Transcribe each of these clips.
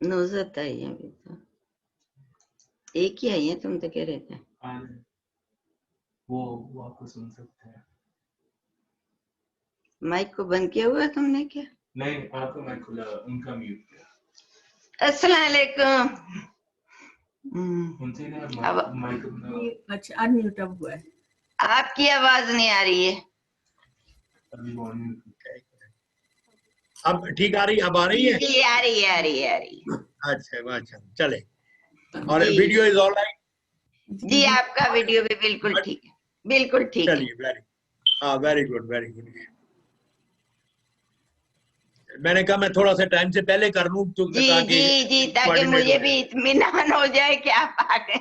نوزت آئی ہے ابھی تو ایک ہی آئی ہے تم تو کہہ رہے تھے وہ آپ کو سن سکتے ہیں. مائک کو بند کیا ہوا تم نے کیا؟ نہیں آپ کا مائک کھلا ان کا میوٹ کیا. السلام علیکم. ان سے مائک اچھا انمیوٹ اب ہوا ہے. آپ کی آواز نہیں آ رہی ہے. اب ٹھیک آ رہی اب آ رہی ہے؟ جی آ رہی ہے آ رہی ہے آ رہی ہے. اچھا چلے. اور جی ویڈیو از آل رائٹ؟ جی آپ کا ویڈیو بھی بالکل ٹھیک ہے، بالکل ٹھیک ہے. چلیے ویری گڈ. میں نے کہا میں تھوڑا سا ٹائم سے پہلے کر لوں جی جی جی تاکہ مجھے بھی اطمینان ہو جائے کہ آپ آ گئے.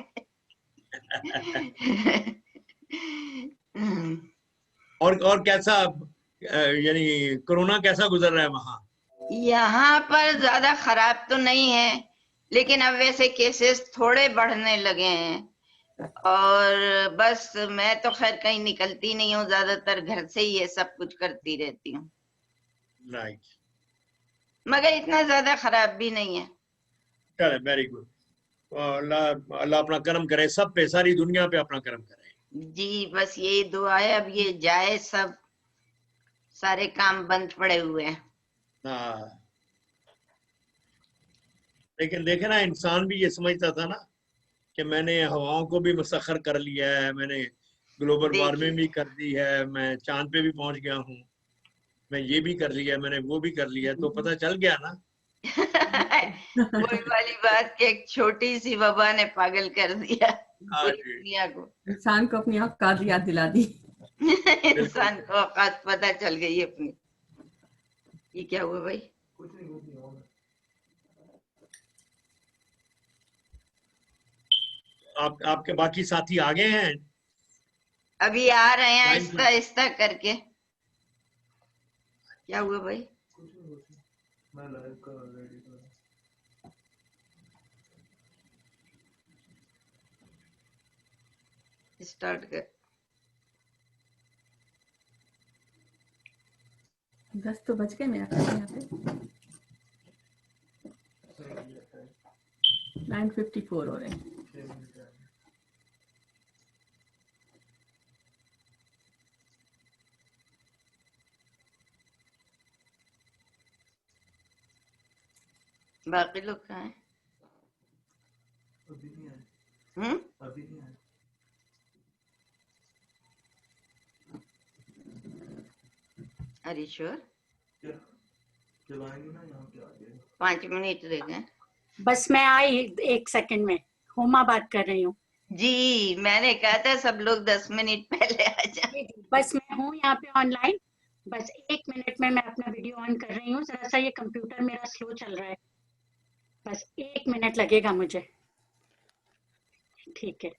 اور کیسا یعنی کورونا کیسا گزر رہا ہے وہاں؟ یہاں پر زیادہ خراب تو نہیں ہے لیکن اب ویسے کیسز تھوڑے بڑھنے لگے ہیں اور بس میں تو خیر کہیں نکلتی نہیں ہوں، زیادہ تر گھر سے ہی یہ سب کچھ کرتی رہتی ہوں. رائٹ. مگر اتنا زیادہ خراب بھی نہیں ہے. چلے ویری گڈ. اللہ اپنا کرم کرے سب پہ، ساری دنیا پہ اپنا کرم کرے. جی بس یہی دعا ہے. اب یہ جائے سب، سارے کام بند پڑے ہوئے ہیں. لیکن دیکھیں نا انسان بھی یہ سمجھتا تھا نا کہ میں نے ہواؤں کو بھی مسخر کر لیا ہے، میں نے گلوبل وارمنگ بھی کر دی ہے، میں چاند پہ بھی پہنچ گیا ہوں، میں یہ بھی کر لیا، میں نے وہ بھی کر لیا، تو پتہ چل گیا نا. وہی والی بات کہ ایک چھوٹی سی وبا نے پاگل کر دیا پوری دنیا کو. انسان کو اپنی اوقات یاد دلا دی. انسان کو اوقات پتہ چل گئی اپنی. یہ کیا ہوا بھائی؟ آپ کے باقی ساتھی آگے ہیں؟ ابھی آ رہے ہیں آہستہ آہستہ کر کے. کیا ہوا بھائی؟ اسٹارٹ کر. 10 تو بج گئے میرا یہاں پہ 9:54 ہو رہے ہیں. باقی لوگ کہاں ہیں؟ شور 5 منٹ رہ گئے. بس میں آئی 1 سیکنڈ میں. ہوما بات کر رہی ہوں. جی میں نے کہا تھا سب لوگ 10 منٹ پہلے آ جائیں. بس میں ہوں یہاں پہ آن لائن. بس 1 منٹ میں اپنا ویڈیو آن کر رہی ہوں. ذرا سا یہ کمپیوٹر میرا سلو چل رہا ہے. بس 1 منٹ لگے گا مجھے. ٹھیک ہے.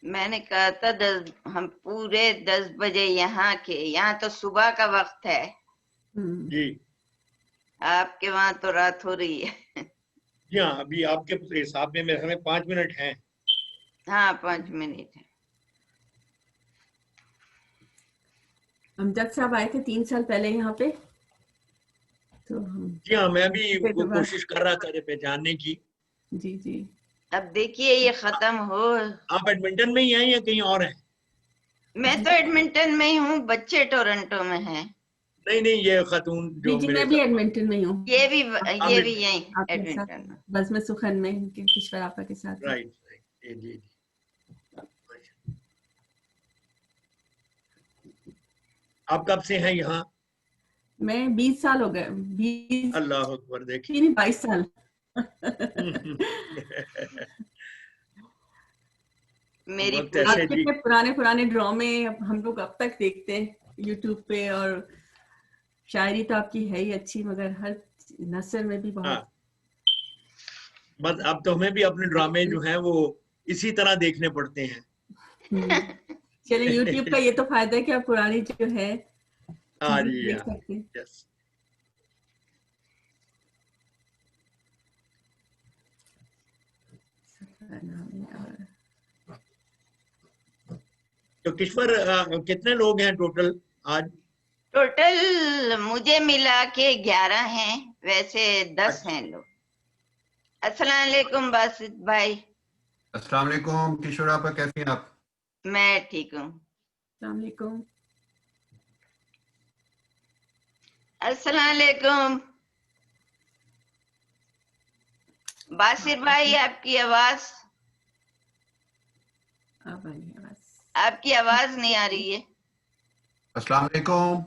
میں نے کہا تھا ہم پورے 10 بجے یہاں کے، یہاں تو صبح کا وقت ہے جی. آپ کے وہاں تو رات ہو رہی ہے. جی ہاں ابھی آپ کے حساب میں میرے 5 منٹ ہیں. ہاں 5 منٹ ہے. امجد صاحب آئے تھے 3 سال پہلے یہاں پہ تو جی ہاں میں بھی کوشش کر رہا تھا پہچاننے کی. جی اب دیکھیے یہ ختم ہو. آپ ایڈمنٹن میں ہی ہیں یا کہیں اور ہیں؟ میں تو ایڈمنٹن میں ہی ہوں، بچے ٹورنٹو میں ہیں. نہیں یہ خاتون جو جی میں بھی ایڈمنٹن میں ہوں. یہ بھی یہیں ایڈمنٹن میں. بس میں سخن میں کشور آپا کے ساتھ. رائٹ جی. آپ کب سے ہیں یہاں؟ میں 20 سال ہو گئے. 20 اللہ اکبر. دیکھیں 22 سال. میری پرانے ڈرامے ہم لوگ اب تک دیکھتے ہیں یوٹیوب پہ، اور شاعری تو آپ کی ہے ہی اچھی، مگر ہر نثر میں بھی بہت. بس اب تو ہمیں بھی اپنے ڈرامے جو ہیں وہ اسی طرح دیکھنے پڑتے ہیں. चलिए YouTube का ये तो फायदा है कि आप पुरानी जो है हाँ चीजें जी, देख हाँ, सकते हैं। yes. तो किश्वर कितने लोग हैं टोटल आज? टोटल मुझे मिला के 11 हैं, वैसे 10 हैं लोग। अस्सलाम वालेकुम बासित भाई। अस्सलाम वालेकुम किशोर, आपका कैसी हैं आप? मैं ठीक हूँ। अस्सलाम वालेकुम। अस्सलाम वालेकुम बासिर भाई, आपकी आवाज अब आई आवाज। आपकी आवाज नहीं आ रही है। अस्सलाम वालेकुम।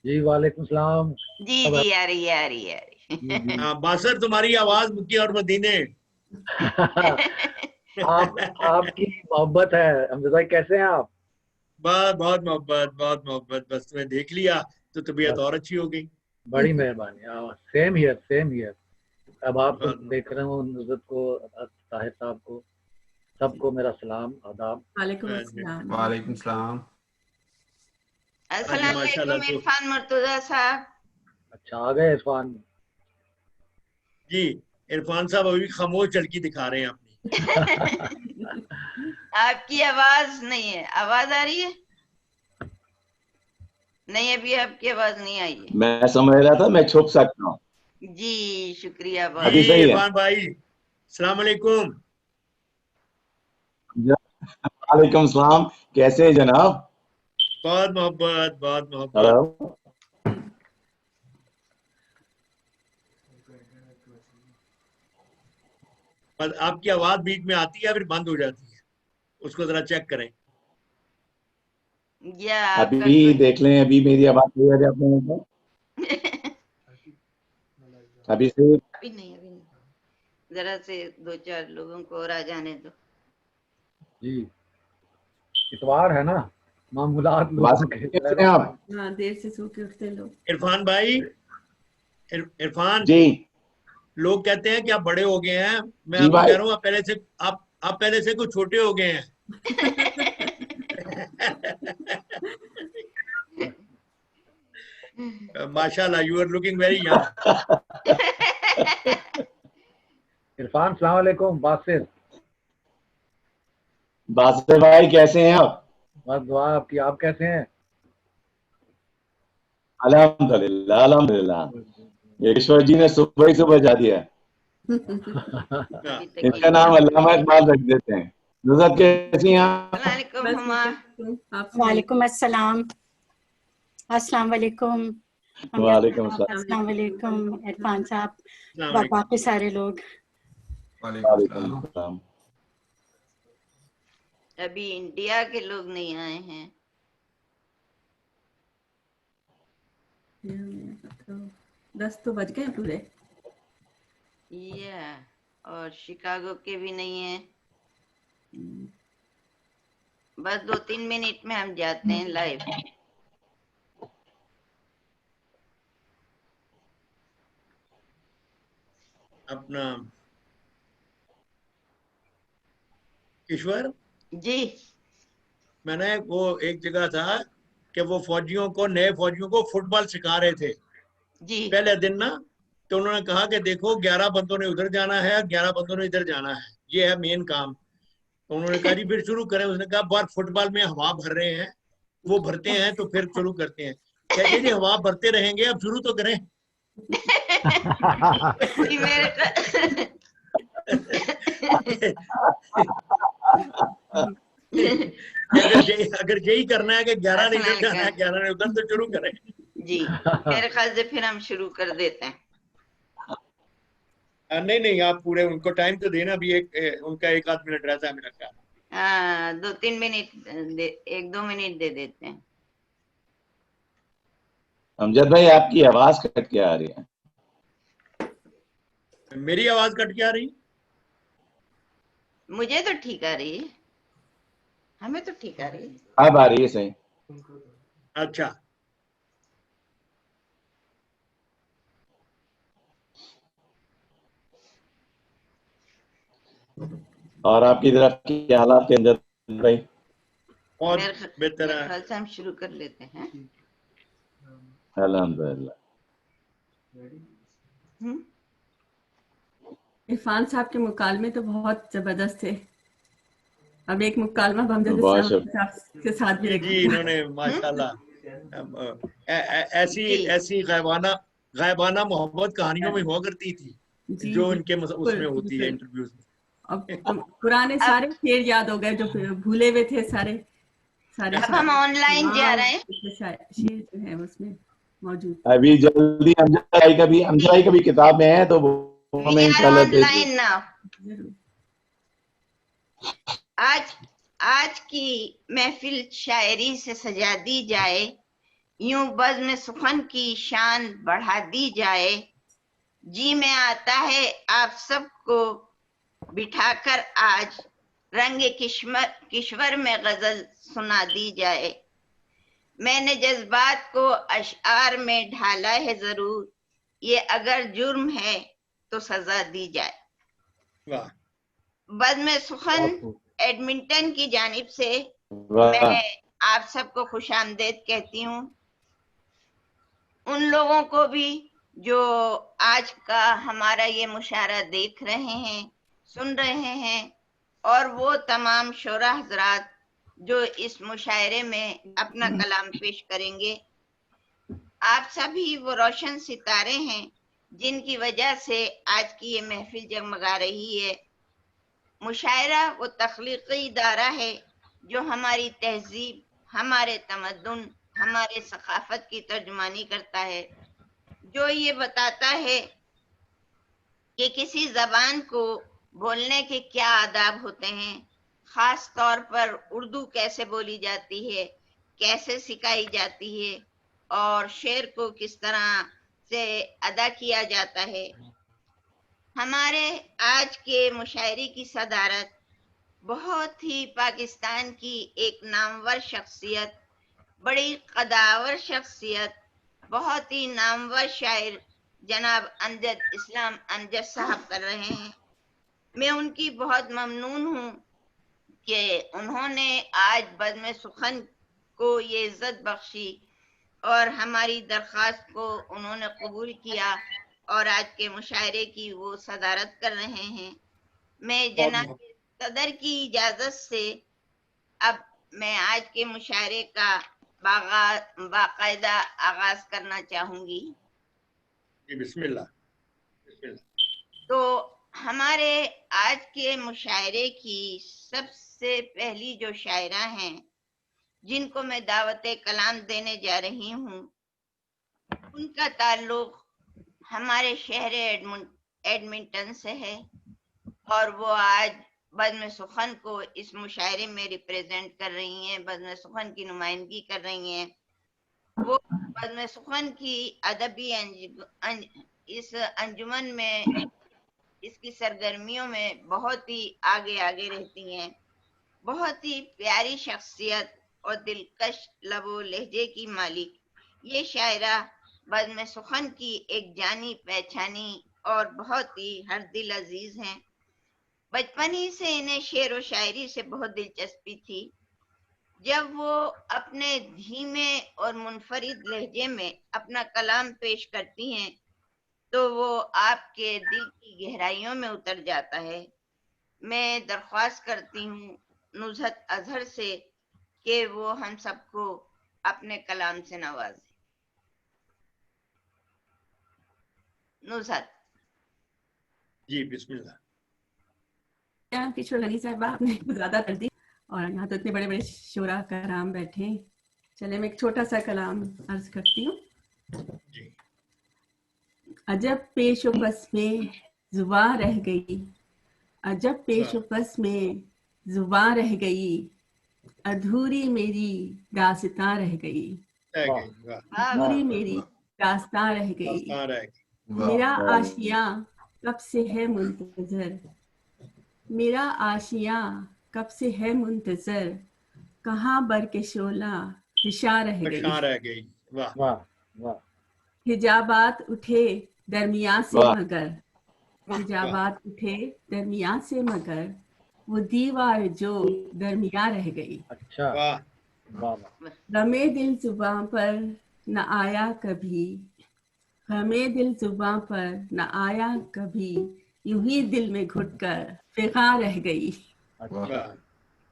जी वालेकुम सलाम। जी जी आ रही है, आ रही है, आ रही है। जी जी बासर तुम्हारी आवाज मुक्की और मदीने। आप आपकी मोहब्बत है हमजा भाई, कैसे हैं आप? बहुत बहुत मोहब्बत, बस तुम्हें देख लिया तो तबीयत बस। और अच्छी हो गई। बड़ी मेहरबानी। Same here same here. अब आपको बहुत- देख रहा हूँ, नुसरत को, ताहिर साहब को, सबको मेरा सलाम आदाब। वालेकुम हाँ जी। अस्सलाम। वालेकुम सलाम। अस्सलाम माशाल्लाह, वालेकुम तो इरफान मुर्तजा साहब। अच्छा आ गए इरफान। जी, इरफान साहब अभी खामोश झलकी दिखा रहे हैं अपनी। आपकी आवाज नहीं है, आवाज आ रही है? नहीं, अभी आपकी आवाज नहीं आई है। मैं समझ रहा था मैं छुप सकता हूँ। जी शुक्रिया जी बहुत। अभी सही है। इरफान भाई, सलाम अलैकुम। वालेकुम सलाम, कैसे हैं जनाब? बहुत मोहब्बत, बहुत मोहब्बत। हेलो, बस आपकी आवाज बीच में आती है फिर बंद हो जाती है, उसको जरा चेक करें। या आपका अभी देख लें, अभी मेरी आवाज क्लियर है आप लोगों को? अभी से अभी नहीं, जरा से 2-4 लोगों को और आ जाने दो। जी इतवार है ना, मामूलात लोगों आवाज के कैसे हैं आप? हाँ, देर से सो के उठते लोग। इरफान भाई, इरफान, जी लोग कहते हैं कि आप बड़े हो गए हैं, मैं जी आपको भाई। कह रहा हूँ आप पहले से कुछ छोटे हो गए हैं। माशाल्लाह, you are looking very young. Irfan सलाम वालेकुम। बासिर, बासिर भाई कैसे हैं आप? बस दुआ आपकी। आप कैसे हैं? अल्हम्दुलिल्लाह अल्हम्दुलिल्लाह। ये ईश्वर जी ने सुबह ही सुबह जा दिया है। अभी तक इनका नाम अल्लामा इकबाल रख देते हैं। नुसरत कैसी हैं आप? अस्सलाम वालेकुम बस हुमा। आप वालेकुम अस्सलाम। अस्सलाम वालेकुम। वालेकुम सलाम। अस्सलाम वालेकुम इरफान साहब, अस्सलाम वालेकुम। बाकी सारे लोग। वालेकुम वालेकुम सलाम। सलाम। अभी इंडिया के लोग नहीं आए हैं। 10 तो बज गए पूरे। या और शिकागो के भी नहीं है। बस 2-3 मिनट में हम जाते हैं लाइव। अपना ईश्वर, जी मैंने वो एक जगह था कि वो फौजियों को, नए फौजियों को फुटबॉल सिखा रहे थे जी पहले दिन ना। तो उन्होंने कहा कि देखो 11 बंदों ने उधर जाना है, 11 बंदों ने इधर जाना है, ये है मेन काम। तो उन्होंने कहा जी फिर शुरू करें। उसने कहा बार फुटबॉल में हवा भर रहे हैं, वो भरते हैं तो फिर शुरू करते हैं। कहते जी हवा भरते रहेंगे, अब शुरू तो करें। जी मेरे अगर यही करना है कि 11 ने इधर जाना है, 11 ने उधर, तो शुरू करें। जी मेरे ख्याल से फिर हम शुरू कर देते हैं। नहीं, आप पूरे उनको टाइम तो देना भी, उनका 1-8 मिनट रहता है मेरा ख्याल। हाँ 2-3 मिनट 1-2 मिनट दे देते हैं। अमजद भाई आपकी आवाज कट के आ रही है। मेरी आवाज कट के आ रही? मुझे तो ठीक आ रही है, हमें तो ठीक आ रही है। अब आ रही है सही। अच्छा, और आपकी तरफ के हालात के अंदर भाई? बहुत मेरे बेहतर मेरे है। ख्याल से हम शुरू कर लेते हैं। अल्हम्दुलिल्लाह। हम्म? इरफान साहब के मुकालमे तो बहुत जबरदस्त थे। अब एक मुकालमा हमजद बहुत इस्लाम शुक्रिया। साहब के साथ भी जी रखिएगा। इन्होंने माशाल्लाह ऐसी जी ऐसी गायबाना मोहब्बत कहानियों में हुआ करती थी जी जो जी इनके उसमें बिल्कुल होती है बिल्कुल। इंटरव्यूज में। अब पुराने अब सारे शेर याद हो गए जो भूले हुए थे, सारे सारे अब हम ऑनलाइन जा तमाम रहे हैं। शेर जो है उसमें मौजूद थे। अभी जल्दी हमजा भाई कभी किताब में है तो वो वी हमें आर इंशाल्लाह भेज दो। Online now. जरूर। आज की महफिल शायरी से सजा दी जाए, यूं बज़्म सुखन की शान बढ़ा दी जाए। जी में आता है आप सबको बिठाकर आज, रंग किश्वर में गजल सुना दी जाए। मैंने जज्बात को अशआर में ढाला है जरूर, ये अगर जुर्म है तो सजा दी जाए। वाह बज़्म सुखन बहुत खूब। एडमिंटन की जानिब से वाह मैं आप सबको खुशामदीद कहती हूँ। उन लोगों को भी जो आज का हमारा ये मुशायरा देख रहे हैं, सुन रहे हैं, और वो तमाम शोरा हजरात जो इस मुशायरे में अपना कलाम पेश करेंगे। आप सभी वो रोशन सितारे हैं जिनकी वजह से आज की ये महफिल जगमगा रही है। मुशायरा वो तख्लीकी इदारा है जो हमारी तहजीब, हमारे तमद्दुन, हमारे सकाफत की तर्जुमानी करता है, जो ये बताता है कि किसी जबान को बोलने के क्या आदाब होते हैं, खास तौर पर उर्दू कैसे बोली जाती है, कैसे सिखाई जाती है, और शेर को किस तरह से अदा किया जाता है। हमारे आज के मुशायरे की सदारत बहुत ही पाकिस्तान की एक नामवर शख्सियत, बड़ी कदावर शख्सियत, बहुत ही नामवर शायर जनाब अमजद इस्लाम अमजद साहब कर रहे हैं। मैं उनकी बहुत ममनून हूँ कि उन्होंने आज बज़्म सुखन को ये इज्जत बख्शी और हमारी दरख्वास्त को उन्होंने कबूल किया और आज के मुशायरे की वो सदारत कर रहे हैं। मैं जनाब सदर की इजाजत से अब मैं आज के मुशायरे का बाकायदा आगाज करना चाहूंगी। बिस्मिल्लाह। तो हमारे आज के मुशायरे की सबसे पहली जो शायरा हैं जिनको मैं दावत कलाम देने जा रही हूँ, उनका ताल्लुक हमारे शहर एडमिंटन से है और वो आज बज़्म सुखन को इस मुशायरे में रिप्रेजेंट कर रही हैं, बज़्म सुखन की नुमाइंदगी कर रही हैं। वो बज़्म सुखन की अदबी इस अंजुमन में, इसकी सरगर्मियों में बहुत ही आगे आगे रहती हैं। बहुत ही प्यारी शख्सियत और दिलकश लबो लहजे की मालिक ये शायरा बज़्म सुखन की एक जानी पहचानी और बहुत ही हर दिल अजीज हैं। बचपन ही से इन्हें शेर व शायरी से बहुत दिलचस्पी थी। जब वो अपने धीमे और मुनफरिद लहजे में अपना कलाम पेश करती हैं तो वो आपके दिल की गहराइयों में उतर जाता है। मैं दरख्वास्त करती हूँ नुज़हत अजहर से कि वो हम सबको अपने कलाम से नवाजे। नुज़हत। जी बिस्मिल्लाह। किशोर अली साहब आपने ज्यादा कर दी और यहाँ तो इतने बड़े बड़े शोरा कराम बैठे हैं। चले मैं एक छोटा सा कलाम अर्ज करती हूँ। अजब पेशो पस में जुबां रह गई, अजब पेशो पस में जुबां रह गई, अधूरी मेरी दास्तां रह गई, अधूरी मेरी दास्तां रह गई। मेरा आशियां कब से है मुंतजर, मेरा आशियां कब से है मुंतजर, कहाँ बर के शोला फिशा रह गई। वाह वाह। हिजाबात उठे दरमियान से मगर, हिजाबात उठे दरमियान से मगर, वो दीवार जो दरमिया रह गई। अच्छा वाह वाह वाह गमे दिल जुबां पर न आया कभी, गमे दिल जुबां पर न आया कभी, यूं ही दिल में घुटकर फिगा रह गई। अच्छा वाह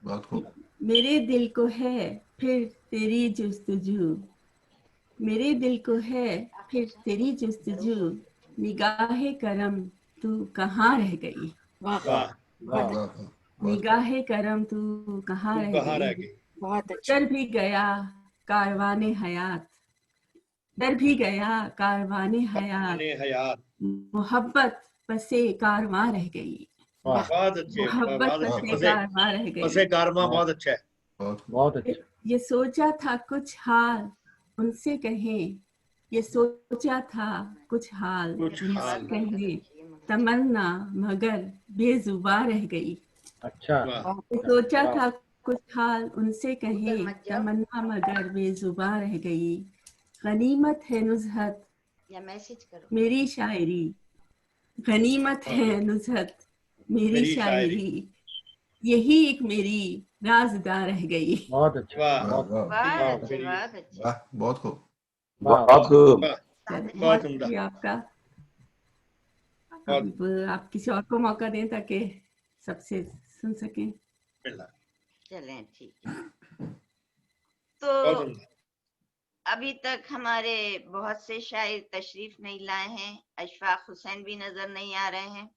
बहुत खूब। मेरे दिल को है फिर तेरी जुस्तजू, मेरे दिल को है फिर तेरी जुस्तजू, निगाहे करम तू कहाँ रह गई। वाह वाह वाह वाह, वाह, बहुत निगाहे करम तू कहाँ तू रह कहाँ रह गई। गई। बहुत अच्छा। डर भी गया कारवाने हयात, डर भी गया कारवाने हयात, आने हयात। मोहब्बत पसे कारवां रह गई। वाह बहुत अच्छे मोहब्बत बहुत अच्छे। पसे पसे कारवां रह गई। पसे कारवां बहुत अच्छा है। बहुत खूब। बहुत अच्छा ये सोचा था कुछ हाल उनसे कहें, ये सोचा था कुछ हाल कुछ उनसे हाल। कहें, तमन्ना मगर बेजुबा रह गई। अच्छा वाह ये सोचा था कुछ हाल उनसे कहें, तमन्ना मगर बेजुबा रह गई। गनीमत है नुज़हत या मैसेज करो। मेरी शायरी, गनीमत है नुज़हत मेरी मेरी शायरी, यही एक मेरी राज़दार रह गई। बहुत अच्छा वाह बहुत वाह, बहुत वाह अच्छे, बहुत अच्छे। वाह, बहुत खूब। वाह बहुत खूब। वाह बहुत बहुत उम्दा। शुक्रिया आपका। बहुत अब आप किसी और को मौका दें ताकि सबसे सुन सकें। मिला। चलें ठीक है। बहुत तो उम्दा। अभी तक हमारे बहुत से शायर तशरीफ नहीं लाए हैं। अशफाक हुसैन भी नजर नहीं आ रहे हैं।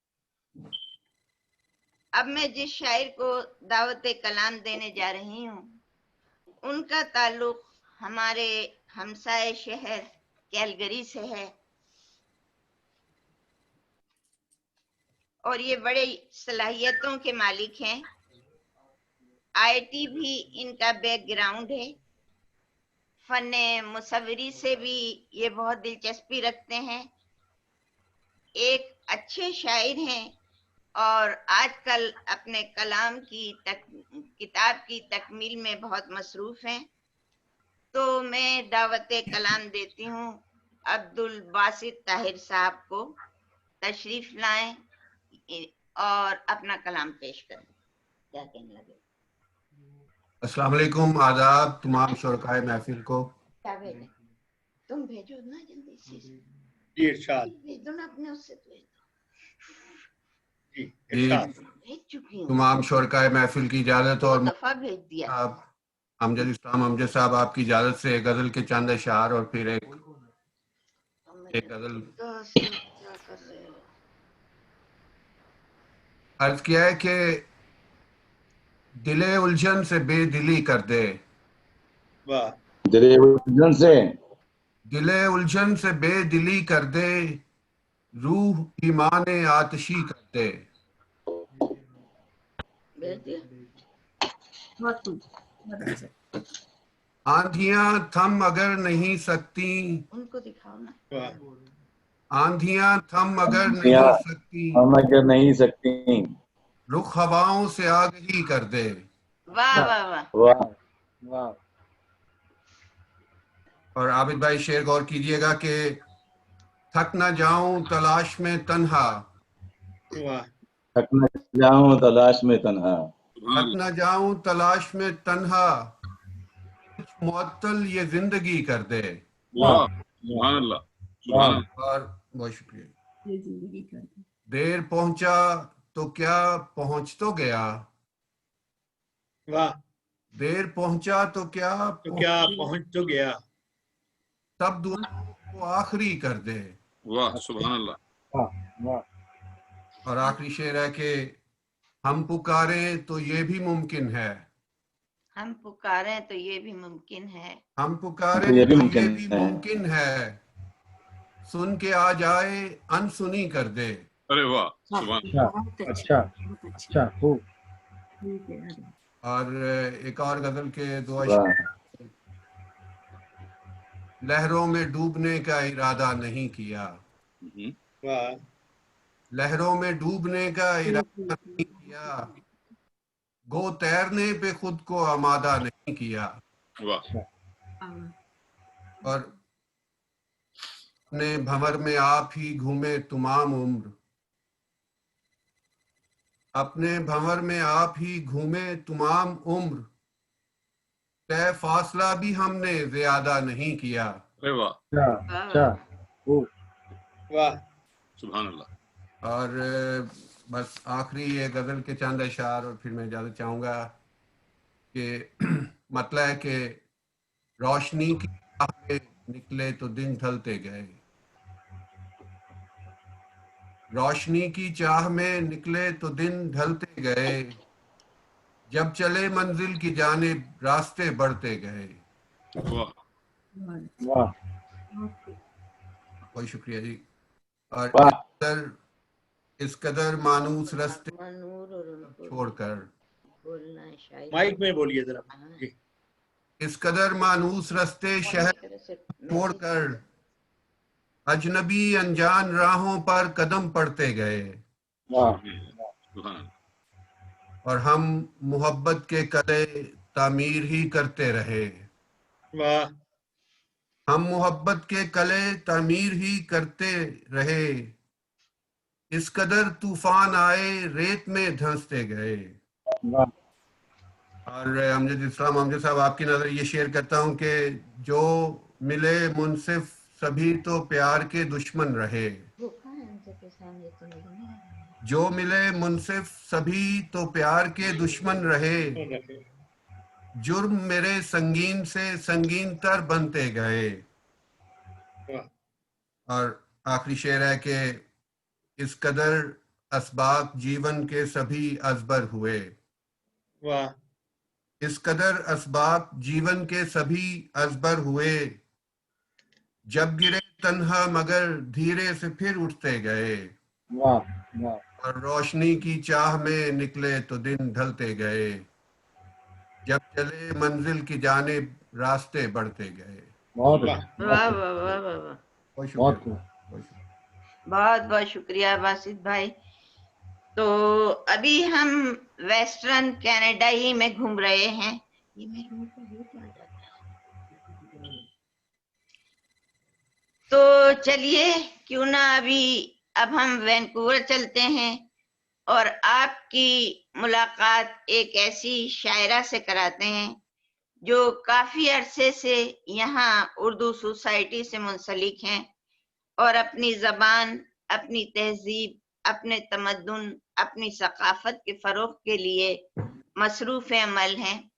अब मैं जिस शायर को दावत कलाम देने जा रही हूँ, उनका ताल्लुक हमारे हमसाए शहर कैलगरी से है और ये बड़े सलाहियतों के मालिक हैं। आईटी भी इनका बैकग्राउंड है। फन मुसव्वरी से भी ये बहुत दिलचस्पी रखते हैं। एक अच्छे शायर हैं और आजकल अपने कलाम की किताब की तकमील में बहुत मसरूफ हैं। तो मैं दावत कलाम देती हूँ अब्दुल बासित ताहिर साहब को। तशरीफ लाएं और अपना कलाम पेश करें। क्या कहने लगे? अस्सलाम वालेकुम, आदाब तमाम शुरकाए महफिल को। क्या भेजें? तुम भेजो ना जल्दी से। जी इरशाद। भेज दो ना अपने उससे भेज दो। जी जी, इरशाद। भेज चुकी हूँ। तमाम शुरकाए महफिल की इजाजत दो और दफा भेज दिया। आप अमजद इस्लाम अमजद साहब आपकी इजाजत से गजल के चंद अशआर और फिर एक गजल क्या कर रहे हो? अर्ज किया है कि दिले उलझन से बेदिली कर दे, वाह दिले उलझन से दिले उलझन से बेदिली कर दे, रूह ईमान आतिशी कर दे। भेज दिया। बहुत खूब, बहुत अच्छा। आंधियां थम अगर नहीं सकती, उनको दिखाओ ना। वाह आंधियां थम अगर या नहीं सकती, हम कर नहीं सकती। रुख हवाओं से आगही कर दे। वाह वाह वाह। वाह वाह और आबिद भाई शेर गौर कीजिएगा कि थक न जाऊं तलाश में तन्हा, वाह थक न जाऊं तलाश में तन्हा, थक न जाऊं तलाश में तन्हा, कुछ मुअत्तल ये जिंदगी कर दे। वाह सुभान अल्लाह, वाह सुभान अल्लाह। और बहुत शुक्रिया। ये जिंदगी कर दी। देर पहुंचा तो क्या पहुंच तो गया, वाह। देर पहुंचा तो क्या तो क्या पहुंच, पहुंच तो गया। तब दुआ को आखिरी कर दे। वाह सुभान अल्लाह। वाह वाह और आखिरी शेर है कि हम पुकारें तो ये भी मुमकिन है, हम पुकारें तो ये भी मुमकिन है, हम पुकारें तो ये भी तो मुमकिन ये भी है। मुमकिन है, सुन के आ जाए अनसुनी कर दे। अरे वाह सुभान अच्छा बहुत अच्छा बहुत अच्छा खूब ठीक है, अरे। और एक और गजल के दो वाह अशआर। लहरों में डूबने का इरादा नहीं किया, अल्लाह। वाह लहरों में डूबने का इरादा नहीं किया, गो तैरने पे खुद को आमादा नहीं किया। वाह और अपने भंवर में आप ही घूमे तमाम उम्र, अपने भंवर में आप ही घूमे तमाम उम्र, तय फासला भी हमने ज्यादा नहीं किया। अरे वाह अच्छा अच्छा खूब वाह सुभान अल्लाह। और बस आखिरी ये गजल के चंद अशार और फिर मैं इजाजत चाहूंगा कि मतलब है कि रोशनी की राह में निकले तो दिन ढलते गए, रोशनी की चाह में निकले तो दिन ढलते गए, जब चले मंजिल की जानिब रास्ते बढ़ते गए। वाह वाह बहुत शुक्रिया जी। और वाह इस कदर मानूस रास्ते मनूर और उनको छोड़कर, बोलना है शायद। माइक में बोलिए जरा जी। इस कदर मानूस रास्ते शहर छोड़कर, अजनबी अनजान राहों पर कदम पड़ते गए, वाह सुभान अल्लाह। और हम मोहब्बत के कले तामीर ही करते रहे। वाह हम मोहब्बत के कले तामीर ही करते रहे, इस कदर तूफान आए रेत में धंसते गए। वाह और अमजद इस्लाम अमजद साहब, आपकी नजर ये शेयर करता हूँ कि जो मिले मुनसिफ सभी तो प्यार के दुश्मन रहे, जो मिले मुनसिफ सभी तो प्यार के दुश्मन रहे, जुर्म मेरे संगीन से संगीन तर बनते गए। और आखिरी शेर है कि इस कदर असबाब जीवन के सभी अजबर हुए, वाह इस कदर असबाब जीवन के सभी अजबर हुए, जब गिरे तन्हा मगर धीरे से फिर उठते गए, वाह वाह और रोशनी की चाह में निकले तो दिन ढलते गए, जब चले मंजिल की जानिब रास्ते बढ़ते गए। बहुत वाह अच्छा वाह वाह वाह वाह वाह, बहुत बहुत शुक्रिया, खूब बहुत शुक्रिया। बहुत बहुत शुक्रिया बासित भाई। तो अभी हम वेस्टर्न कनाडा ही में घूम रहे हैं। ये मेरे मुंह पे भूत आ जाता है। तो चलिए क्यों ना अभी अब हम वैंकूवर चलते हैं और आपकी मुलाकात एक ऐसी शायरा से कराते हैं जो काफी अरसे से यहाँ उर्दू सोसाइटी से मुंसलिक हैं और अपनी जबान, अपनी तहजीब, अपने तमद्दुन, अपनी सकाफत के फरोग के लिए मसरूफ अमल हैं।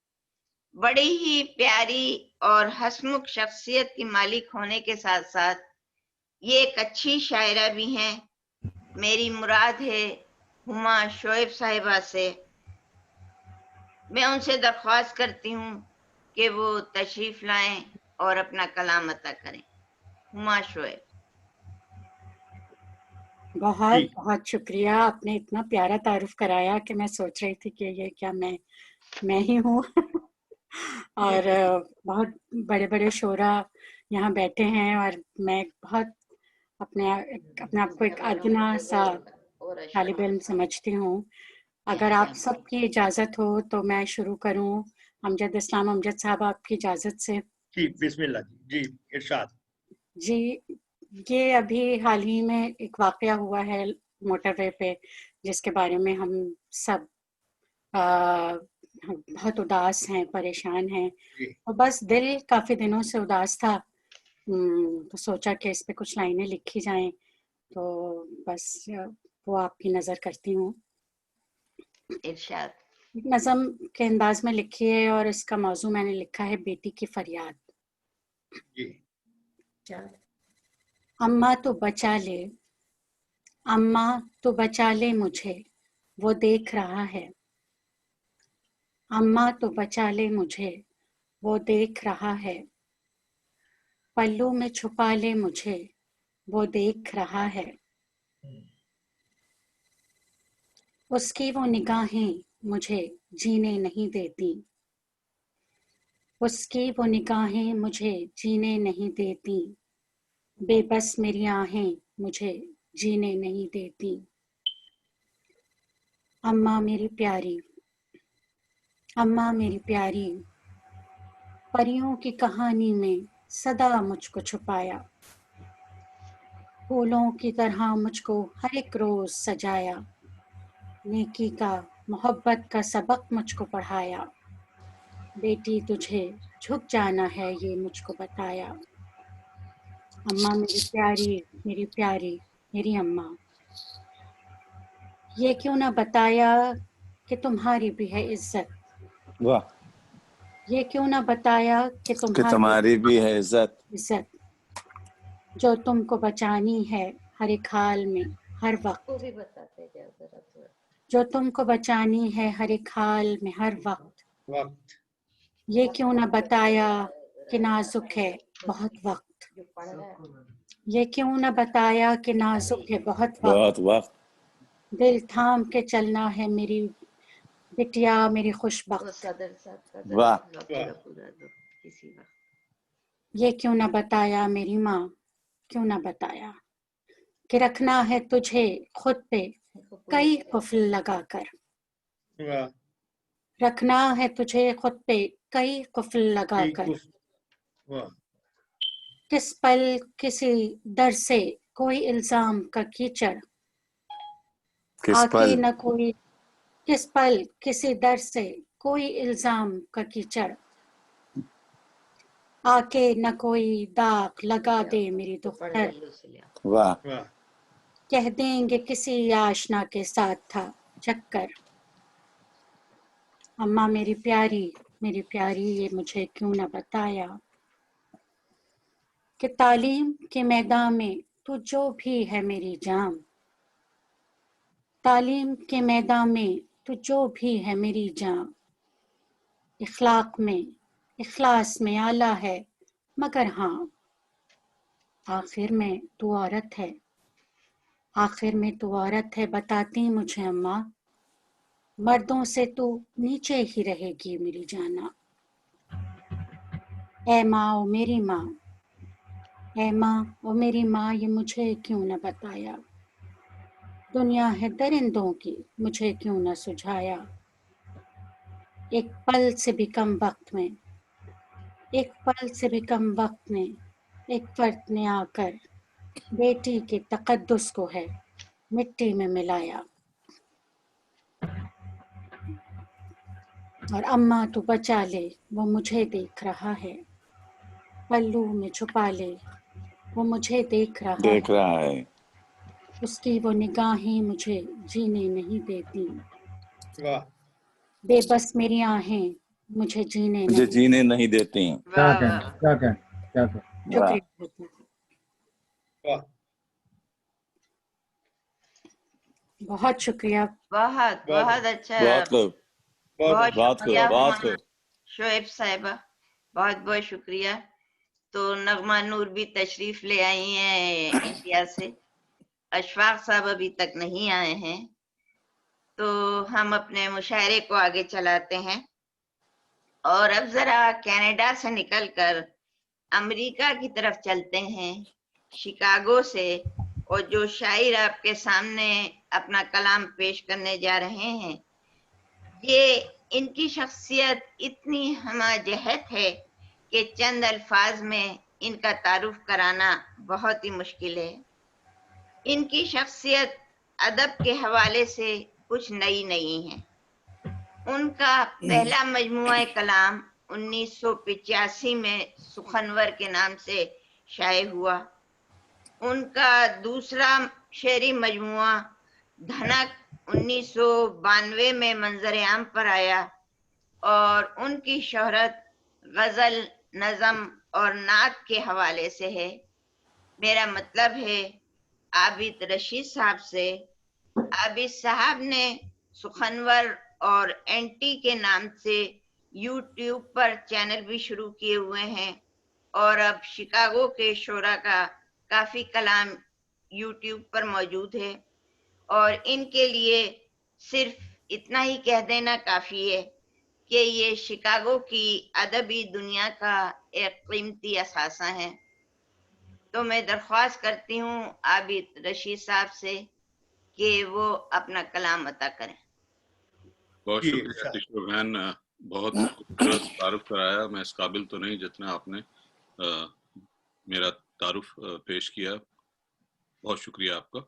बड़ी ही प्यारी और हसमुख शख्सियत की मालिक होने के साथ साथ ये एक अच्छी शायरा भी हैं। मेरी मुराद है हुमा शोएब साहिबा से। मैं उनसे दरख्वास्त करती हूँ कि वो तशरीफ लाएं और अपना कलाम अता करें। हुमा शोएब। बहुत बहुत शुक्रिया, आपने इतना प्यारा तारुफ कराया कि मैं सोच रही थी कि ये क्या मैं ही हूँ। और बहुत बड़े बड़े शोरा यहाँ बैठे हैं और मैं बहुत अपने आप को एक अदना सा तालिब इल्म समझती हूँ। अगर आप सबकी इजाज़त हो तो मैं शुरू करूँ। अमजद इस्लाम अमजद साहब, आपकी इजाज़त से। जी बिस्मिल्लाह जी इरशाद। जी, ये अभी हाल ही में एक वाक़या हुआ है मोटरवे पे, जिसके बारे में हम सब बहुत उदास हैं, परेशान हैं। और बस दिल काफ़ी दिनों से उदास था, तो सोचा कि इस पे कुछ लाइनें लिखी जाएं, तो बस वो आपकी नज़र करती हूँ। इरशाद। नज़म के अंदाज में लिखी है और इसका मौजू मैंने लिखा है बेटी की फरियाद। अम्मा तो बचा ले, अम्मा तो बचा ले मुझे, वो देख रहा है। अम्मा तो बचा ले मुझे, वो देख रहा है। पल्लू में छुपा ले मुझे, वो देख रहा है। उसकी वो निगाहें मुझे जीने नहीं देती, उसकी वो निगाहें मुझे जीने नहीं देती। बेबस मेरी आहें मुझे जीने नहीं देती। अम्मा मेरी प्यारी, अम्मा मेरी प्यारी, परियों की कहानी में सदा मुझको छुपाया। फूलों की तरह मुझको हर एक रोज सजाया। नेकी का मोहब्बत का सबक मुझको पढ़ाया, बेटी तुझे झुक जाना है ये मुझको बताया। अम्मा मेरी प्यारी मेरी अम्मा, ये क्यों ना बताया कि तुम्हारी भी है इज्जत, वाह, ये क्यों ना बताया कि तुम्हारी भी है इज्जत, जो तुमको बचानी है हर एक हाल में हर वक्त, वो भी बताते जाओ जरा थोड़ा। जो तुमको बचानी है हर एक हाल में हर वक्त, ये क्यों ना बताया कि नाजुक है बहुत वक्त, जो पढ़ रहा है ये क्यों ना बताया कि नाजुक है बहुत वक्त, बहुत वक्त, दिल थाम के चलना है मेरी बिटिया मेरी वो खुशबख्त, सदर साहब का वाह। पूरा दो किसी वक्त। ये क्यों ना बताया मेरी माँ, क्यों ना बताया कि रखना है तुझे खुद पे कई कुफल लगाकर, रखना है तुझे खुद पे कई कुफल लगाकर, किस पल किसी दर से कोई इल्जाम का कीचड़, किस आके पल न कोई, किस पल किसी दर से कोई इल्जाम का कीचड़, आके न कोई दाग लगा दे मेरी दुख्तर, वाह, कह देंगे किसी आशना के साथ था चक्कर। अम्मा मेरी प्यारी ये मुझे क्यों ना बताया कि तालीम के मैदान में तू जो भी है मेरी जान, तालीम के मैदान में तू जो भी है मेरी जान, इखलाक में इखलास में आला है मगर हाँ, आखिर में तू औरत है, आखिर में तू औरत है, बताती मुझे अम्मा, मर्दों से तू नीचे ही रहेगी मेरी जाना। ऐ माँ ओ मेरी माँ, ऐ माँ ओ मेरी माँ, ये मुझे क्यों न बताया, दुनिया है दरिंदों की मुझे क्यों न सुझाया। एक पल से भी कम वक्त में, एक पल से भी कम वक्त में एक फर्द ने आकर बेटी के तकद्दुस को है मिट्टी में मिलाया। और अम्मा तू बचा ले वो मुझे देख रहा है, पल्लू में छुपा ले वो मुझे देख रहा है, उसकी वो निगाहें मुझे जीने नहीं देती, बेबस मेरी आहें मुझे जीने नहीं देती। क्या कहें शुक्रिया, बहुत शुक्रिया। बहुत बहुत अच्छा, बहुत शुक्रिया शोएब साहिबा, बहुत बहुत शुक्रिया। तो नगमा नूर भी तशरीफ ले आई हैं इंडिया से, अशफाक साहब अभी तक नहीं आए हैं, तो हम अपने मुशायरे को आगे चलाते हैं। और अब जरा कनाडा से निकलकर अमेरिका की तरफ चलते हैं, शिकागो से, और जो शायर आपके सामने अपना कलाम पेश करने जा रहे हैं, ये इनकी शख्सियत इतनी हमाजहत है कि चंद अल्फाज में इनका तारुफ कराना बहुत ही मुश्किल है। इनकी शख्सियत अदब के हवाले से कुछ नई नहीं है। उनका पहला मजमुआ कलाम 1985 में सुखनवर के नाम से शाये हुआ। उनका दूसरा शेरी मजमुआ धनक 1992 में मंजर आम पर आया, और उनकी शोहरत गजल, नज़म और नात के हवाले से है। मेरा मतलब है आबिद रशीद साहब से। आबिद साहब ने सुखनवर और एंटी के नाम से यूट्यूब पर चैनल भी शुरू किए हुए हैं, और अब शिकागो के शोरा का काफी कलाम यूट्यूब पर मौजूद है। और इनके लिए सिर्फ इतना ही कह देना काफी है कि ये शिकागो की अदबी दुनिया का एक कीमती असासा है। तो मैं दरख्वास्त करती हूँ आबिद रशीद साहब से कि वो अपना कलाम अता करें। बहुत शुक्रिया किशोर बहन, बहुत खूबसूरत तारुफ कराया। मैं इस काबिल तो नहीं जितना आपने मेरा तारुफ पेश किया, बहुत शुक्रिया आपका।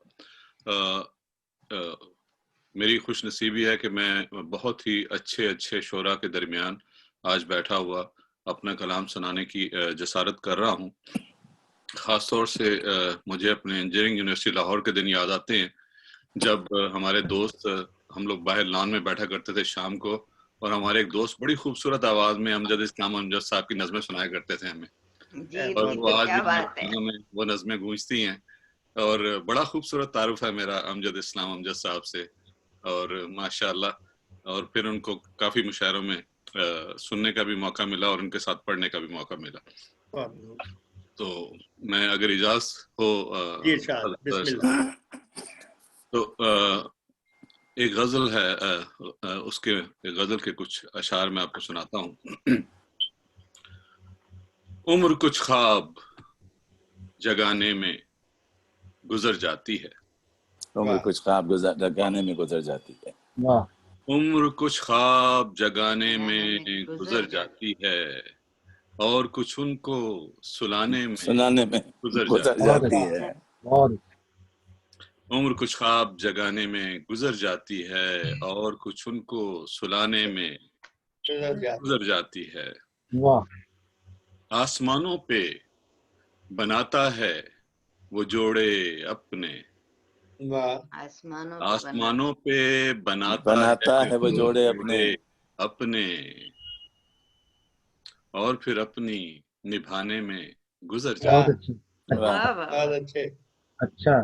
میری خوش نصیبی ہے کہ میں بہت ہی اچھے شعراء کے درمیان آج بیٹھا ہوا اپنا کلام سنانے کی جسارت کر رہا ہوں. خاص طور سے مجھے اپنے انجینئرنگ یونیورسٹی لاہور کے دن یاد آتے ہیں جب ہمارے دوست ہم لوگ باہر لان میں بیٹھا کرتے تھے شام کو، اور ہمارے ایک دوست بڑی خوبصورت آواز میں امجد اسلام امجد صاحب کی نظمیں سنایا کرتے تھے ہمیں، اور وہ آج بھی کانوں میں وہ نظمیں گونجتی ہیں. اور بڑا خوبصورت تعارف ہے میرا امجد اسلام امجد صاحب سے، اور ماشاءاللہ، اور پھر ان کو کافی مشاعروں میں سننے کا بھی موقع ملا اور ان کے ساتھ پڑھنے کا بھی موقع ملا. تو میں اگر اجازت ہو تو ایک غزل ہے، اس کے غزل کے کچھ اشعار میں آپ کو سناتا ہوں. عمر کچھ خواب جگانے میں گزر جاتی ہے، عمر کچھ خواب جگانے میں گزر جاتی ہے، عمر کچھ خواب جگانے میں گزر جاتی ہے، اور کچھ ان کو سلانے میں گزر جاتی ہے. عمر کچھ خواب جگانے میں گزر جاتی ہے، اور کچھ ان کو سلانے میں گزر جاتی ہے. آسمانوں پہ بناتا ہے وہ جوڑے اپنے، آسمانوں پہ بناتا ہے وہ جوڑے اپنے، اور پھر اپنی نبھانے میں گزر جاتی ہے. اچھا.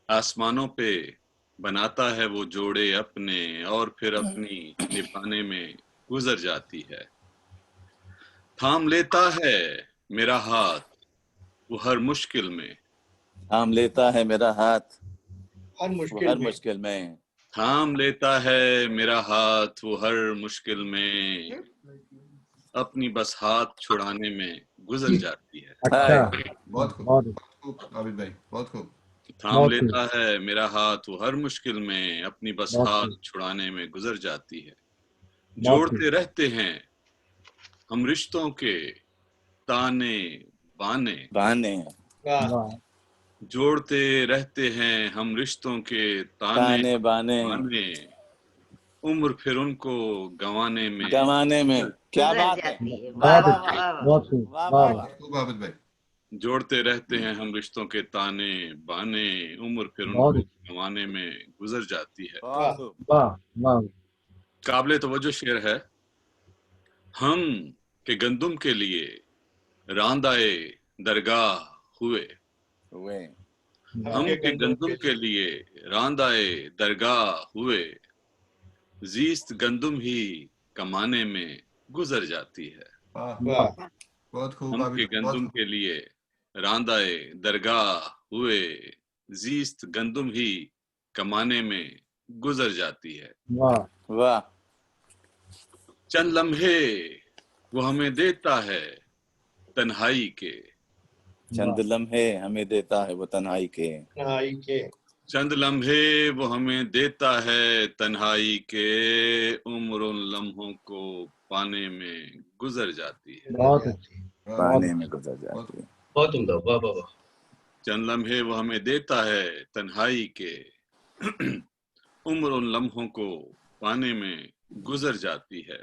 آسمانوں پہ بناتا ہے وہ جوڑے اپنے، اور پھر اپنی نبھانے میں گزر جاتی ہے. تھام لیتا ہے میرا ہاتھ وہ ہر مشکل میں، تھام لیتا ہے میرا ہاتھ ہر مشکل میں، تھام لیتا ہے میرا ہاتھ وہ ہر مشکل میں، اپنی بس ہاتھ چھڑانے میں گزر جاتی ہے. بہت خوب عابد بھائی، بہت خوب. تھام لیتا ہے میرا ہاتھ وہ ہر مشکل میں، اپنی بس ہاتھ چھڑانے میں گزر جاتی ہے. جوڑتے رہتے ہیں ہم رشتوں کے تانے بانے، جوڑتے رہتے ہیں ہم رشتوں کے تانے بانے، عمر پھر ان کو گنوانے میں کیا بات ہے. جوڑتے رہتے ہیں ہم رشتوں کے تانے بانے، عمر پھر ان کو گنوانے میں گزر جاتی ہے. قابل توجہ شعر ہے. ہم کہ گندم کے لیے راندائے درگاہ ہوئے، ہم کہ گندم کے لیے راندائے درگاہ ہوئے، زیست گندم ہی کمانے میں گزر جاتی ہے. ہم کے گندم کے لیے راندائے درگاہ ہوئے، زیست گندم ہی کمانے میں گزر جاتی ہے. واہ. چند لمحے وہ ہمیں دیتا ہے تنہائی کے، چند لمحے ہمیں دیتا ہے وہ تنہائی کے، چند لمحے وہ ہمیں دیتا ہے تنہائی کے، عمر ان لمحوں کو پانے میں گزر جاتی ہے. پانے میں گزر جاتی ہے. بہت عمدہ. واہ واہ واہ. چند لمحے وہ ہمیں دیتا ہے تنہائی کے، عمر ان لمحوں کو پانے میں گزر جاتی ہے.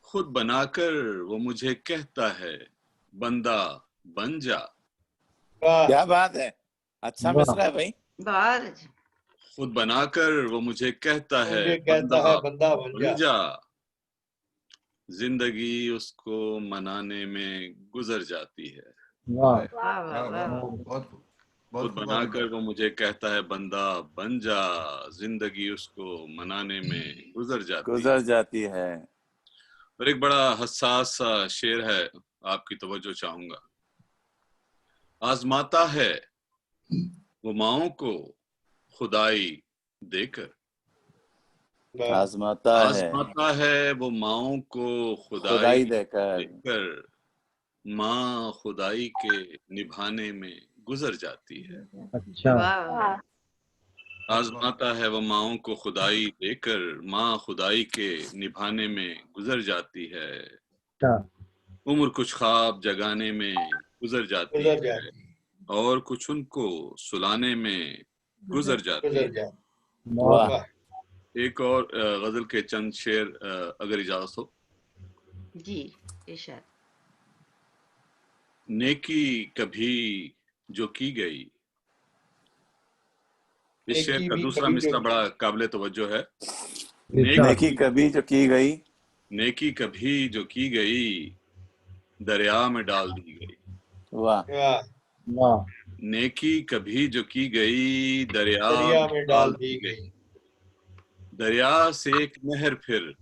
خود بنا کر وہ مجھے کہتا ہے بندہ بن جا، کیا بات ہے. اچھا مصرع ہے بھائی. خود بنا کر وہ مجھے کہتا ہے بندہ بن جا، زندگی اس کو منانے میں گزر جاتی ہے. خود بنا کر وہ مجھے کہتا ہے بندہ بن جا، زندگی اس کو منانے میں گزر جاتی ہے. اور ایک بڑا حساس سا شعر ہے، آپ کی توجہ چاہوں گا. آزماتا ہے وہ ماؤں کو خدائی دے کر، آزماتا ہے وہ ماؤں کو خدائی دے کر، ماں خدائی کے نبھانے میں گزر جاتی ہے. اچھا. آزماتا ہے وہ ماؤں کو خدائی دے کر، ماں خدائی کے نبھانے میں گزر جاتی ہے. عمر کچھ خواب جگانے میں گزر جاتی ہے، اور کچھ ان کو سلانے میں گزر جاتی ہے. वाह एक और गजल के चंद शेर अगर इजाजत हो। जी इरशाद। नेकी कभी जो की गई, इस शेर का दूसरा मिसरा बड़ा काबिल तवज्जो है। नेकी कभी जो की गई, नेकी कभी जो की गई दरिया में डाल दी गई। वाह वाह नेकी कभी जो की गई दरिया में डाल दी गई। दरिया से एक नहर फिर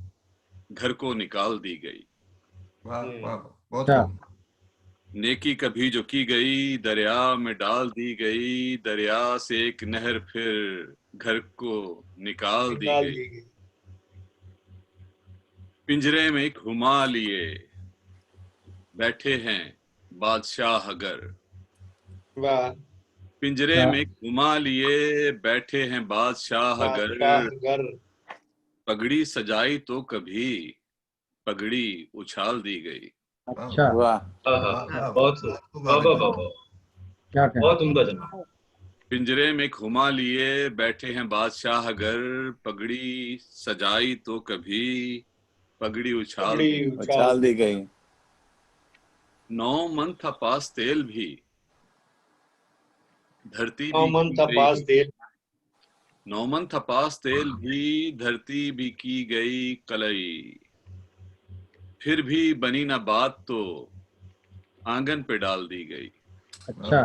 घर को निकाल दी गई। वाह वाह बहुत अच्छा। खूब। नेकी कभी जो की गई दरिया में डाल दी गई। दरिया से एक नहर फिर घर को निकाल दी गई। पिंजरे में एक हुमा लिए बैठे हैं बादशाह अगर। पिंजरे में एक हुमा लिए बैठे हैं बादशाह अगर। पगड़ी सजाई तो कभी पगड़ी उछाल दी गई। अच्छा वाह बहुत खूब वाह आबिद। वाह वाह, क्या कहना। बहुत उम्दा जनाब। पिंजरे में एक हुमा लिए बैठे हैं बादशाह अगर। पगड़ी सजाई तो कभी पगड़ी उछाल दी गई। 9 मन था पास तेल भी धरती भी की गई। 9 मन था पास तेल भी धरती भी की गई कलई। फिर भी बनी ना बात तो आंगन पे डाल दी गई। अच्छा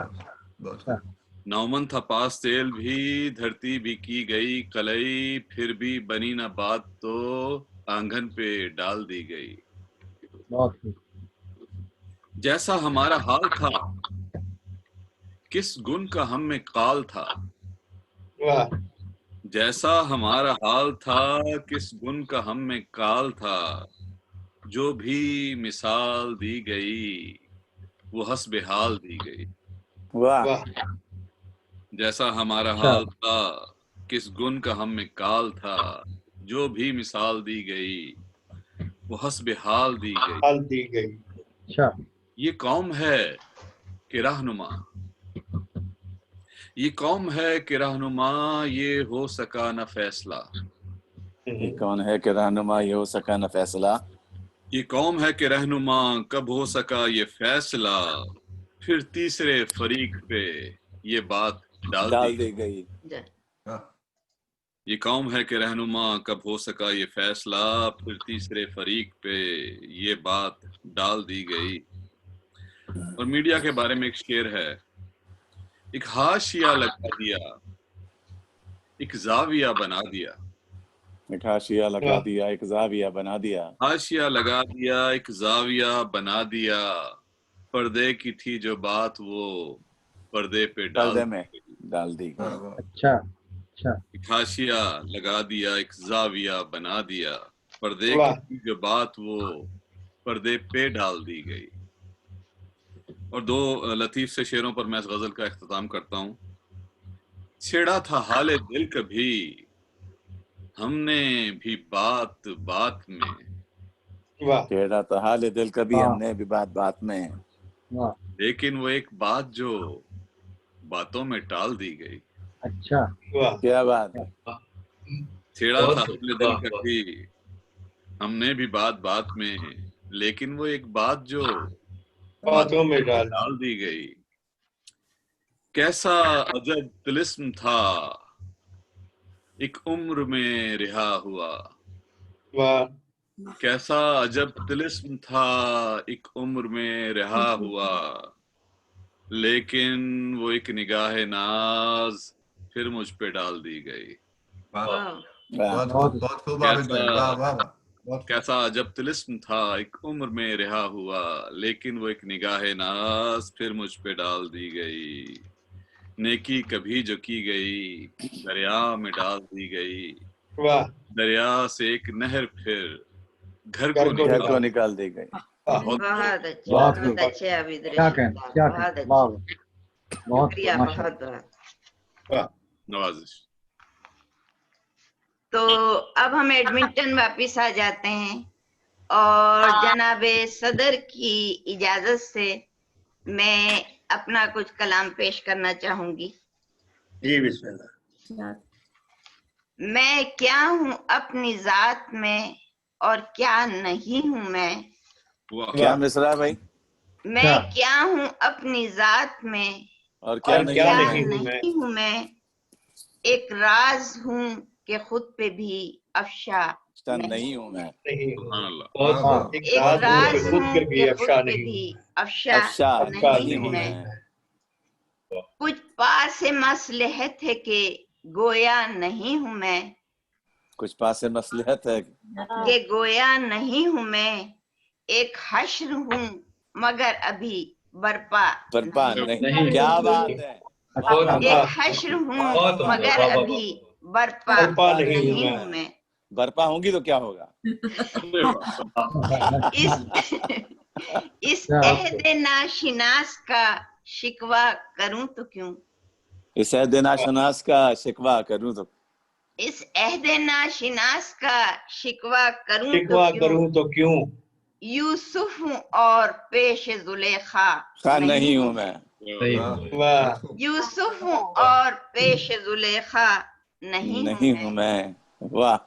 बहुत अच्छा। खूब। 9 मन था पास तेल भी धरती भी की गई कलई। फिर भी बनी ना बात तो आंगन पे डाल दी गई। बहुत खूब। जैसा हमारा हाल था किस गुण का हम में काल था। जैसा हमारा हाल था किस गुण का हम में काल था। जो भी मिसाल दी गई वो हस्बे हाल दी गई। वाह जैसा हमारा अच्छा। हाल था किस गुण का हम में काल था। जो भी मिसाल दी गई वो हस्बे हाल दी गई। अच्छा ये कौम है कि रहनुमा, ये कौम है कि रहनुमा ये हो सका न फैसला। ये कौन है कि रहनुमा ये हो सका न फैसला। ये कौम है कि रहनुमा कब हो सका ये फैसला। फिर तीसरे फरीक पे ये बात डाल दी। दी गई। हाँ, ये कौम है कि रहनुमा कब हो सका ये फैसला। फिर तीसरे फरीक पे ये बात डाल दी गई। और मीडिया के बारे में एक शेर है। एक हाशिया लगा दिया एक जाविया बना दिया। एक हाशिया लगा दिया एक जाविया बना दिया। हाशिया लगा दिया एक जाविया बना दिया। पर्दे की थी जो बात वो पर्दे पे पर्दे में डाल दी वाह गई। वाह अच्छा अच्छा। एक हाशिया लगा दिया एक जाविया बना दिया। पर्दे की थी जो बात वो पर्दे पे डाल दी गई। और 2 लतीफ से शेरों पर मैं इस गजल का इख्तिताम करता हूँ। छेड़ा था हाले दिल कभी हमने भी बात बात में। छेड़ा तो हाल दिल कभी वाह हमने भी बात बात में। वाह। लेकिन वो एक बात जो बातों में टाल दी गई। अच्छा क्या बात। छेड़ा बहुत था खूब, हाले दिल वाह, वाह। कभी हमने भी बात बात में। लेकिन वो एक बात जो बातों में डाल दी गई। कैसा अजब तिलिस्म था एक उम्र में रिहा हुआ। कैसा अजब तिलिस्म था एक उम्र में रिहा हुआ। लेकिन वो एक निगाह नाज फिर मुझ पे डाल दी गई। वाह वाह बहुत खूब आबिद भाई। वाह वाह वाह बहुत खूब। कैसा अजब तिलिस्म था एक उम्र में रिहा हुआ। लेकिन वो एक निगाह नाज फिर मुझ पे डाल दी गई। नेकी कभी जो की गई दरिया में डाल दी गई। दरिया से एक नहर फिर घर को निकाल दी गई। बहुत बहुत अच्छे बहुत बहुत अच्छे आबिद क्या रशीद कहना साहब, क्या बहुत कहना। अच्छे। वाह बहुत शुक्रिया माशाल्लाह। बहुत बहुत। नवाजिश। तो अब हम एडमिंटन वापिस आ जाते हैं और जनाबे सदर की इजाजत से मैं अपना कुछ कलाम पेश करना चाहूंगी। जी बिस्मिल्लाह। میں کیا ہوں اپنی ذات میں اور کیا نہیں ہوں میں. کیا مصرا ہے بھائی؟ میں کیا ہوں اپنی ذات میں اور کیا نہیں ہوں میں. ایک راز ہوں کہ خود پہ بھی افشا نہیں ہوں میں. سبحان اللہ. ایک راز ہوں کہ خود پہ بھی افشا نہیں ہوں میں. کچھ پاس مصلحت ہے کہ گویا نہیں ہوں میں. کچھ پاس مصلحت ہے کہ گویا نہیں ہوں میں. ایک حشر ہوں مگر ابھی برپا نہیں. کیا بات ہے. ایک حشر ہوں مگر ابھی برپا نہیں ہوں میں. برپا ہوں گی تو کیا ہوگا؟ اس عہد ناشناس کا شکوہ کروں تو کیوں. اس عہد ناشناس کا شکوہ کروں تو اس عہد ناشناس کا شکوہ کروں تو کیوں. یوسف ہوں اور پیش زلیخا نہیں ہوں میں. یوسف ہوں اور پیش زلیخا نہیں ہوں میں. واہ.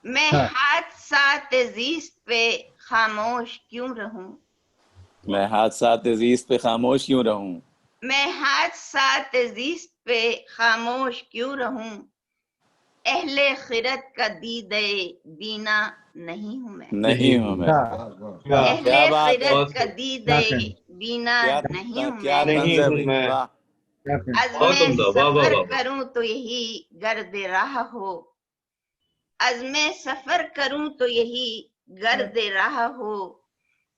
میں حادثات زیست پہ خاموش کیوں رہوں. میں حادثات زیست پہ خاموش کیوں رہوں. میں حادثات زیست پہ خاموش کیوں رہوں. اہل خرد کا دیدے بینا نہیں ہوں میں. نہیں ہوں میں. اہل خرد کا دیدے بینا نہیں ہوں میں. از میں سفر کروں تو یہی گرد راہ ہو. از میں سفر کروں تو یہی گرد راہ ہو.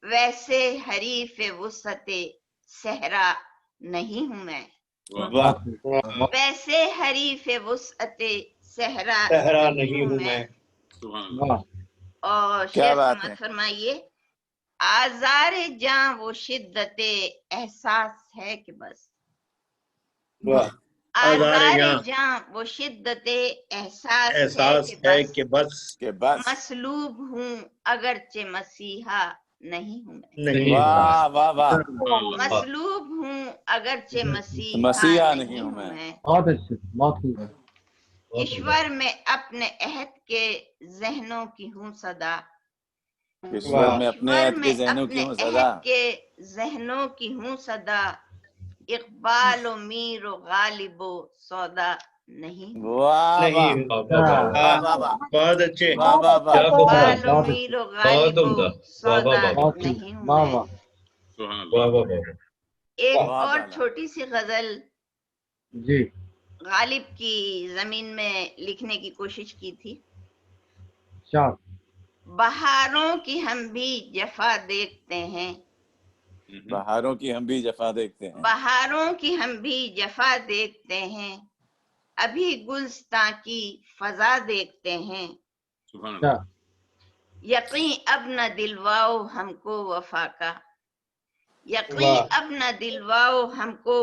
ویسے حریف وسعت صحرا نہیں ہوں میں. ویسے حریف وسعت صحرا نہیں ہوں میں. اور شیخ سمجھ فرمائیے آزار جاں وہ شدت احساس ہے کہ بس. آزار جاں وہ شدت احساس ہے کہ بس. مصلوب ہوں اگرچہ مسیحا نہیں ہوں میں. مصلوب ہوں اگرچہ مسیحا نہیں ہوں میں. کشور میں اپنے عہد کے ذہنوں کی ہوں صدا. کشور میں اپنے عہد کے ذہنوں کی ہوں صدا. کے ذہنوں کی ہوں صدا. اقبال و میر و غالب و سودا نہیں ہوں. بہت اچھے. اقبال و میر و غالب و سودا نہیں ہوں میں. ایک اور چھوٹی سی غزل غالب کی زمین میں لکھنے کی کوشش کی تھی. بہاروں کی ہم بھی جفا دیکھتے ہیں. بہاروں کی ہم بھی جفا دیکھتے ہیں. بہاروں کی ہم بھی جفا دیکھتے ہیں. ابھی گلستاں کی فضا دیکھتے ہیں. یقین اب نہ دلواؤ ہم کو وفا کا. یقین اب نہ دلواؤ ہم کو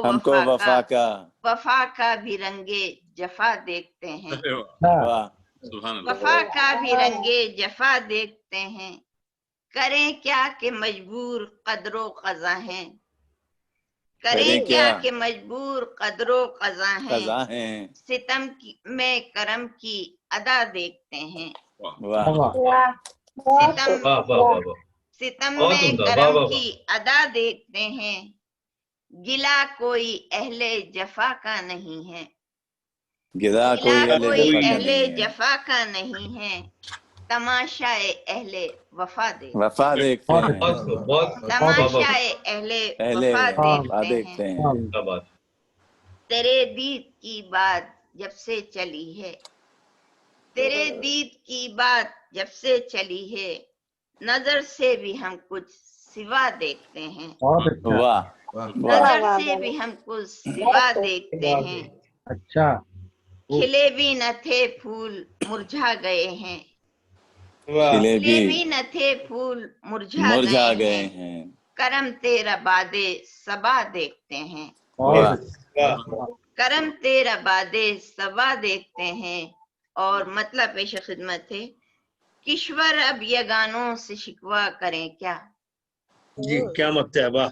وفا کا. وفا کا بھی رنگے جفا دیکھتے ہیں. وفا کا بھی رنگے جفا دیکھتے ہیں. کریں کیا کہ مجبور قدر و قضا ہیں. کریں کیا کہ مجبور قدر و قضا ہیں. ستم میں کرم کی ادا دیکھتے ہیں. ستم میں کرم کی ادا دیکھتے ہیں. گلا کوئی اہل جفا کا نہیں ہے. گلا کوئی اہل جفا کا نہیں ہے. تماشائے اہل وفا دیکھتے ہیں. تماشائے اہل وفا دیکھتے ہیں. تیرے دید کی بات جب سے چلی ہے. تیرے دید کی بات جب سے چلی ہے. نظر سے بھی ہم کچھ سوا دیکھتے ہیں. نظر سے بھی ہم کچھ سوا دیکھتے ہیں. کھلے بھی نہ تھے پھول مرجھا گئے ہیں. کھلے بھی نہ تھے پھول مرجھا گئے ہیں. کرم تیرا باد صبا دیکھتے ہیں. کرم تیرا باد صبا دیکھتے ہیں. اور مطلب پیش خدمت ہے کشور اب یگانوں سے شکوا کریں کیا. جی کیا مکتب ہے.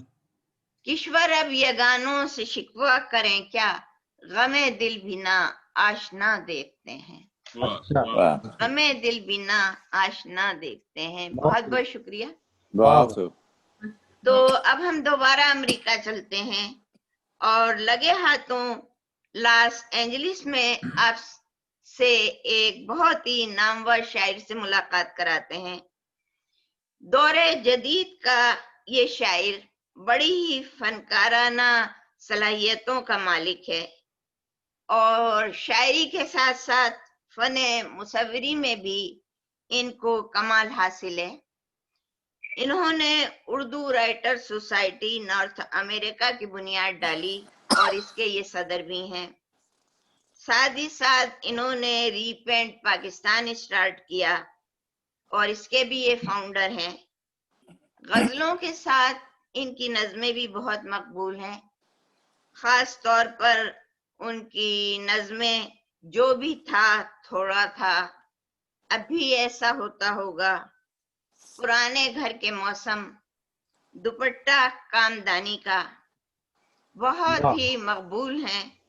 کشور اب یگانوں سے شکوا کریں کیا. غم دل بھی نہ आशना देखते हैं, वाह हमें दिल बिना आशना देखते हैं। बहुत बहुत शुक्रिया। बहुत खूब। तो अब हम दोबारा अमेरिका चलते हैं और लगे हाथों लॉस एंजलिस में आप से एक बहुत ही नामवर शायर से मुलाकात कराते हैं। दौरे जदीद का ये शायर बड़ी ही फनकाराना सलाहियतों का मालिक है और शायरी के साथ साथ फने मुसव्विरी में भी इनको कमाल हासिल है। इन्होंने Urdu writer society north America की बुनियाद डाली और इसके ये सदर भी हैं। साथ ही साथ इन्होंने रीपेंट पाकिस्तान स्टार्ट किया और इसके भी ये फाउंडर हैं। गजलों के साथ इनकी नज़में भी बहुत मकबूल हैं। खास तौर पर उनकी नज़में जो भी था थोड़ा था, अभी ऐसा होता होगा, पुराने घर के मौसम, दुपट्टा कामदानी का, बहुत ही मकबूल हैं।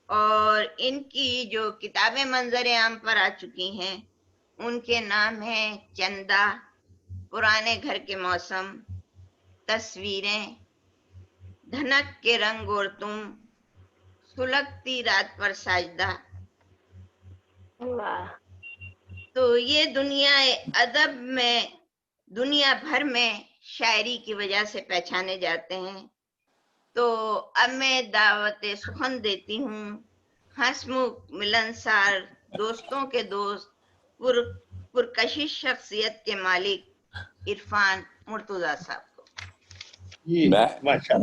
और इनकी जो किताबें मंजर आम पर आ चुकी हैं उनके नाम हैं चंदा, पुराने घर के मौसम, तस्वीरें, धनक के रंग और तुम, सुलगती रात पर साजदा। तो ये दुनिया अदब में दुनिया भर में शायरी की वजह से पहचाने जाते हैं। तो अब मैं दावत सुखन देती हूँ हंसमुख मिलनसार दोस्तों के दोस्त पुरकशिश शख्सियत के मालिक इरफान मुर्तजा साहब को। मैं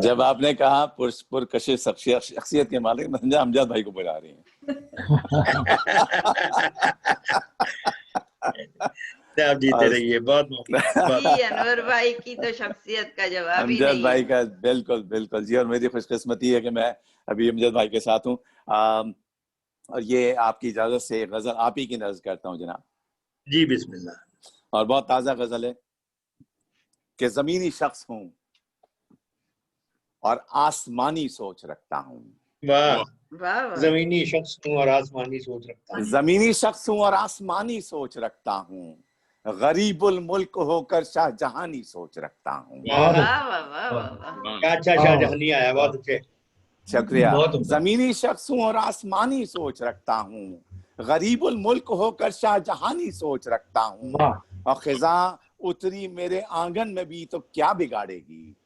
जब आपने कहा पुरकशिश शख्सियत के मालिक, मैं समझा अमजद भाई को बुला रही हैं। आप जीते रहिए। बहुत जी, अनवर भाई की तो शख्सियत का जवाब ही नहीं। अमजद भाई का बिल्कुल बिल्कुल जी, और मेरी खुशकिस्मती है कि मैं अभी अमजद भाई के साथ हूँ। और ये आपकी इजाजत से गजल आप ही की नज़र करता हूँ जनाब। जी बिस्मिल्लाह। और बहुत ताज़ा गजल है कि जमीनी शख्स हूँ और आसमानी सोच रखता हूँ। वाह, वाह। जमीनी शख्स हूँ और आसमानी सोच रखता हूँ। जमीनी शख्स हूँ और आसमानी सोच रखता हूँ, गरीबुल मुल्क होकर शाहजहानी सोच रखता हूँ। अच्छा शाहजहानी आया, बहुत अच्छे, शुक्रिया। जमीनी शख्स हूँ और आसमानी सोच रखता हूँ, गरीबुल मुल्क होकर शाहजहानी सोच रखता हूँ। और खिजा उतरी मेरे आंगन में भी तो क्या बिगाड़ेगी,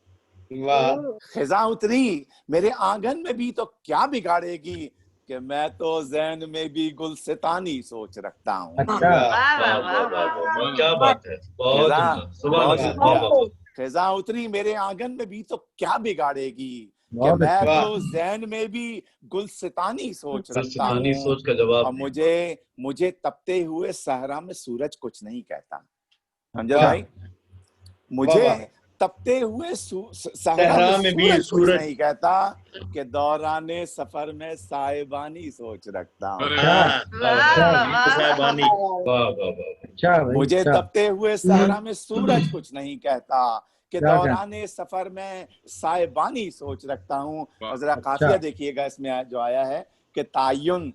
खिजा उतरी मेरे आंगन में भी तो क्या बिगाड़ेगी, कि मैं तो ज़हन में भी गुलसितानी सोच रखता हूँ। क्या बात है, बहुत खिजा उतरी मेरे आंगन में भी तो क्या बिगाड़ेगी, कि मैं तो ज़हन में भी गुलसितानी सोच रखता हूँ। सोच का जवाब। और मुझे तपते हुए सहरा में सूरज कुछ नहीं कहता। अमजद भाई, मुझे तपते हुए सहरा में भी सूरज नहीं कहता, कि दौराने सफर में साहिबानी सोच रखता हूँ। मुझे तपते हुए सहरा में सूरज कुछ नहीं कहता, कि दौराने सफर में साहिबानी सोच रखता हूँ। और जरा काफिया देखिएगा इसमें जो आया है कि तायुन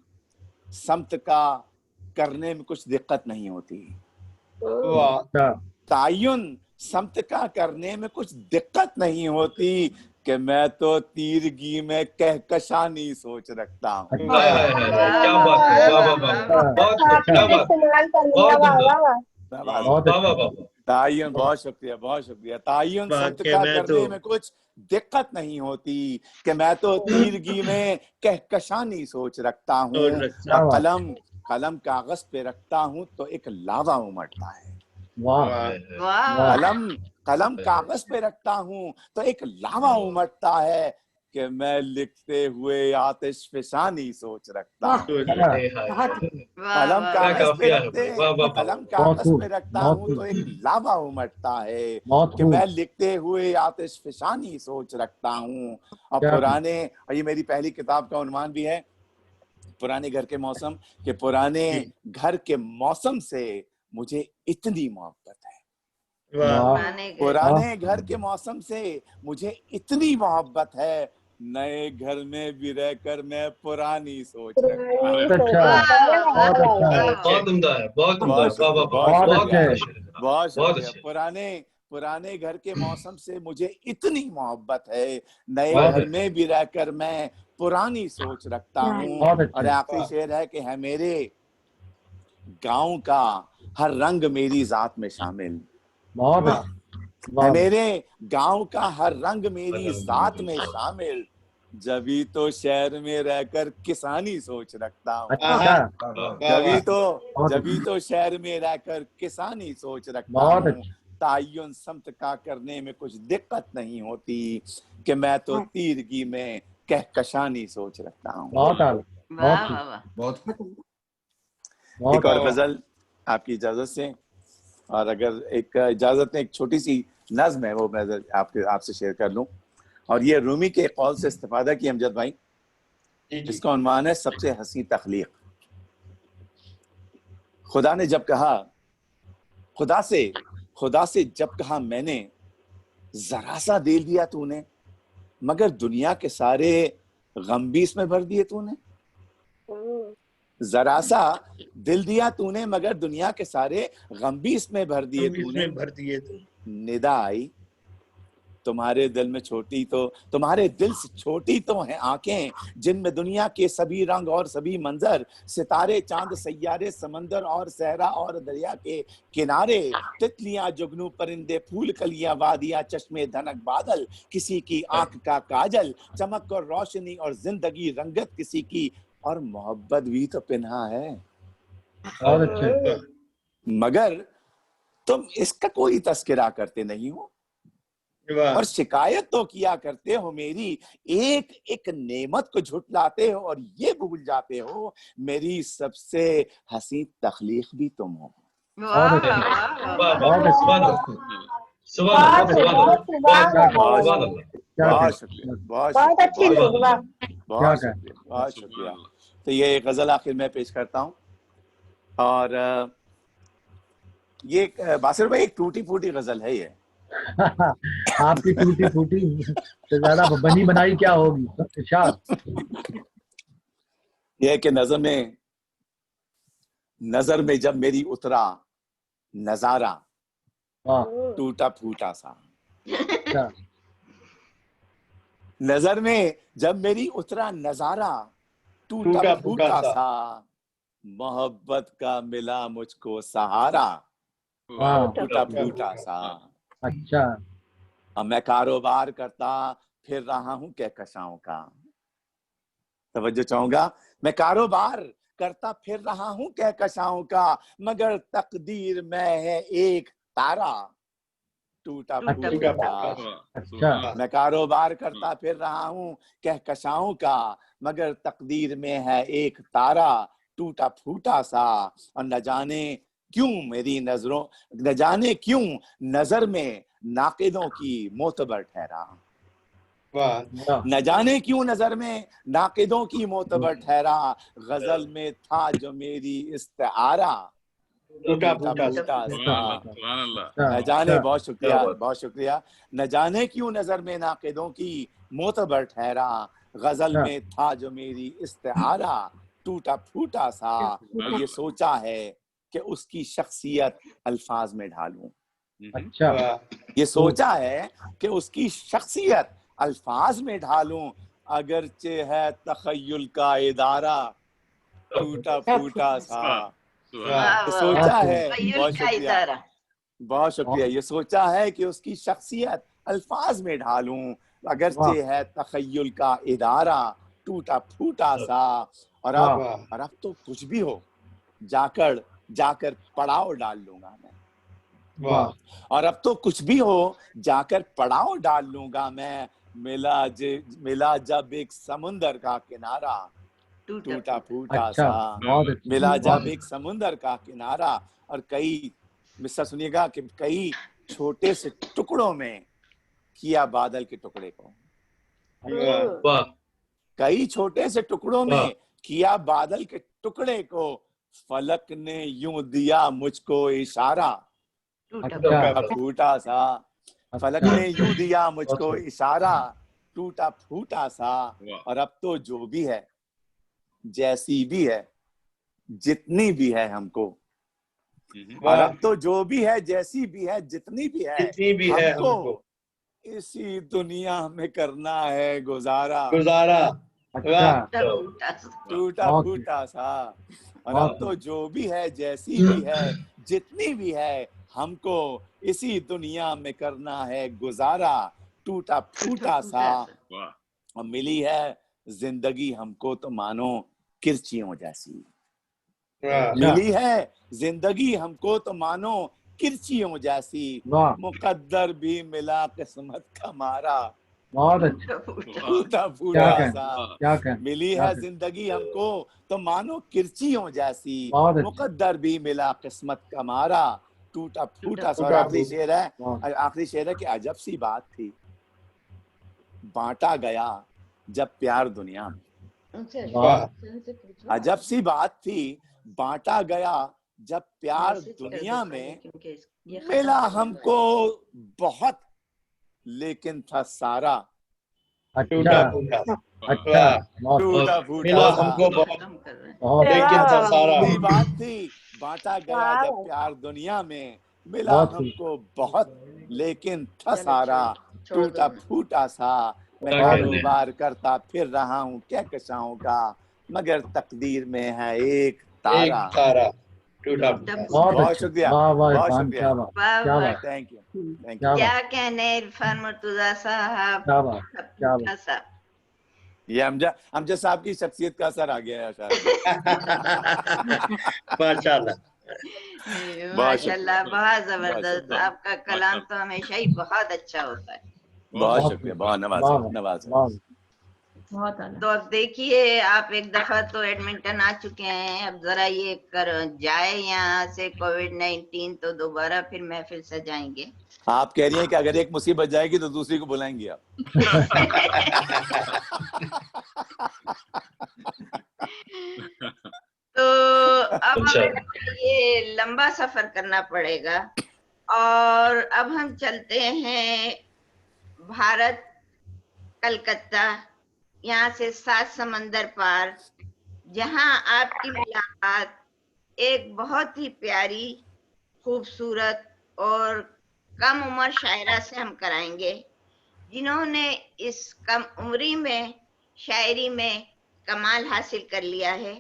समत का करने में कुछ दिक्कत नहीं होती। तायुन समत का करने में कुछ दिक्कत नहीं होती, कि मैं तो तीरगी में कहकशानी सोच रखता हूँ। क्या बात है, तायुन, बहुत शुक्रिया, बहुत शुक्रिया। तायुन समत का करने में कुछ दिक्कत नहीं होती, कि मैं तो तीरगी में कहकशानी सोच रखता हूँ। कलम कागज पे रखता हूँ तो एक लावा उमड़ता है। कलम कागज पे रखता हूँ तो एक लावा उमड़ता है, कि मैं लिखते हुए आतिश फिशानी सोच रखता हूँ। कलम कागज पे रखता हूँ तो एक लावा उमड़ता है, कि मैं लिखते हुए आतिश फिशानी सोच रखता हूँ। और ये मेरी पहली किताब का उन्वान भी है, पुराने घर के मौसम, के पुराने घर के मौसम से मुझे इतनी मोहब्बत है। पुराने घर के मौसम से मुझे इतनी मोहब्बत है, नए घर में भी रहकर मैं पुरानी सोच रखता हूँ। बहुत उम्दा है, बहुत उम्दा है, बहुत वाह वाह शुक्रिया, वाह, बहुत बहुत शुक्रिया, शुक्रिया, बहुत बहुत शुक्रिया। अच्छे। पुराने घर के मौसम से मुझे इतनी मोहब्बत है, नए वाह, घर में भी रहकर मैं पुरानी सोच रखता हूँ। और आखिरी शेर है कि है मेरे गांव का हर रंग मेरी जात में शामिल। है मेरे गांव का हर रंग मेरी जात में शामिल, जभी तो शहर में रहकर किसानी सोच रखता हूँ। जभी तो शहर में रहकर किसानी सोच रखता हूँ। तायुन समत का करने में कुछ दिक्कत नहीं होती कि मैं तो तीरगी में कहकशानी सोच रखता हूँ। एक और गजल आपकी इजाजत से, और अगर एक इजाजत है, एक छोटी सी नज्म है वो मैं आपसे शेयर कर लूं। और ये रूमी के कौल से इस्तिफादा की अमजद भाई, इसका उन्वान है सबसे हसी तख्लीक। खुदा ने जब कहा, खुदा से जब कहा मैंने, जरा सा दिल दिया तूने, मगर दुनिया के सारे गम भी इसमें भर दिए तूने। जरा सा दिल दिया तूने, मगर दुनिया के सारे गम भी इसमें भर दिए तूने। निदा आई तुम्हारे दिल में छोटी तो, तुम्हारे दिल से छोटी तो हैं आंखें, जिनमें दुनिया के सभी रंग और सभी मंजर, सितारे चांद सैयारे समंदर और सहरा और दरिया के किनारे, तितलियां जुगनू परिंदे फूल कलियां वादियां चश्मे धनक बादल, किसी की आंख का काजल चमक और रोशनी और जिंदगी रंगत किसी की, और मोहब्बत भी तो पिन्हा है। मगर तुम इसका कोई तस्करा करते नहीं हो, और शिकायत तो किया करते हो मेरी, एक एक नेमत को झुटलाते हो और ये भूल जाते हो मेरी सबसे हसी तख्लीक भी तुम हो। बहुत शुक्रिया, बहुत शुक्रिया। तो ये गजल आखिर में पेश करता हूँ, और ये बासिर भाई एक टूटी फूटी गजल है ये। आपकी टूटी फूटी से ज्यादा बनी बनाई क्या होगी। यह कि नजर में जब मेरी उतरा नजारा टूटा फूटा सा, नजर में जब मेरी उतरा नजारा टूटा फूटा सा, मोहब्बत का मिला मुझको सहारा टूटा फूटा सा। अच्छा, अब मैं कारोबार करता फिर रहा हूं कहकशाओं का। तवज्जो चाहूंगा, मैं कारोबार करता फिर रहा हूं कहकशाओं का, मगर तकदीर में है एक तारा टूटा फूटा। अच्छा, मैं कारोबार करता फिर रहा हूं कहकशाओं का, मगर तकदीर में है एक तारा टूटा फूटा सा। और न जाने क्यों नजर में नाकिदों की मोतबर ठहरा, न जाने क्यों नजर में नाकिदों की मोतबर ठहरा, गजल में था जो मेरी इस्तिआरा टूटा फूटा सा। न जाने, बहुत शुक्रिया। न जाने क्यों नजर में नाकिदों की मोतबर ठहरा, गजल में था जो मेरी इस्तिआरा टूटा फूटा सा। और ये सोचा है कि उसकी शख्सियत अल्फाज में ढालूं। अच्छा, ये सोचा है कि उसकी शख्सियत अल्फाज में ढालूं, अगरचे है तखय्युल का इदारा टूटा फूटा सा। ये सोचा है, बहुत शुक्रिया। ये सोचा है कि उसकी शख्सियत अल्फाज में ढालूं, अगरचे है तखय्युल का इदारा टूटा फूटा सा। और अब तो कुछ भी हो, जाकर पड़ाव डाल लूंगा मैं। और अब तो कुछ भी हो, जाकर पड़ाव डाल लूंगा मैं। मिला जब एक समुंदर का किनारा टूटा फूटा सा। मिला जब एक समुंदर का किनारा। और कई मिस्टर सुनिएगा कि कई छोटे से टुकड़ों में किया बादल के टुकड़े को, कई छोटे से टुकड़ों में किया बादल के टुकड़े को, फलक ने यूं दिया मुझको इशारा टूटा फूटा सा। फलक ने यूं दिया मुझको इशारा टूटा फूटा सा, वाह और अब तो जो भी है, जैसी भी है, जितनी भी है हमको, और अब तो जो भी है, जैसी भी है, जितनी भी है जितनी भी है हमको हमको इसी दुनिया में करना है गुजारा। गुजारा। अच्छा टूटा बहुत फूटा सा, और बहुत अब तो जो भी है, जैसी भी है, जितनी भी है, हमको इसी दुनिया में करना है गुजारा। टूटा फूटा सा, वाह और मिली है जिंदगी हमको तो मानो किरचियों जैसी। वाह मिली है जिंदगी हमको तो मानो किरचियों जैसी, वाह मुकद्दर भी मिला किस्मत का मारा। बहुत अच्छा टूटा क्या फूटा कहना सा, क्या कहना मिली क्या है कहना जिंदगी हमको तो मानो किरचियों जैसी, बहुत अच्छा मुकद्दर भी मिला किस्मत का मारा। टूटा फूटा सा। और टूटा आखिरी शेर है, बहुत आखिरी शेर है कि अजब सी बात थी, बांटा गया जब प्यार दुनिया में। वाह अजब सी बात थी, बांटा गया जब प्यार दुनिया में, मिला हमको बहुत लेकिन था सारा। टूटा अच्छा फूटा अच्छा बहुत टूटा फूटा मिला सा। हमको बहुत बहुत लेकिन था सारा। सी बात थी, बांटा गया जब प्यार दुनिया में, मिला बहुत खूब हमको बहुत लेकिन था सारा। टूटा फूटा सा, मैं क्या कहने हैं। कारोबार करता फिर रहा हूँ कहकशाओं का, मगर तकदीर में है एक तारा। एक तारा। टूटा फूटा बहुत बहुत अच्छा शुक्रिया, वाह वाह बहुत इरफान शुक्रिया। क्या बात वाह क्या वाह बात थैंक यू, थैंक क्या यू। क्या बात कहने इरफान मुर्तजा साहब, क्या बात क्या बात साहब। ये हमजा साहब की शख्सियत का असर आ गया है शायद। माशाल्लाह। बहुत शुक्रिया, माशाल्लाह, बहुत बहुत जबरदस्त। शुक्रिया, आपका कलाम तो हमेशा ही बहुत अच्छा होता है। बहुत बहुत शुक्रिया, खूब बहुत वाह नवाजा वाह नवाजा। वाह तो अब देखिए, आप एक दफा तो एडमिंटन आ चुके हैं, अब जरा ये कर जाए यहाँ से कोविड-19 तो दोबारा फिर महफिल सजाएंगे। आप कह रही हैं कि अगर एक मुसीबत जाएगी तो दूसरी को बुलाएंगी आप। तो अब अच्छा हमें ये लंबा सफर करना पड़ेगा, और अब हम चलते हैं भारत, कलकत्ता, यहाँ से 7 समंदर पार, जहाँ आपकी मुलाकात एक बहुत ही प्यारी, खूबसूरत और कम उम्र शायरा से हम कराएंगे, जिन्होंने इस कम उम्री में शायरी में कमाल हासिल कर लिया है।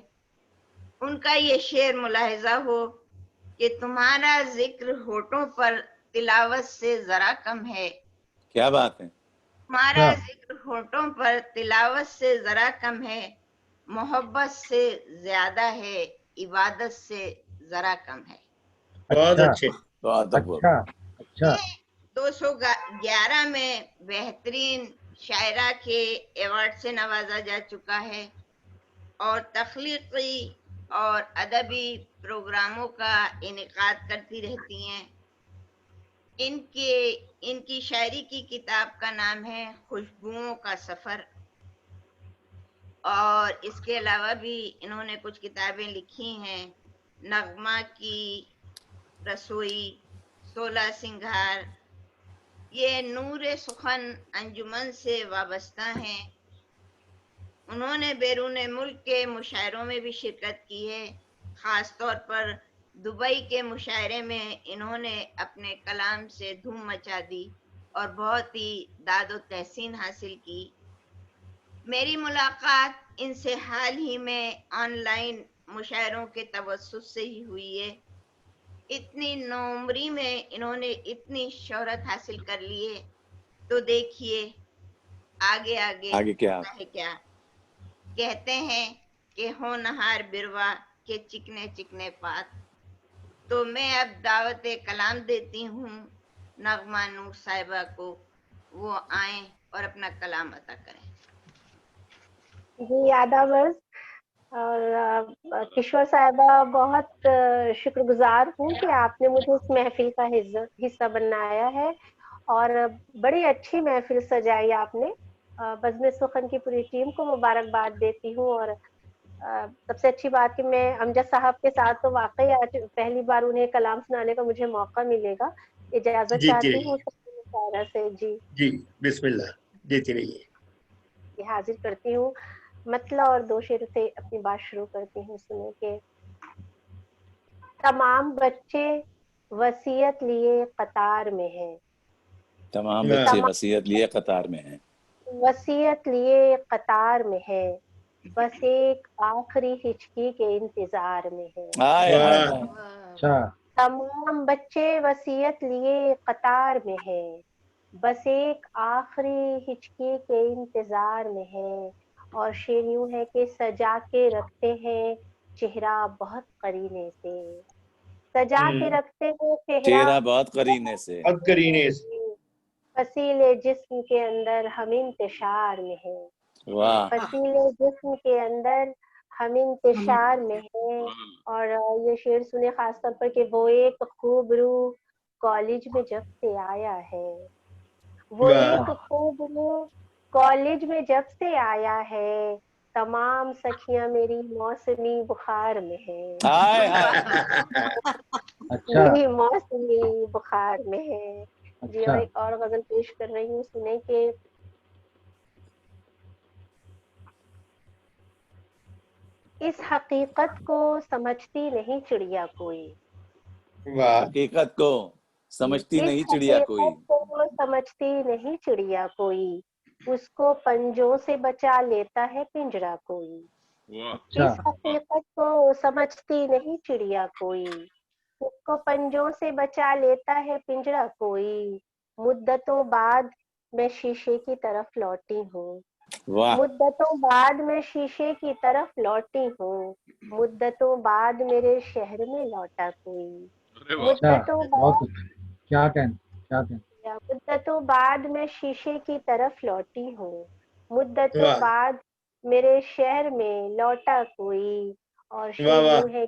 उनका ये शेर मुलाहिजा हो कि तुम्हारा जिक्र होठों पर तिलावत से जरा कम है। क्या बात है। तुम्हारा जिक्र होठों पर तिलावत से जरा कम है, मोहब्बत से ज्यादा है, इबादत से जरा कम है। बहुत अच्छा अच्छे। बहुत अच्छा अच्छा 211 में बेहतरीन शायरा के अवार्ड से नवाजा जा चुका है, और तख्लीकी और अदबी प्रोग्रामों का इनेकाद करती रहती हैं। इनकी शायरी की किताब का नाम है खुशबुओं का सफर, और इसके अलावा भी इन्होंने कुछ किताबें लिखी हैं, नगमा की रसोई, 16 सिंगार। ये नूर सुखन अंजुमन से वाबस्ता हैं। उन्होंने बैरून मुल्क के मुशायरों में भी शिरकत की है, खास तौर पर दुबई के मुशायरे में इन्होंने अपने कलाम से धूम मचा दी और बहुत ही दाद व तहसीन हासिल की। मेरी मुलाकात इनसे हाल ही में ऑनलाइन मुशायरों के तवस्सुत से ही हुई है। इतनी नौमरी में इन्होंने इतनी शोहरत हासिल कर ली है, तो देखिए आगे आगे आगे क्या होता है क्या। कहते हैं कि होनहार बिरवा के चिकने चिकने पात। तो मैं अब दावत कलाम देती हूँ नगमा नूर साहिबा को, वो आए और अपना कलाम अता करें। जी आदाब अर्ज़। और किशोर साहिबा, बहुत शुक्रगुजार हूँ कि आपने मुझे इस महफिल का हिस्सा बनाया है, और बड़ी अच्छी महफिल सजाई आपने। बज़्म सुखन की पूरी टीम को मुबारकबाद देती हूँ, और सबसे अच्छी बात कि मैं अमजद साहब के साथ तो वाकई आज पहली बार उन्हें कलाम सुनाने का मुझे मौका मिलेगा। इजाजत जी चाहती हूँ शायरा से। जी जी बिस्मिल्लाह, देती रहिए। हाजिर करती हूँ। मतला और 2 शेर से अपनी बात शुरू करती हूँ। सुनो कि तमाम बच्चे वसीयत लिए कतार में हैं। तमाम बच्चे वसीयत लिए कतार में हैं। वसीयत लिए कतार में है, बस एक आखिरी हिचकी के इंतजार में है। अच्छा, तमाम बच्चे वसीयत लिए कतार में है, बस एक आखिरी हिचकी के इंतजार में है। और शेर यूं है कि सजा के रखते हैं चेहरा बहुत करीने से, सजा के रखते हैं चेहरा बहुत करीने से, फसीले जिस्म के अंदर हम इंतशार में है। वाह, फसीले जिस्म के अंदर हम इंतशार में है। और ये शेर सुने खास तौर पर कि वो एक खूबरू कॉलेज में जब से आया है, वो एक खूबरू कॉलेज में जब से आया है, तमाम सखियां मेरी मौसमी बुखार में है। मेरी मौसमी बुखार में है। जी, और एक और गजल पेश कर रही हूँ, सुने के इस हकीकत को समझती नहीं चिड़िया कोई, हकीकत को समझती नहीं चिड़िया कोई, इस हकीकत को समझती नहीं चिड़िया कोई, उसको पंजों से बचा लेता है पिंजरा कोई। इस हकीकत को समझती नहीं चिड़िया कोई, उसको पंजों से बचा लेता है पिंजरा कोई। मुद्दतों बाद मैं शीशे की तरफ लौटी हूँ, मुद्दतों बाद मैं शीशे की तरफ लौटी हूँ, मुद्दतों बाद मेरे शहर में लौटा कोई। मुद्दतों बाद मुद्दतों बाद मैं शीशे की तरफ लौटी हूँ, मुद्दतों बाद मेरे शहर में लौटा कोई। और शेर है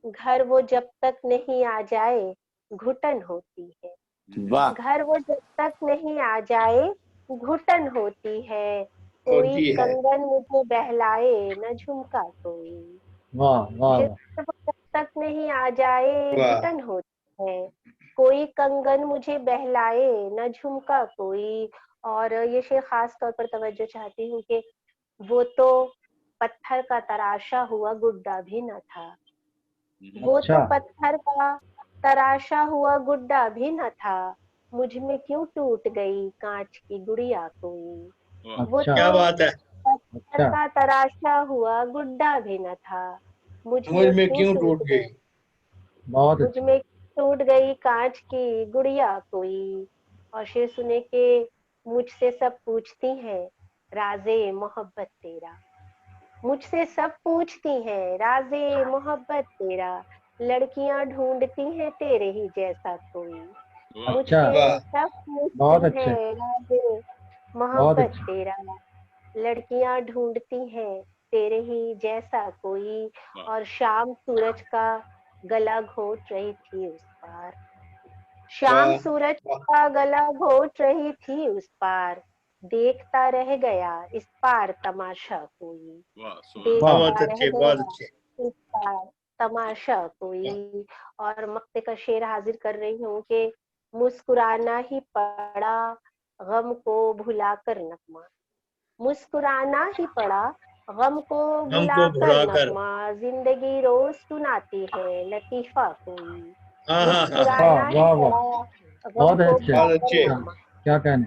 घर वो जब तक नहीं आ जाए घुटन होती है, घर वो जब तक नहीं आ जाए घुटन होती है। कोई कंगन मुझे बहलाए न झुमका कोई, जब तक नहीं आ जाए घुटन होती है। कोई कंगन मुझे बहलाए न झुमका कोई। और ये शेर खास तौर पर तवज्जो चाहती हूँ कि वो तो पत्थर का तराशा हुआ गुड्डा भी न था, वो तो पत्थर का तराशा हुआ गुड्डा भी न था, मुझ में क्यों टूट गई कांच की गुड़िया कोई। वो तो पत्थर का तराशा हुआ गुड्डा भी न था, मुझ में क्यों टूट गई, मुझ में टूट गई कांच की गुड़िया कोई। और शेर सुने के मुझसे सब पूछती हैं राज़े मोहब्बत तेरा, मुझसे सब पूछती हैं राज़े मोहब्बत तेरा, लड़कियां ढूंढती हैं तेरे ही जैसा कोई। मुझसे सब पूछती हैं राज़े मोहब्बत तेरा, लड़कियां ढूंढती हैं तेरे ही जैसा कोई। और शाम सूरज का गला घोट रही थी उस पार, शाम सूरज का गला घोट रही थी उस पार, देखता रह गया इस पार तमाशा कोई, देखता रह गया इस पार तमाशा कोई। और मक्ते का शेर हाजिर कर रही हूँ कि मुस्कुराना ही पड़ा गम को भुलाकर नगमा, मुस्कुराना ही पड़ा गम को भुलाकर नगमा, जिंदगी रोज सुनाती है लतीफा कोई। मुस्कुराना ही पड़ा गम को भुलाकर नगमा, क्या कहने।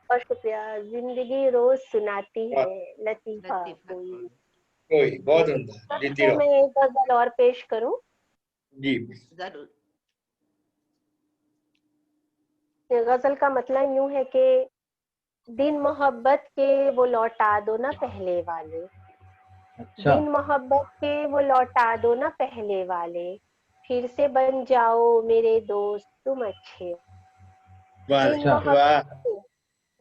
बहुत शुक्रिया। जिंदगी रोज सुनाती है लतीफा कोई। बहुत उम्दा, जीती रहो। मैं एक गजल और पेश करूं? जी जरूर। गजल का मतलब यूं है कि दिन मोहब्बत के वो लौटा दो ना पहले वाले, दिन मोहब्बत के वो लौटा दो ना पहले वाले, फिर से बन जाओ मेरे दोस्त तुम अच्छे। दिन मोहब्बत के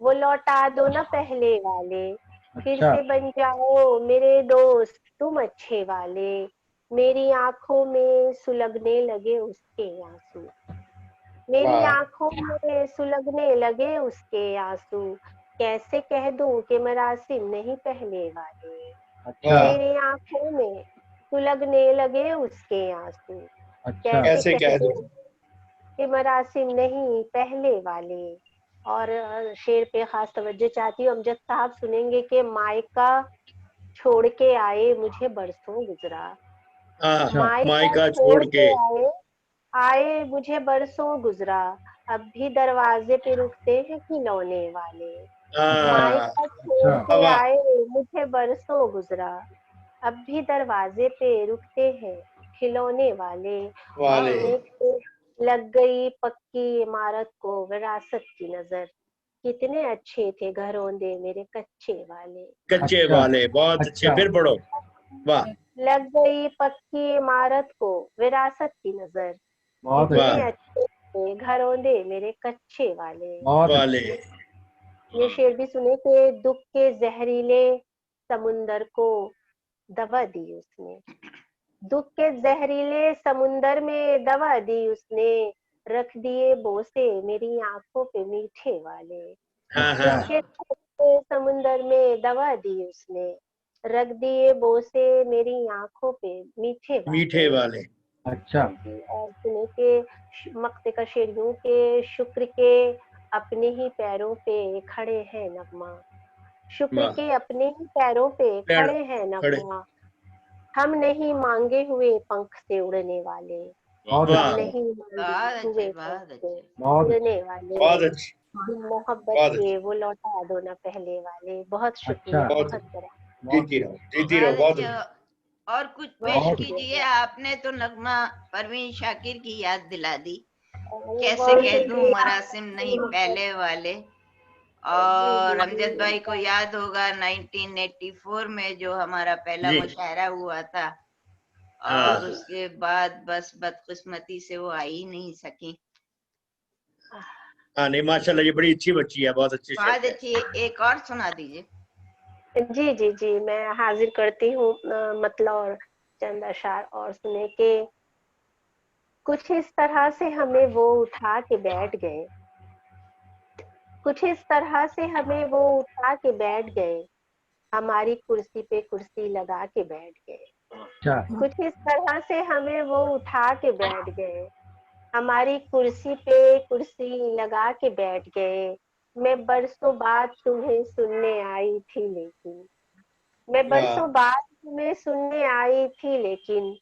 वो लौटा दो ना पहले वाले, फिर से बन जाओ मेरे दोस्त तुम अच्छे वाले। मेरी आंखों में सुलगने लगे उसके आंसू, मेरी आंखों में सुलगने लगे उसके आंसू, कैसे कह दूं कि मरासिम नहीं पहले वाले। मेरी आंखों में सुलगने लगे उसके आंसू, कैसे कह दूं कि मरासिम नहीं पहले वाले। اور शेर पे खास तवज्जो चाहती हूँ। अमजद साहब सुनेंगे कि मायका छोड़ के आए मुझे बरसों गुजरा, मायका छोड़ के आए मुझे बरसों गुजरा, अब भी दरवाजे पे रुकते हैं खिलौने वाले। मायका छोड़ के आए मुझे बरसों गुजरा, अब भी दरवाजे पे रुकते हैं खिलौने वाले। लग गई पक्की इमारत को विरासत की नजर, कितने अच्छे थे घरौंदे मेरे कच्चे वाले। बहुत अच्छे, फिर पढ़ो। वाह। लग गई पक्की इमारत को विरासत की नजर, कितने अच्छे थे घरौंदे मेरे कच्चे वाले। ये शेर भी सुने कि दुख के जहरीले समुंदर को दवा दी उसने, दुख के जहरीले समुंदर में दवा दी उसने, रख दिए बोसे मेरी आंखों पे मीठे वाले। समुंदर में दवा दी उसने, रख दिए बोसे मेरी आंखों पे मीठे वाले। अच्छा। और सुने के मक्ते का शेर यूं के शुक्र के अपने ही पैरों पे खड़े हैं नगमा, शुक्र के अपने ही पैरों पे खड़े हैं नगमा, हम नहीं मांगे हुए पंख से उड़ने वाले, हम नहीं मांगे हुए पंख से उड़ने वाले, मोहब्बत के वो लौटा दो ना पहले वाले। बहुत शुक्रिया, बहुत जीती रहो, बहुत। और कुछ पेश कीजिए। आपने तो नगमा परवीन शाकिर की याद दिला दी, कैसे कह दूं मरासिम नहीं पहले वाले। और अमजद भाई को याद होगा 1984 में जो हमारा पहला मुशायरा हुआ था, और उसके बाद बस बदकिस्मती से वो आ ही नहीं सकी। हाँ नहीं, माशाल्लाह, ये बड़ी अच्छी बच्ची है, बहुत अच्छी। बहुत अच्छी। एक और सुना दीजिए। जी जी जी, मैं हाजिर करती हूँ मतलब और चंद अशार और सुने के। कुछ इस तरह से हमें वो उठा के बैठ गए, कुछ इस तरह से हमें वो उठा के बैठ गए, हमारी कुर्सी पे कुर्सी लगा के बैठ गए। कुछ इस तरह से हमें वो उठा के बैठ गए, हमारी कुर्सी पे कुर्सी लगा के बैठ गए। मैं बरसों बाद तुम्हें सुनने आई थी लेकिन, मैं बरसों बाद तुम्हें सुनने आई थी लेकिन,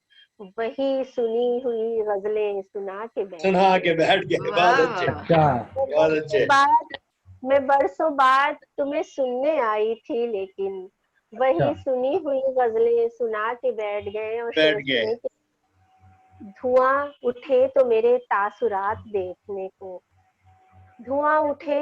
वही सुनी हुई गजलें सुना के बैठ गए। बहुत अच्छे। मैं बरसों बाद तुम्हें सुनने आई थी लेकिन, वही सुनी हुई गजलें सुना के बैठ गए। और धुआं उठे तो मेरे तासुरात देखने को, धुआं उठे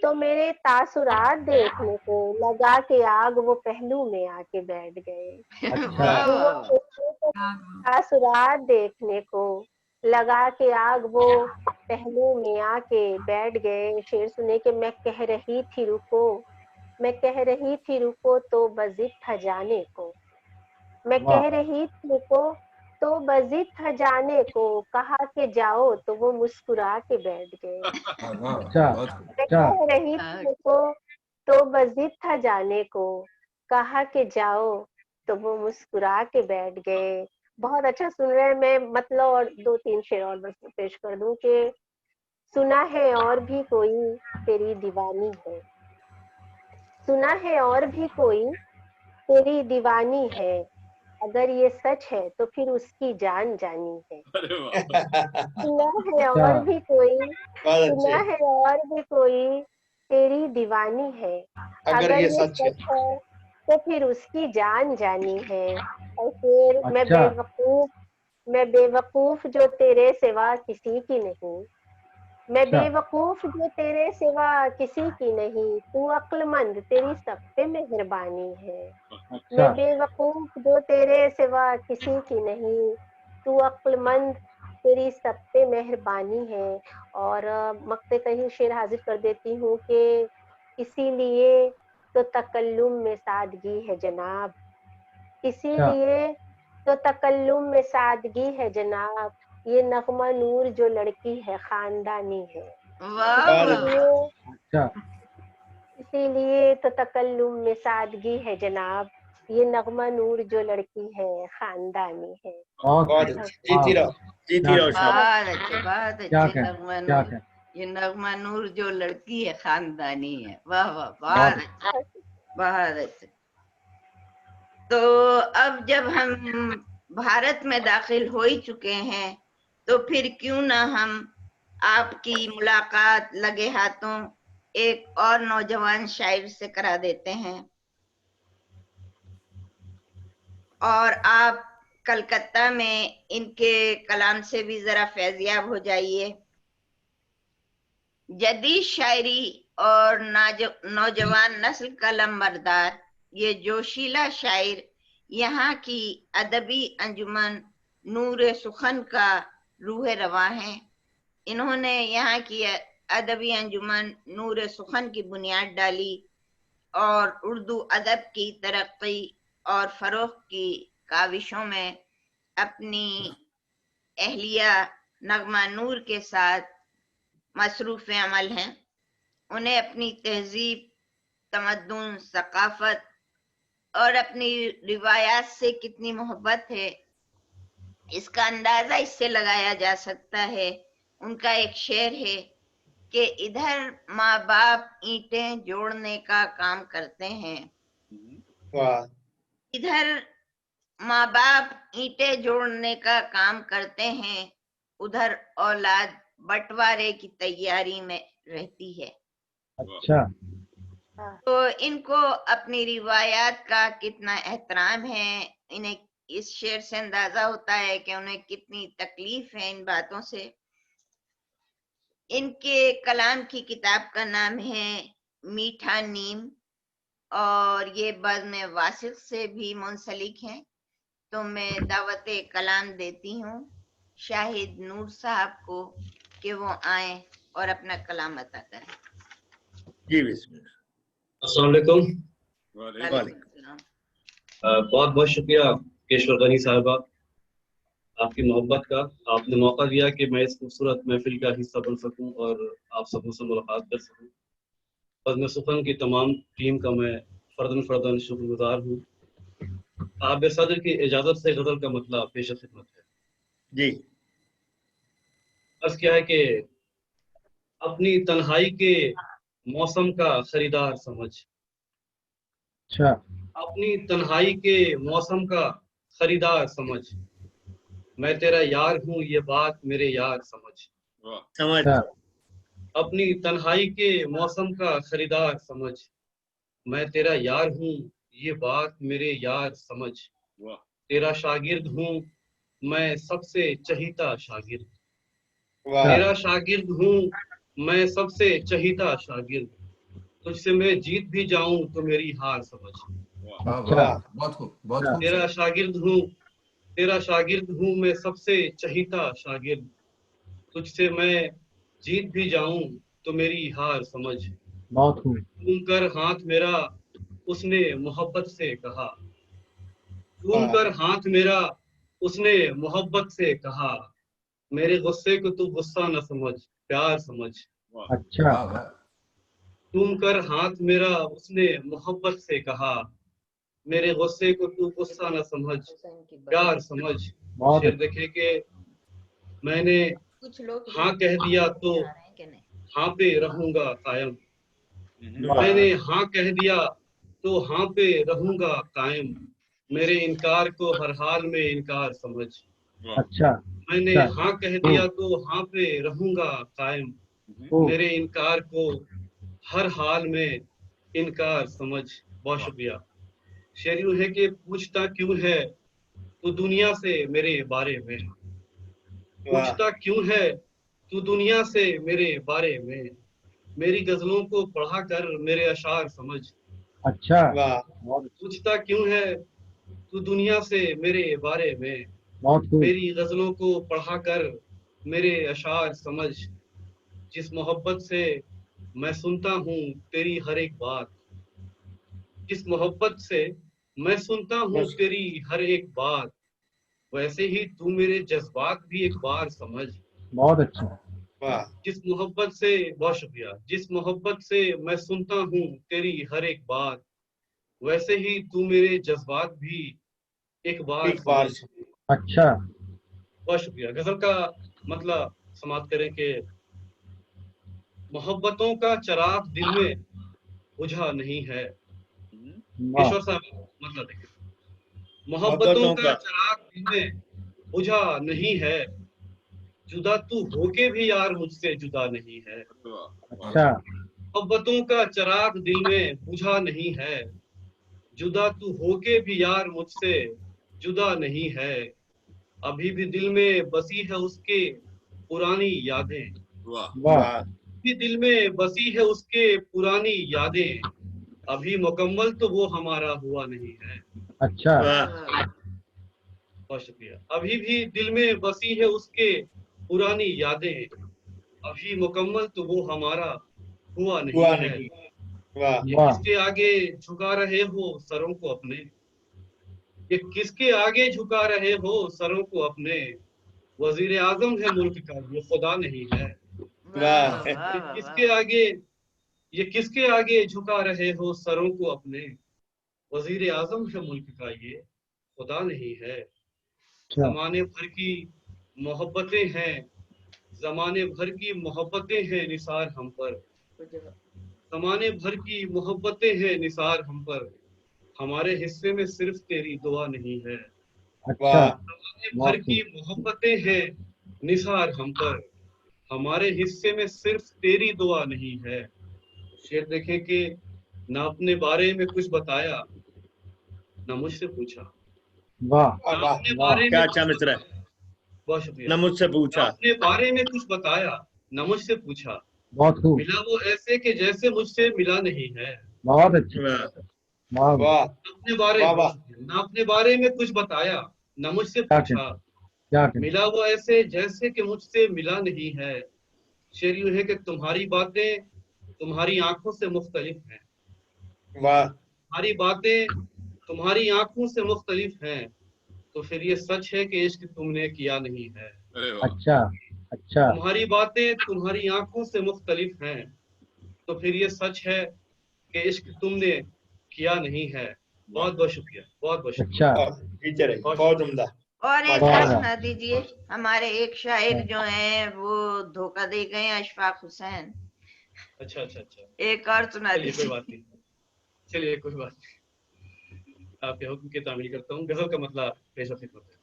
तो मेरे तासुरात देखने को, लगा के आग वो पहलू में आके बैठ गए। धुआं उठे तो तासुरात देखने को, लगा के आग वो पहलू में आके बैठ गए। शेर सुने के मैं कह रही थी रुको, मैं कह रही थी रुको तो बजित था जाने को, मैं कह रही थी रुको तो बजित था जाने को, कहा के जाओ तो वो मुस्कुरा के बैठ गए। मैं कह रही थी रुको तो बजित था जाने को, कहा के जाओ तो वो मुस्कुरा के बैठ गए। बहुत अच्छा सुन रहे हैं। मैं मतलब और 2-3 शेर और बस पेश कर दूं कि सुना है और भी कोई तेरी दीवानी है, सुना है और भी कोई तेरी दीवानी है, अगर ये सच है तो फिर उसकी जान जानी है। सुना है और भी कोई, सुना है और भी कोई तेरी दीवानी है, अगर ये सच है तो फिर उसकी जान जानी है। और फिर मैं बेवकूफ जो तेरे सिवा किसी की नहीं, मैं बेवकूफ जो तेरे सिवा किसी की नहीं, तू अक्लमंद तेरी सब पे मेहरबानी है। मैं बेवकूफ जो तेरे सिवा किसी की नहीं, तू अक्लमंद तेरी सब पे मेहरबानी है। और मक्ते कहीं शेर हाजिर कर देती हूँ कि इसीलिए तो तकल्लुम में सादगी है जनाब, इसीलिए तो तकल्लुम में सादगी है जनाब, ये नगमा नूर जो लड़की है खानदानी है। इसीलिए तो तकल्लुम में सादगी है जनाब, ये नगमा नूर जो लड़की है खानदानी है। बहुत अच्छी, जीती रहो, जीती रहो। बहुत अच्छे नगमा नूर। ये नगमा नूर जो लड़की है खानदानी है। वाह वाह, बहुत अच्छा, बहुत अच्छा। तो अब जब हम भारत में दाखिल हो ही चुके हैं तो फिर क्यों ना हम आपकी मुलाकात लगे हाथों एक और नौजवान शायर से करा देते हैं, और आप कलकत्ता में इनके कलाम से भी जरा फैज़याब हो जाइए। जदीद शायरी और नौजवान नस्ल का लंबरदार ये जोशीला शायर यहाँ की अदबी अंजुमन नूर सुखन का रूह रवां है। इन्होंने यहाँ की अदबी अंजुमन नूर सुखन की बुनियाद डाली और उर्दू अदब की तरक्की और फरोग की काविशों में अपनी अहलिया नगमा नूर के साथ मसरूफ अमल हैं। उन्हें अपनी तहजीब, तमद्दुन, सकाफत और अपनी रिवायात से कितनी मोहब्बत है इसका अंदाजा इससे लगाया जा सकता है। उनका एक शेर है कि इधर माँ बाप ईंटें जोड़ने का काम करते हैं, इधर माँ बाप ईंटें जोड़ने का काम करते हैं, उधर औलाद बंटवारे की तैयारी में रहती है। अच्छा, तो इनको अपनी रिवायात का कितना एहतराम है, इन्हें इस शेर से अंदाजा होता है कि उन्हें कितनी तकलीफ है इन बातों से। इनके कलाम की किताब का नाम है मीठा नीम और ये बज़्म वासिक से भी मुंसलिक हैं। तो मैं दावत कलाम देती हूँ शाहिद नूर साहब को कि वो आए और अपना कलाम अता करें। जी बिस्मिल्लाह। अस्सलाम वालेकुम। वालेकुम। बहुत बहुत शुक्रिया केशवर गनी साहिबा, आपकी मोहब्बत का। आपने मौका दिया कि मैं इस खूबसूरत महफिल का हिस्सा बन सकूं और आप सबों से मुलाकात कर सकूं। बज़्म सुखन की तमाम टीम का मैं फर्दन शुक्रगुजार हूँ। आप सदर की इजाज़त से गज़ल का मतलब पेश खिदमत है। जी। अर्ज़ क्या है कि अपनी तन्हाई के मौसम का खरीदार समझ, अच्छा, अपनी तन्हाई के मौसम का खरीदार समझ, मैं तेरा यार हूँ ये बात मेरे यार समझ। समझ। अपनी तन्हाई के मौसम का खरीदार समझ, मैं तेरा यार हूँ ये बात मेरे यार समझ। तेरा शागिर्द हूँ मैं सबसे चहीता शागिर्द, तेरा शागिर्द हूँ मैं सबसे चहीता शागिर्द, तुझसे मैं जीत भी जाऊं तो मेरी हार समझ। बहुत खूब। तेरा शागिर्द हूँ मैं सबसे चहीता शागिर्द, तुझसे मैं जीत भी जाऊं तो मेरी हार समझ। बहुत खूब। चूम कर हाथ मेरा उसने मोहब्बत से कहा, चूम कर हाथ मेरा उसने मोहब्बत से कहा, मेरे गुस्से को तू गुस्सा न समझ प्यार समझ। अच्छा, चूम कर हाथ मेरा उसने मोहब्बत से कहा, मेरे गुस्से को तू गुस्सा न समझ प्यार समझ। शेर देखे कि मैंने हाँ कह दिया तो हाँ पे रहूंगा कायम, मैंने हाँ कह दिया तो हाँ पे रहूंगा कायम, मेरे इनकार को हर हाल में इनकार समझ। अच्छा, मैंने हाँ कह दिया तो हाँ पे रहूंगा कायम, मेरे इनकार को हर हाल में इनकार समझ। बहुत शुक्रिया। शेर यूं है कि पूछता क्यों है तू दुनिया से मेरे बारे में, पूछता क्यों है तू दुनिया से मेरे बारे में, मेरी गजलों को पढ़ा कर मेरे अशार समझ। अच्छा, पूछता क्यों है तू दुनिया से मेरे बारे में, मेरी गजलों को पढ़ा कर मेरे अशार समझ। जिस मोहब्बत से मैं सुनता हूँ तेरी हर एक बात, जिस मोहब्बत से मैं सुनता हूँ तेरी हर एक बात, वैसे ही तू मेरे जज्बात भी एक बार समझ। बहुत अच्छा। जिस मोहब्बत से, बहुत शुक्रिया, जिस मोहब्बत से मैं सुनता हूँ तेरी हर एक बात, वैसे ही तू मेरे जज्बात भी एक बार समझ। अच्छा, बहुत शुक्रिया। गजल का मतलब समाप्त करें कि मोहब्बतों का चराग दिल में बुझा नहीं है। किशोर साहब मतलब देखिए, मोहब्बतों का चराग दिल में बुझा नहीं है, जुदा तू होके भी यार मुझसे जुदा नहीं है। अच्छा मोहब्बतों का चराग दिल में बुझा नहीं है, जुदा तू होके भी यार मुझसे जुदा नहीं है। अभी भी दिल में बसी है उसके पुरानी यादें, वाह भी दिल में बसी है उसके पुरानी यादें, अभी मुकम्मल तो वो हमारा हुआ नहीं है। अच्छा बहुत शुक्रिया। अभी भी दिल में बसी है उसके पुरानी यादें, अभी मुकम्मल तो वो हमारा हुआ नहीं है। ये किसके आगे झुका रहे हो सरों को अपने, ये किसके आगे झुका रहे हो सरों को अपने, वजीर आजम है मुल्क का ये खुदा नहीं है। ये किसके आगे झुका रहे हो सरों को अपने, वजीर आजम है मुल्क का ये खुदा नहीं है। जमाने भर की मोहब्बतें हैं, जमाने भर की मोहब्बतें हैं निसार हम पर, जमाने भर की मोहब्बतें हैं निसार हम पर, हमारे हिस्से में सिर्फ तेरी दुआ नहीं है। जमाने भर की मोहब्बतें हैं निसार हम पर, हमारे हिस्से में सिर्फ तेरी दुआ नहीं है। शेर देखें कि ना अपने बारे में कुछ बताया ना मुझसे पूछा, ना अपने बारे में अच्छा मित्र है, बहुत शुक्रिया, न मुझसे पूछा, अपने बारे में कुछ बताया न मुझसे पूछा, बहुत खूब, मिला वो ऐसे कि जैसे मुझसे मिला नहीं है। बहुत अच्छी, ना अपने बारे में कुछ बताया न मुझसे पूछा, मिला वो ऐसे जैसे कि मुझसे मिला नहीं है। शेर यूं है कि तुम्हारी बातें तुम्हारी आंखों से मुख्तलिफ हैं, तुम्हारी बातें तुम्हारी आंखों से मुख्तलिफ हैं, तो फिर ये सच है कि इश्क तुमने किया नहीं है। अच्छा अच्छा, तुम्हारी बातें तुम्हारी आंखों से मुख्तलिफ हैं, तो फिर ये सच है कि इश्क तुमने किया नहीं है। बहुत बहुत शुक्रिया, बहुत बहुत शुक्रिया। अच्छा, बहुत उम्दा। और एक और सुना दीजिए, हमारे एक शायर जो हैं वो धोखा दे गए हैं, अशफाक हुसैन। अच्छा अच्छा अच्छा, एक और सुना चलिए कोई दीजिए। बात नहीं, चलिए कोई बात नहीं, आपके हुक्म की तामील करता हूँ। गजल का मतलब पेश खिदमत है।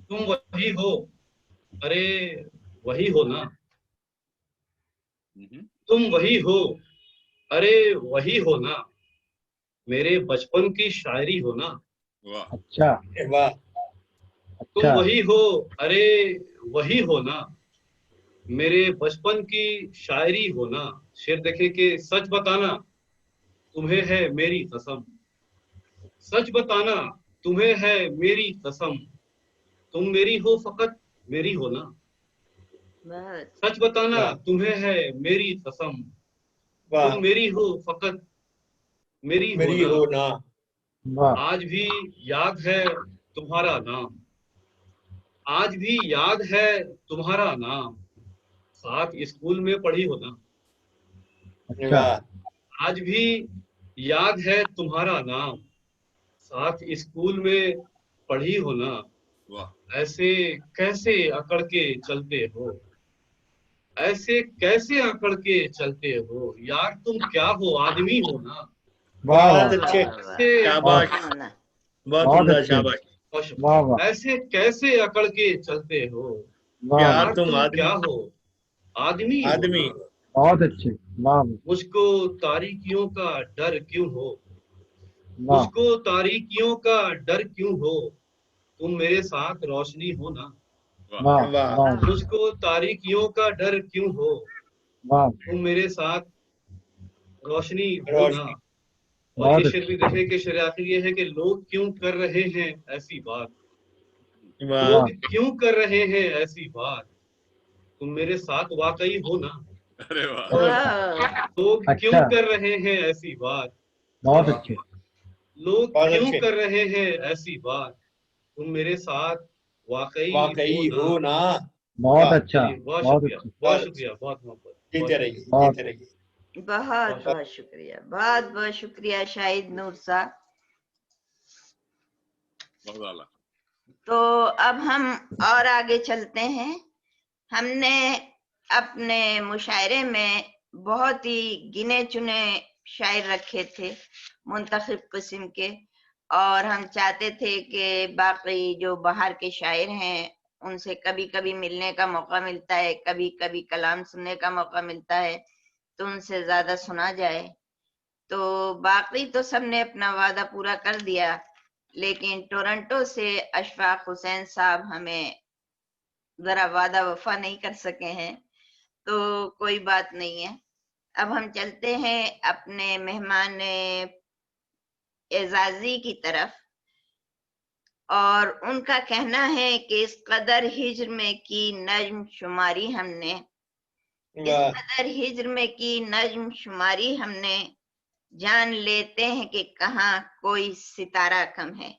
तुम वही हो, अरे वही हो ना, तुम वही हो, अरे वही हो ना, मेरे बचपन की शायरी हो ना। अच्छा तुम वही हो, अरे वही हो ना, मेरे बचपन की शायरी हो ना। शेर देखे कि सच बताना तुम्हें है मेरी कसम, सच बताना तुम्हें है मेरी कसम, तुम मेरी हो फकत मेरी हो ना। सच बताना तुम्हें है मेरी कसम, तुम मेरी हो फकत मेरी हो ना। आज भी याद है तुम्हारा नाम, आज भी याद है तुम्हारा नाम, साथ स्कूल में पढ़ी हो ना। आज भी याद है तुम्हारा नाम, साथ स्कूल में पढ़ी हो ना। ऐसे कैसे अकड़ के चलते हो, ऐसे कैसे अकड़ के चलते हो, यार तुम क्या हो, आदमी हो ना। बहुत अच्छे, शाबाश, बहुत उम्दा, शाबाश। ऐसे कैसे अकड़ के चलते हो, यार तुम क्या हो, आदमी हो आदमी। ना। बहुत अच्छे, मुझको तारीकियों का डर क्यों हो, मुझको तारीकियों का डर क्यों हो, तुम मेरे साथ रोशनी हो ना। मुझको तारीकियों का डर क्यों हो, तुम मेरे साथ रोशनी हो ना। और ये शेर भी देखें कि शेर आखिर ये है कि लोग क्यों कर रहे हैं ऐसी बात, लोग क्यों कर रहे हैं ऐसी बात, तुम मेरे साथ वाकई हो ना। लोग क्यों कर रहे हैं ऐसी बात, बहुत अच्छे, लोग क्यों कर रहे हैं ऐसी बात, तुम मेरे साथ वाकई हो ना। बहुत अच्छा, बहुत बहुत शुक्रिया, अच्छे, बहुत शुक्रिया, बहुत मोहब्बत। जीते रहिए, जीते रहिए। बहुत बहुत शुक्रिया, बहुत बहुत शुक्रिया शाहिद नूर साहब। तो अब हम और आगे चलते हैं। हमने اپنے مشاعرے میں بہت ہی گنے چنے شاعر رکھے تھے منتخب قسم کے، اور ہم چاہتے تھے کہ باقی جو باہر کے شاعر ہیں ان سے کبھی کبھی ملنے کا موقع ملتا ہے، کبھی کبھی کلام سننے کا موقع ملتا ہے تو ان سے زیادہ سنا جائے. تو باقی تو سب نے اپنا وعدہ پورا کر دیا، لیکن ٹورنٹو سے اشفاق حسین صاحب ہمیں ذرا وعدہ وفا نہیں کر سکے ہیں، تو کوئی بات نہیں ہے. اب ہم چلتے ہیں اپنے مہمان اعزازی کی طرف، اور ان کا کہنا ہے کہ اس قدر ہجر میں کی نجم شماری ہم نے، اس قدر ہجر میں کی نجم شماری ہم نے، جان لیتے ہیں کہ کہاں کوئی ستارہ کم ہے.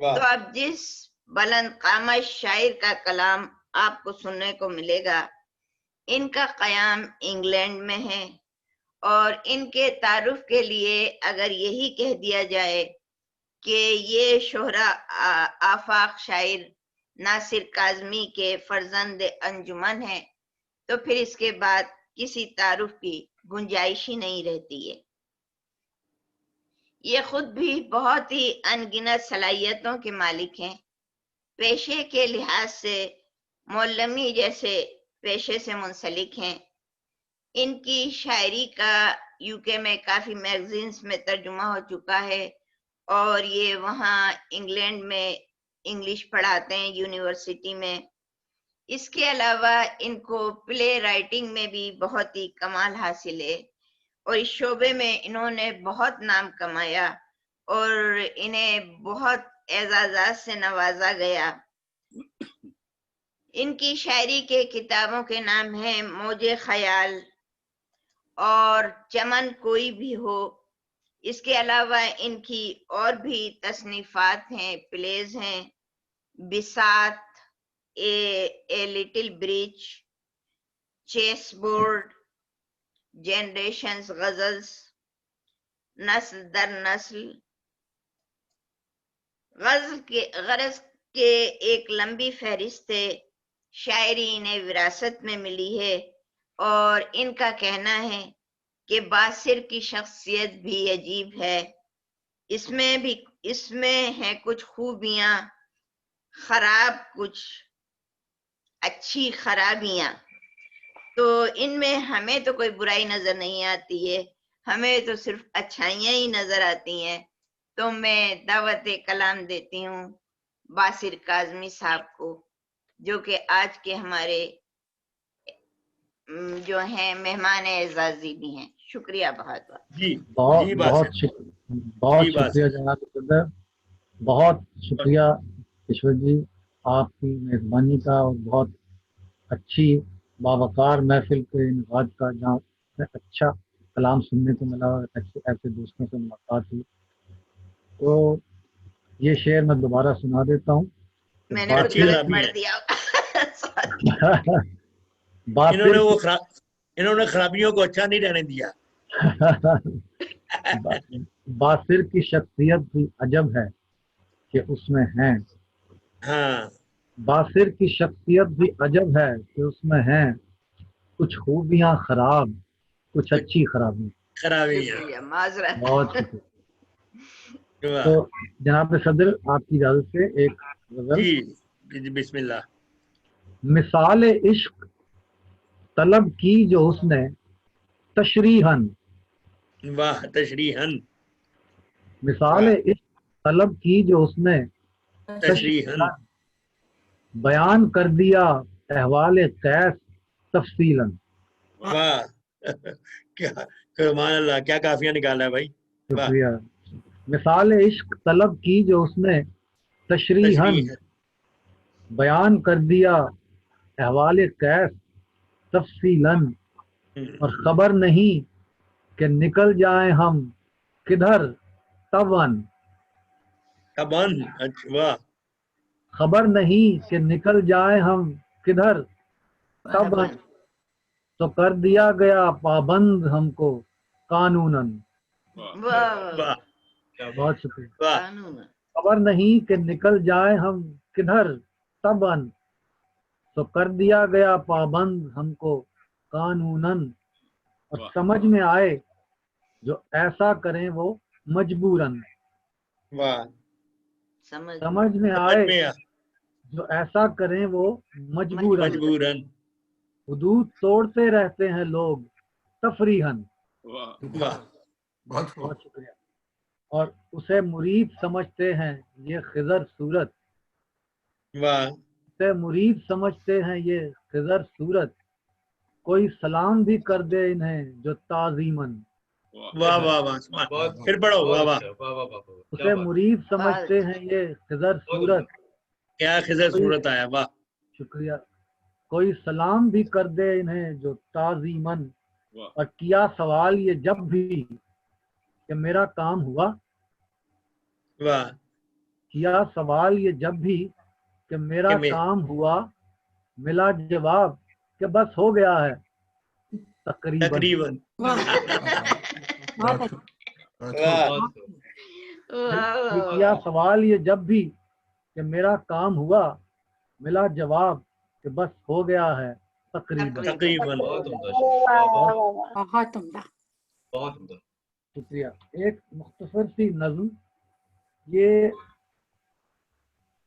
تو اب جس بلند قامت شاعر کا کلام آپ کو سننے کو ملے گا، ان کا قیام انگلینڈ میں ہے، اور ان کے تعارف کے لیے اگر یہی کہہ دیا جائے کہ یہ شہرا آفاق شاعر ناصر کاظمی کے فرزند انجمن ہے، تو پھر اس کے بعد کسی تعارف کی گنجائش ہی نہیں رہتی ہے. یہ خود بھی بہت ہی انگنت صلاحیتوں کے مالک ہیں. پیشے کے لحاظ سے مولمی جیسے پیشے سے منسلک ہیں. ان کی شاعری کا UK میں کافی میگزینز میں ترجمہ ہو چکا ہے، اور یہ وہاں انگلینڈ میں انگلش پڑھاتے ہیں یونیورسٹی میں. اس کے علاوہ ان کو پلے رائٹنگ میں بھی بہت ہی کمال حاصل ہے، اور اس شعبے میں انہوں نے بہت نام کمایا اور انہیں بہت اعزازات سے نوازا گیا. ان کی شاعری کے کتابوں کے نام ہیں موج خیال اور چمن کوئی بھی ہو. اس کے علاوہ ان کی اور بھی تصنیفات ہیں، پلیز ہیں، بساط، a little bridge, chess board, generations ghazals, نسل در نسل. غرض کے ایک لمبی فہرست ہے. شاعری انہیں وراثت میں ملی ہے، اور ان کا کہنا ہے کہ باصر کی شخصیت بھی عجیب ہے. اس میں ہیں کچھ خوبیاں، خراب کچھ اچھی خرابیاں. تو ان میں ہمیں تو کوئی برائی نظر نہیں آتی ہے، ہمیں تو صرف اچھائیاں ہی نظر آتی ہیں. تو میں دعوت کلام دیتی ہوں باصر کاظمی صاحب کو، جو کہ آج کے ہمارے جو ہیں مہمان اعزازی بھی ہیں. شکریہ بہت بہت. بہت شکریہ جناب صدر، بہت شکریہ ایشور جی آپ کی مہربانی کا، اور بہت اچھی باوقار محفل کے انعقاد کا، جہاں اچھا کلام سننے کو ملا اور ایسے دوستوں سے ملاقات ہوئی. تو یہ شعر میں دوبارہ سنا دیتا ہوں. میں نے پڑھ دیا. انہوں نے خرابیوں کو اچھا نہیں رہنے دیا. باصر کی شخصیت بھی عجب ہے کہ اس میں ہیں. ہاں، باصر کی شخصیت بھی عجب ہے کہ اس میں ہیں کچھ خوبیاں خراب، کچھ اچھی خرابیاں. بہت شکریہ. تو جناب صدر آپ کی اجازت سے ایک غزل. جی بسم اللہ. مثال عشق طلب کی جو اس نے تشریحاً. واہ، تشریحاً. مثال عشق طلب کی جو اس نے تشریحاً بیان کر دیا احوال قیس تفصیلاً. واہ، سبحان اللہ، کیا کافیہ نکالا ہے بھائی. شکریہ. مثال عشق طلب کی جو اس نے تشریحاً بیان کر دیا احوال قیس تفصیلاً. اور خبر نہیں کہ نکل جائیں ہم کدھر تباً. واہ. خبر نہیں کہ نکل جائیں ہم کدھر تباً، تو کر دیا گیا پابند ہم کو قانوناً. بہت شکریہ. خبر نہیں کہ نکل جائیں ہم کدھر تباً، तो कर दिया गया पाबंद हमको कानूनन, और समझ में आए जो ऐसा करें वो मजबूरन। वाह, समझ में आए जो ऐसा करें वो मजबूरन। हुदूद तोड़ते रहते हैं लोग तफरीहन। वाह, बहुत शुक्रिया। और उसे मुरीद समझते हैं ये खिजर सूरत। वाह, उसे मुरीद समझते हैं ये खिजर सूरत। कोई सलाम भी कर दे इन्हें जो ताजीमन। वाह वाह वाह, फिर पढ़ो। वाह वाह, उसे मुरीद समझते हैं ये खिजर सूरत। क्या खिजर सूरत आया। वाह, शुक्रिया। कोई सलाम भी कर दे इन्हें जो ताजीमन। और किया सवाल ये जब भी कि मेरा काम हुआ। वाह, किया सवाल ये जब भी कि मेरा काम हुआ, मिला जवाब कि बस हो गया है तकरीबन। किया सवाल ये जब भी कि मेरा काम हुआ, मिला जवाब कि बस हो गया है तकरीबन। बहुत उम्दा। शुक्रिया। एक मुख्तसर सी नज़्म, ये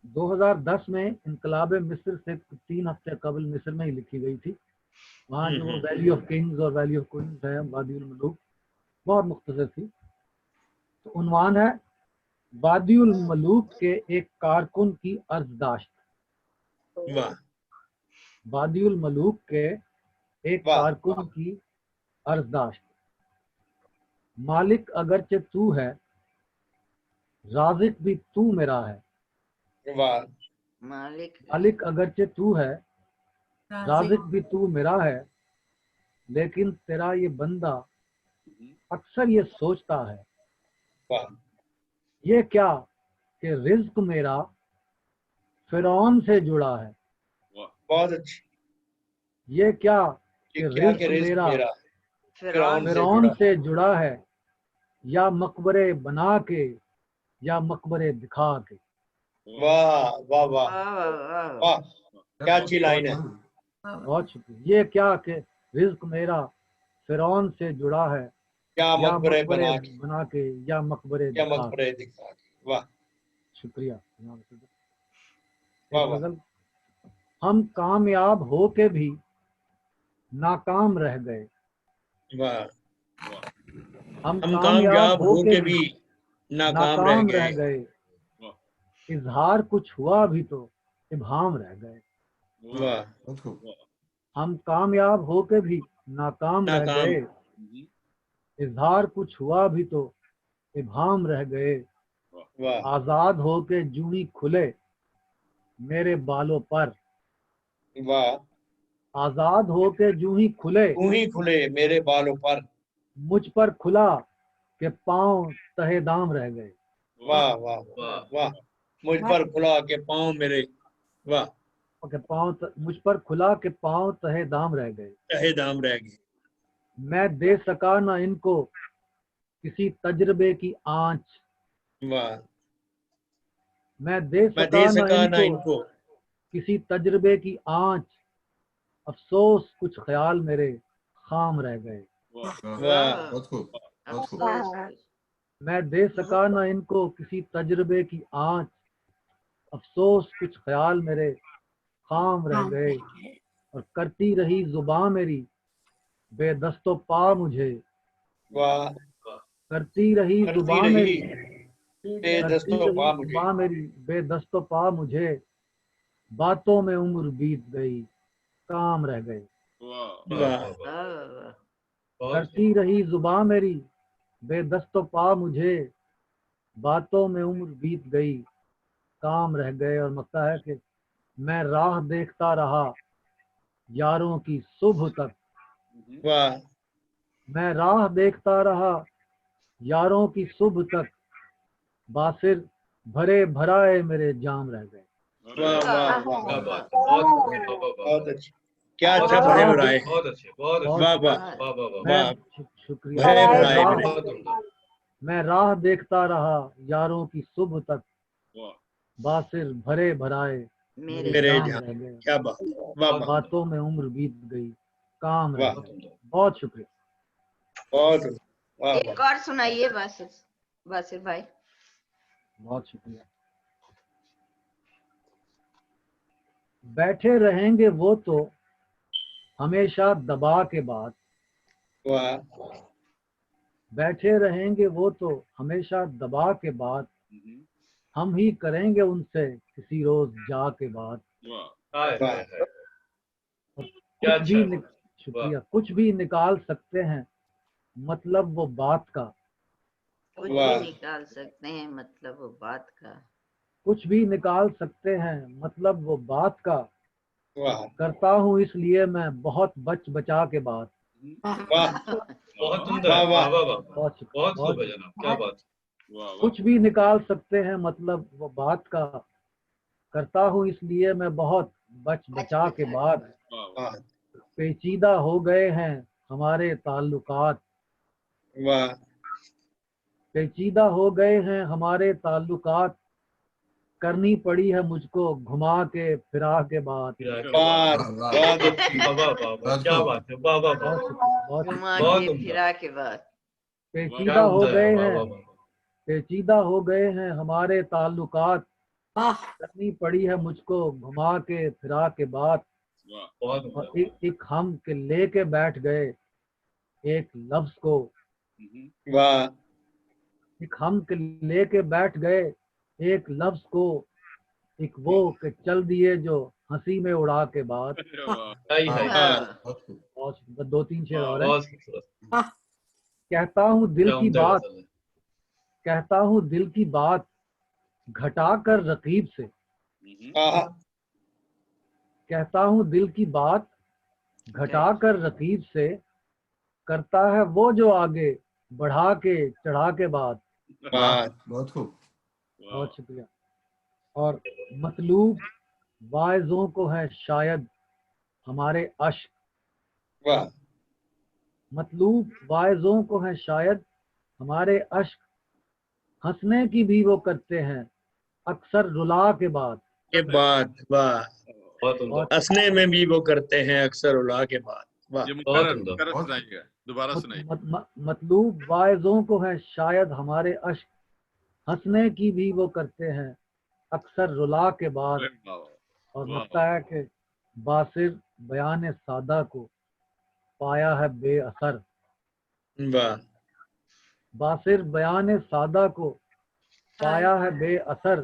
2010 में इनकलाब मिस्र से 3 हफ्ते कबल मिस्र में ही लिखी गई थी। वहाँ जो वैली ऑफ किंग्स और वैली ऑफ क्वींस है, वादियुल मलूक, बहुत मुख्तसर थी। तो उन्वान है वादियुल मलूक के एक कारकुन की अर्जदाश्त। वादियुल मलूक के एक कारकुन की अर्जदाश्त। मालिक अगरचे तू है, राज़िक भी तू मेरा है। मालिक अगरचे तू है, राज़िक भी तू मेरा है। लेकिन तेरा ये बंदा अक्सर ये सोचता है, ये क्या कि रिज्क मेरा फिरौन से जुड़ा है। बहुत अच्छी। ये क्या कि रिज्क मेरा फिरौन से जुड़ा है, या मकबरे बना के या मकबरे दिखा के। वाह वाह वाह वाह, क्या अच्छी लाइन है। बहुत शुक्रिया। ये क्या कि रिज्क मेरा फिरौन से जुड़ा है, या मकबरे बना के या मकबरे दिखा के। वाह, शुक्रिया। हम कामयाब हो के भी नाकाम रह गए। हम कामयाब हो के भी नाकाम रह गए। इजहार कुछ हुआ भी तो इबहाम रह गए। हम कामयाब हो के भी नाकाम रह गए। इजहार कुछ हुआ भी तो इबहाम रह गए। आजाद हो के जूही खुले मेरे बालों पर। आजाद हो के जूही खुले मेरे बालों पर। मुझ पर खुला के पांव तहे दाम रह गए। वाह वाह वाह, मुझ पर खुला के पांव मेरे। वाह, मुझ पर खुला के पांव तहे दाम रह गए। तहे दाम रह गए। मैं दे सका ना इनको किसी तजर्बे की आंच। वाह, मैं दे सका ना इनको किसी तजर्बे की आंच। अफसोस कुछ ख्याल मेरे खाम रह गए। मैं दे सका ना इनको किसी तजर्बे की आंच। अफसोस कुछ ख्याल मेरे खाम रह गए। और करती रही जुबान मेरी बेदस्तो पा मुझे। करती रही जुबान मेरी बेदस्तो पा मुझे। बातों में उम्र बीत गई काम रह गए। करती रही जुबान मेरी बेदस्तो पा मुझे। बातों में उम्र बीत गई काम रह गए। और मकता है कि मैं राह देखता रहा यारों की सुबह तक। मैं राह देखता रहा यारों की सुबह तक। बासिर भरे भराए मेरे जाम रह गए। बहुत अच्छी, क्या अच्छा भरे भराए। वाह वाह, शुक्रिया। मैं राह देखता रहा यारों की सुबह तक। बासिर भरे भराए میرے جہاں رہ گئے، کیا بات، واہ واہ باتوں میں عمر بیت گئی، کام رہ واہ، گئے. بہت شکریہ. بہت واہ واہ. ایک اور سنائیے باسر بھائی. بہت شکریہ. بیٹھے رہیں گے وہ تو ہمیشہ دبا کے بعد، واہ بیٹھے رہیں گے وہ تو ہمیشہ دبا کے بعد، ہم ہی کریں گے ان سے کسی روز جا کے بعد. واہ کچھ بھی شکریہ. کچھ بھی نکال سکتے ہیں مطلب وہ بات کا، کچھ واہ. بھی نکال سکتے ہیں مطلب وہ بات کا، کچھ بھی نکال سکتے ہیں مطلب وہ بات کا، واہ کرتا ہوں اس لیے میں بہت بچ بچا کے بات. واہ بہت عمدہ واہ ہے. واہ واہ. واہ واہ، بہت شکریہ. بہت خوب ہے جناب، کیا بات. کچھ بھی نکال سکتے ہیں مطلب وہ بات کا، کرتا ہوں اس لیے میں بہت بچ بچا کے بعد. واہ پیچیدہ ہو گئے ہیں ہمارے تعلقات، واہ پیچیدہ ہو گئے ہیں ہمارے تعلقات، کرنی پڑی ہے مجھ کو گھما کے پھرا کے بعد. بات بہت اچھی. واہ واہ واہ واہ، کیا بات ہے. واہ واہ واہ، بہت شکریہ. بہت شکریہ. گھما بہت کے عمدہ، پھرا کے بعد. پیچیدہ کیا ہو عمدہ ہے. گئے واہ ہیں، واہ واہ، پیچیدہ ہو گئے ہیں ہمارے تعلقات، واہ کرنی پڑی ہے مجھ کو گھما کے پھرا کے بعد. بہت اور عمدہ. ایک ہم کے لے کے بیٹھ گئے ایک لفظ کو، واہ ایک ہم کے لے کے بیٹھ گئے ایک لفظ کو، ایک وہ کہ چل دیے جو ہنسی میں اڑا کے بعد. ہائی ہائی، بہت شکریہ. دو تین شعر اور ہیں. بہت خوبصورت، کہتا ہوں دل کیا کی عمدہ بات، غزل ہے. کہتا ہوں دل کی بات گھٹا کر رقیب سے، واہ کہتا ہوں دل کی بات گھٹا کر رقیب سے، کرتا ہے وہ جو آگے بڑھا کے چڑھا کے بعد. بات بہت خوب. بہت شکریہ. اور مطلوب واعظوں کو ہے شاید ہمارے اشک، واہ مطلوب واعظوں کو ہے شاید ہمارے اشک، ہنسنے کی بھی وہ کرتے ہیں اکثر رلا کے بعد. یہ بات واہ. بہت عمدہ، ہنسنے میں بھی وہ کرتے ہیں اکثر الا کے بعد. واہ بہت عمدہ. سنائیے دوبارہ سنائیے. مطلوب واعظوں کو ہے شاید ہمارے اشک، ہنسنے کی بھی وہ کرتے ہیں اکثر رلا کے بعد. اور لگتا ہے کہ باصر بیان سادہ کو پایا ہے بے اثر، واہ باصر بیان سادہ کو پایا ہے بے اثر،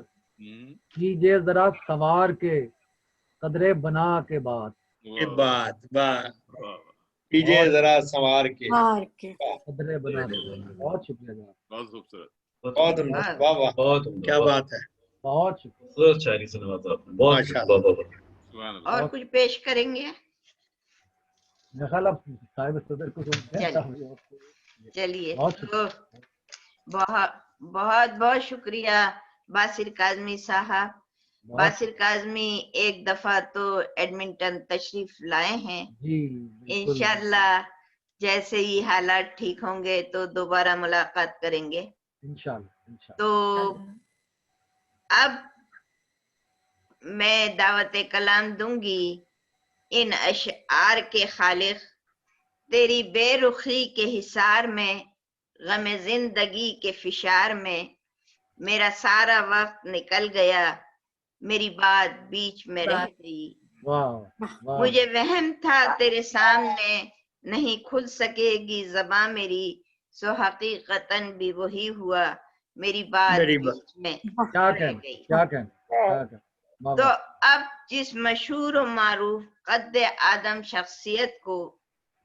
کیجئے ذرا سنوار کے قدرے بنا کے بعد. یہ بات واہ. کیجیے ذرا سنوار کے قدرے بنا کے بعد. بہت شکریہ جناب. بہت خوبصورت. بہت عمدہ. واہ واہ بہت عمدہ، کیا بات ہے. بہت شکریہ. خوبصورت شاعری سے نوازا آپ نے. بہت ماشاء واہ واہ واہ. سبحان اللہ. اور کچھ پیش کریں گے؟ میرا خیال اب صاحب صدر کو چلیے بہت تو بہت بہت شکریہ باصر کاظمی صاحب. باصر کاظمی ایک دفعہ تو ایڈمنٹن تشریف لائے ہیں. جی انشاءاللہ جیسے ہی حالات ٹھیک ہوں گے تو دوبارہ ملاقات کریں گے انشاءاللہ. تو اب میں دعوت کلام دوں گی ان اشعار کے خالق. تیری بے رخی کے حصار میں، غم زندگی کے فشار میں، میرا سارا وقت نکل گیا، میری بات بیچ میں رہ گئی. مجھے وہم تھا تیرے سامنے نہیں کھل سکے گی زباں میری، سو حقیقتاً بھی وہی ہوا، میری بات بیچ میں رہ گئی. تو اب جس مشہور و معروف قد آدم شخصیت کو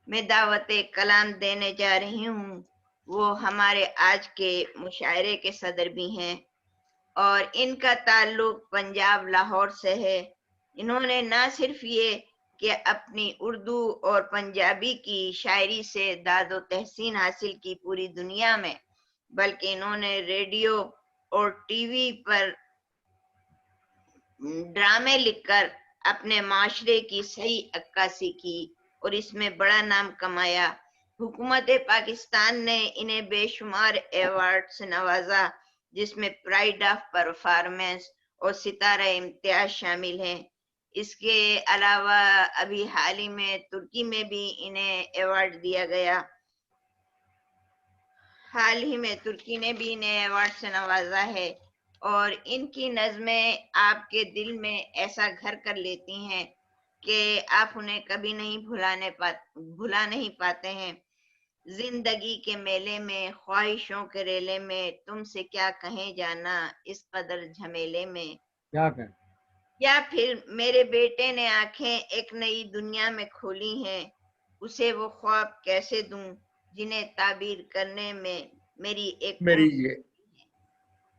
میں دعوت کلام دینے جا رہی ہوں وہ ہمارے آج کے مشاعرے کے صدر بھی ہیں، اور ان کا تعلق پنجاب لاہور سے ہے. انہوں نے نہ صرف یہ کہ اپنی اردو اور پنجابی کی شاعری سے داد و تحسین حاصل کی پوری دنیا میں، بلکہ انہوں نے ریڈیو اور ٹی وی پر ڈرامے لکھ کر اپنے معاشرے کی صحیح عکاسی کی اور اس میں بڑا نام کمایا. حکومت پاکستان نے انہیں بے شمار ایوارڈ سے نوازا، جس میں پرائڈ آف پرفارمنس और सितारा इम्तियाज शामिल हैं। इसके अलावा अभी हाल ही में तुर्की में भी इन्हें अवार्ड दिया गया। हाल ही में तुर्की ने भी इन्हें अवार्ड से नवाजा है और इनकी नज़में आपके दिल में ऐसा घर कर लेती हैं कि आप उन्हें कभी नहीं भुला नहीं पाते हैं। जिंदगी के मेले में, ख्वाहिशों के रेले में, तुमसे क्या कहें जाना इस कदर झमेले में, क्या कहें? या फिर मेरे बेटे ने आंखें एक नई दुनिया में खोली हैं, उसे वो ख्वाब कैसे दूं जिन्हें ताबीर करने में मेरी एक ये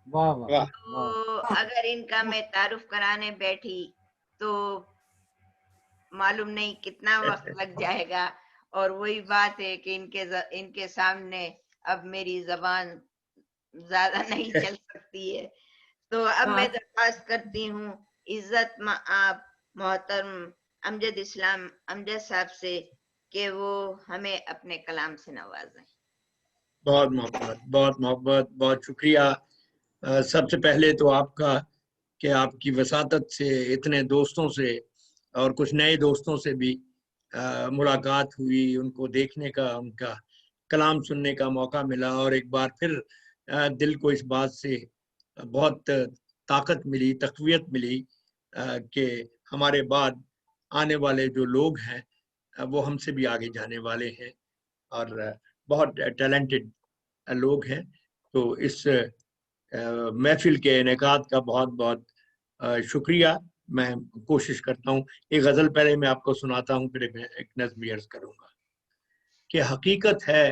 वाह वाह तो अगर इनका मैं तारुफ कराने बैठी तो मालूम नहीं कितना वक्त लग जाएगा। और वही बात है कि इनके सामने अब मेरी जबान ज्यादा नहीं चल सकती है। तो अब मैं दरख्वास्त करती हूँ इज्जत आप मोहतरम अमजद इस्लाम अमजद साहब से कि वो हमें अपने कलाम से नवाजें। बहुत मोहब्बत, बहुत शुक्रिया। सबसे पहले तो आपका कि आपकी वसातत से इतने दोस्तों से और कुछ नए दोस्तों से भी मुलाकात हुई, उनको देखने का, उनका कलाम सुनने का मौका मिला और एक बार फिर दिल को इस बात से बहुत ताकत मिली, तक़वियत मिली कि हमारे बाद आने वाले जो लोग हैं वो हमसे भी आगे जाने वाले हैं और बहुत टैलेंटेड लोग हैं। तो इस महफिल के इनेकाद का बहुत बहुत शुक्रिया। मैं कोशिश करता हूँ, एक गज़ल पहले मैं आपको सुनाता हूँ, फिर मैं एक नज़्म अर्ज़ करूँगा कि हकीकत है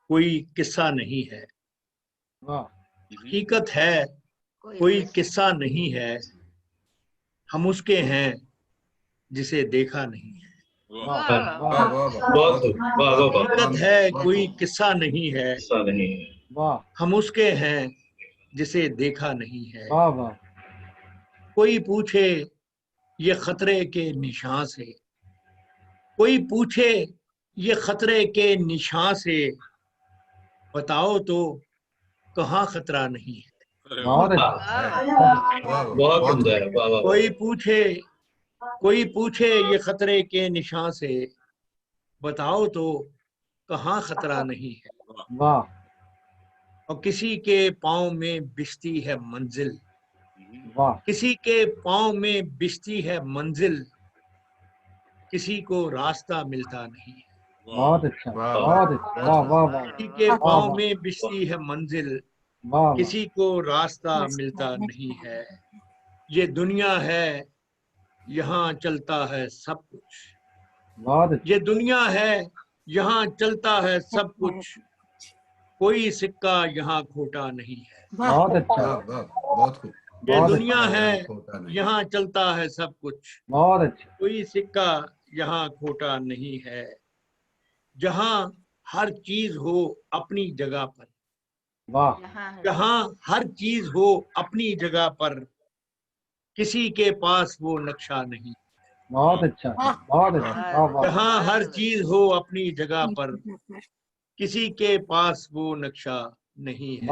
कोई किस्सा नहीं है, हकीकत है कोई किस्सा नहीं है, हम उसके हैं जिसे देखा नहीं है। हकीकत है कोई किस्सा नहीं है, हम उसके हैं जिसे देखा नहीं है। कोई पूछे ये खतरे के निशान से, कोई पूछे ये खतरे के निशान से, बताओ तो कहाँ खतरा नहीं है। कोई पूछे ये खतरे के निशान से, बताओ तो कहाँ खतरा नहीं है। और किसी के पाँव में बिछती है मंजिल, किसी के पाँव में बिछती है मंजिल, किसी को रास्ता मिलता नहीं है। बहुत अच्छा, बहुत अच्छा, किसी के पाँव में बिछती है मंजिल, किसी को रास्ता मिलता नहीं है। ये दुनिया है यहाँ चलता है सब कुछ, ये दुनिया है यहाँ चलता है सब कुछ, कोई सिक्का यहाँ खोटा नहीं है। बहुत अच्छा, बहुत खूब। ये दुनिया है यहाँ चलता है सब कुछ, बहुत अच्छा, कोई सिक्का यहाँ खोटा नहीं है। जहाँ हर चीज हो अपनी जगह पर, जहाँ हर चीज हो अपनी जगह पर, किसी के पास वो नक्शा नहीं। बहुत अच्छा, बहुत अच्छा। जहाँ हर चीज हो अपनी जगह पर, किसी के पास वो नक्शा नहीं है।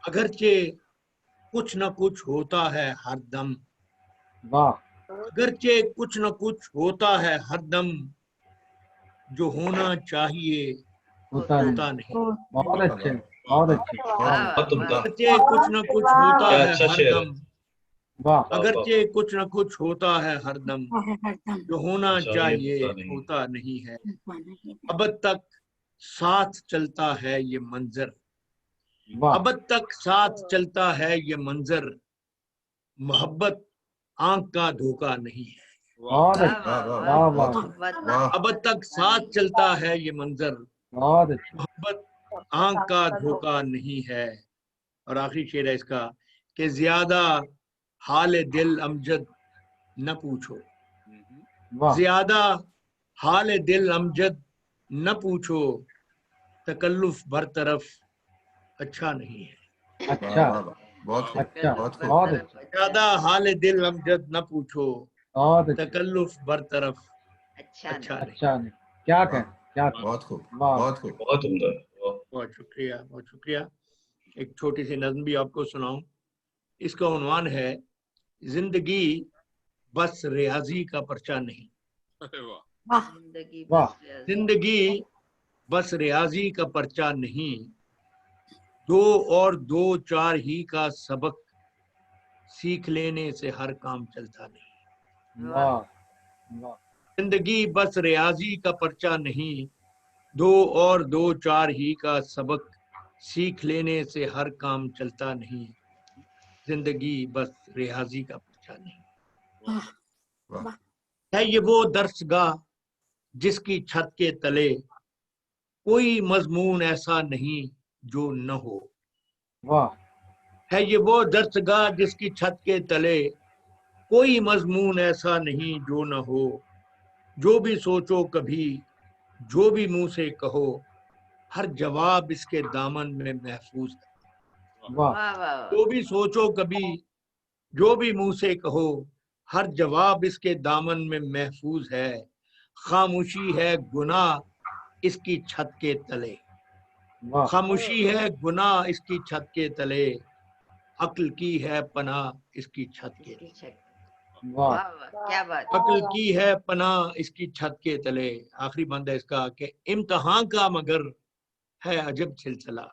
अगरचे कुछ न कुछ होता है हर दम, अगरचे कुछ न कुछ होता है हर दम, जो होना चाहिए होता नहीं। बहुत अच्छे, बहुत अच्छे। अगरचे कुछ न कुछ होता है हर दम, अगरचे कुछ न कुछ होता है हर दम, जो होना चाहिए होता नहीं है। अब तक साथ चलता है ये मंजर, अब तक साथ चलता है ये मंजर, मोहब्बत आंख का धोखा नहीं है। अब तक साथ चलता है ये मंजर, मोहब्बत आंख का धोखा नहीं है। और आखिरी शेर है इसका कि ज्यादा हाल दिल अमजद न पूछो, ज्यादा हाल दिल अमजद न पूछो, तकल्लुफ बरतरफ अच्छा नहीं है। अच्छा, बहुत अच्छा, बहुत अच्छा। ज्यादा हाल दिल अमजद न पूछो, तकल्लुफ बरतरफ अच्छा नहीं। क्या कहें, क्या बहुत खूब, बहुत खूब, बहुत उम्दा। बहुत शुक्रिया, बहुत शुक्रिया। एक छोटी सी नज़्म भी आपको सुनाऊं। इसका उन्वान है जिंदगी बस रियाजी का पर्चा नहीं। जिंदगी बस रियाजी का पर्चा नहीं, 2 और 2 4 ही का सबक सीख लेने से हर काम चलता नहीं। जिंदगी बस रियाजी का पर्चा नहीं, 2 और 2 4 ही का सबक सीख लेने से हर काम चलता नहीं। जिंदगी बस रियाजी का पर्चा नहीं। है ये वो दर्सगाह जिसकी छत के तले कोई मजमून ऐसा नहीं जो न हो। है ये वो दर्सगाह जिसकी छत के तले कोई मजमून ऐसा नहीं जो न हो। जो भी सोचो कभी, जो भी मुंह से कहो, हर जवाब इसके दामन में महफूज है। जो भी सोचो कभी, जो भी मुंह से कहो, हर जवाब इसके दामन में महफूज है। खामोशी है गुनाह इसकी छत के तले, खामोशी है गुनाह इसकी छत के तले, अक्ल की है पनाह इसकी छत के तले। क्या बात। अक्ल की है पनाह इसकी छत के तले। आखिरी बंद है इसका कि इम्तिहान का मगर है अजब सिलसिला,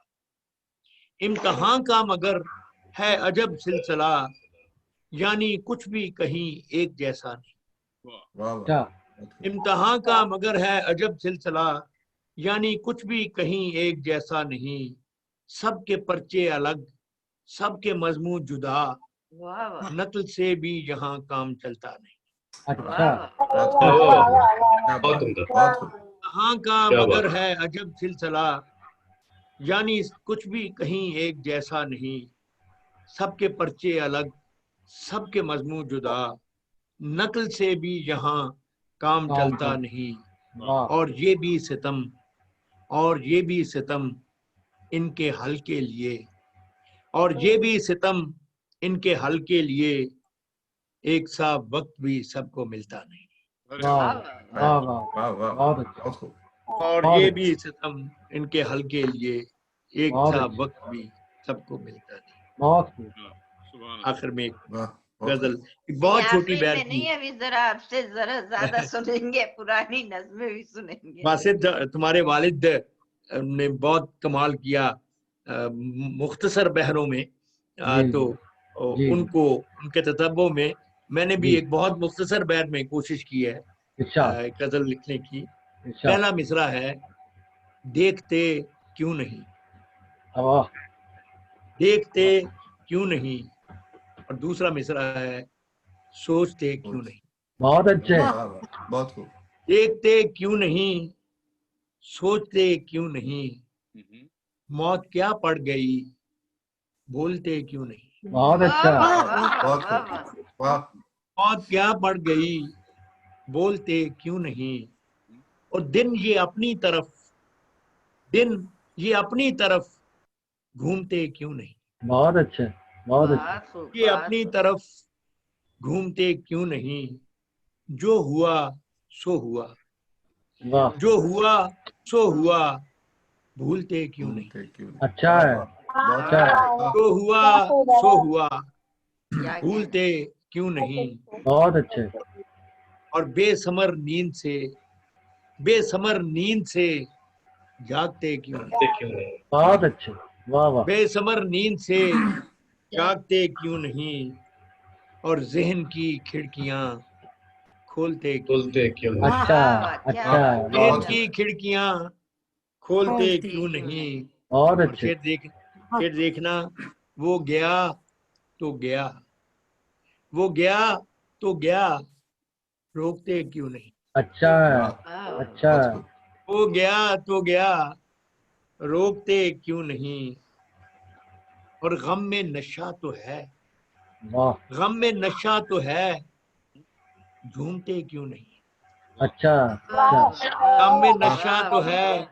इम्तिहान का मगर है अजब सिलसिला, यानी कुछ भी कहीं एक जैसा नहीं। इम्तिहान का मगर है अजब सिलसिला, यानी कुछ भी कहीं एक जैसा नहीं। सबके पर्चे अलग, सबके मजमून जुदा, नकल से भी यहाँ काम चलता नहीं। इम्तिहान का मगर है अजब सिलसिला, यानी कुछ भी कहीं एक जैसा नहीं। सबके पर्चे अलग, सबके मजमून जुदा, नकल से भी यहाँ काम चलता नहीं। और ये भी सितम, और ये भी सितम इनके हल के लिए, और ये भी सितम इनके हल के लिए, एक सा वक्त भी सबको मिलता नहीं। और ये भी सितम इनके हल के लिए, एक सा वक्त भी सबको मिलता नहीं। आखिर में गजल, बहुत छोटी बैर की नहीं, अभी जरा आपसे जरा ज्यादा सुनेंगे, पुरानी नज़्में भी सुनेंगे। बासित, तुम्हारे वालिद ने बहुत कमाल किया मुख्तसर बहरों में, तो उनको उनके ततब्बो में मैंने भी एक बहुत मुख्तसर बहर में कोशिश की है गजल लिखने की। पहला मिसरा है देखते क्यों नहीं, देखते क्यों नहीं, और दूसरा मिसरा है सोचते क्यों नहीं। बहुत अच्छे, बहुत खूब। देखते क्यों नहीं, सोचते क्यों नहीं, मौत क्या पड़ गई, बोलते क्यों नहीं। बहुत अच्छा, बहुत खूब, वाह। मौत क्या पड़ गई, बोलते क्यों नहीं, और दिन ये अपनी तरफ, दिन ये अपनी तरफ घूमते क्यों नहीं। बहुत अच्छे, बहुत अच्छे। ये अपनी तरफ घूमते क्यों नहीं, जो हुआ सो हुआ, जो हुआ सो हुआ, भूलते क्यों नहीं। अच्छा है, अच्छा है। जो हुआ सो हुआ, भूलते क्यों नहीं। बहुत अच्छे। और बेसमर नींद से, बेसमर नींद से जागते क्यों नहीं। बहुत अच्छे, वाह वाह। बेसमर नींद से जागते क्यों नहीं, और जहन की खिड़कियां खोलते क्यों नहीं। अच्छा अच्छा, जहन की खिड़कियां खोलते क्यों नहीं। बहुत और अच्छे। फिर देखना, वो गया तो गया, वो गया तो गया, रोकते क्यों नहीं। अच्छा है, अच्छा है। वो गया तो गया, रोकते क्यों नहीं। और गम में नशा तो है, वाह, गम में नशा तो है, झूमते क्यों नहीं। अच्छा अच्छा, गम में नशा तो है,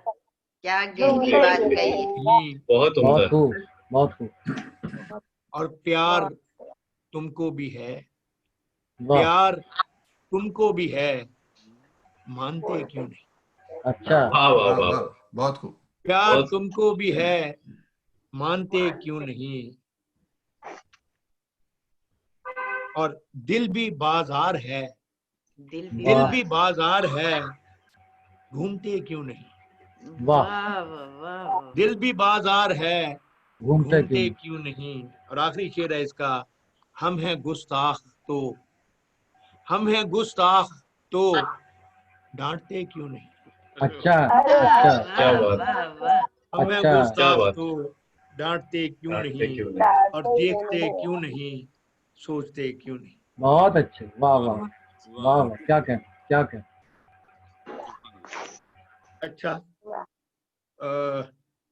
क्या गहरी बात कही। बहुत बहुत खूब, बहुत खूब। और प्यार तुमको भी है, वाह, प्यार तुमको भी है, मानते क्यों नहीं। अच्छा, बहुत खूब। प्यार तुमको भी है, मानते क्यों नहीं। और दिल भी बाजार है, दिल दिल भी बाजार है, घूमते क्यों नहीं। वाह वाह वाह वाह दिल भी बाजार है, घूमते घूमते क्यों क्यों नहीं। और आखिरी शेर है इसका, हम हैं गुस्ताख तो, हम हैं गुस्ताख तो डांटते क्यों नहीं। अच्छा वाह अच्छा क्या वाह बात वाह वाह हम हैं अच्छा क्या गुस्ताख बात तो डांटते क्यों डांटते नहीं, क्यों नहीं। और देखते क्यों नहीं, सोचते क्यों नहीं। बहुत अच्छे वाह वाह वाह वाह क्या कहें क्या कहें अच्छा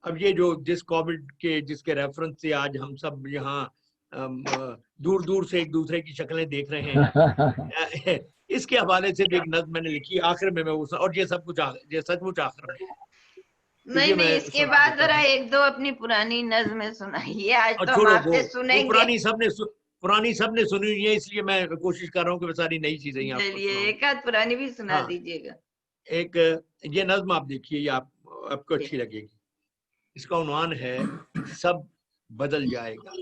अब ये जो जिस कोविड के जिसके रेफरेंस से आज हम सब यहाँ दूर दूर से एक दूसरे की शक्लें देख रहे हैं, इसके हवाले से भी एक नज्म मैंने लिखी आखिर में मैं और ये सब कुछ ये सचमुच आखिर में नहीं मैं नहीं, इसके सुना बाद देता जरा हूँ। एक दो अपनी पुरानी नज़्में सुनाइए, आज और तो हम छोड़ो आपसे वो सुनेंगे। पुरानी सबने सुनी हुई है, इसलिए मैं कोशिश कर रहा हूँ कि मैं सारी नई चीजें ही आपको चलिए सुनाऊं। एक आध पुरानी भी सुना हाँ। दीजिएगा। एक ये नज्म आप देखिए, ये आपको अच्छी लगेगी। इसका उन्वान है सब बदल जाएगा।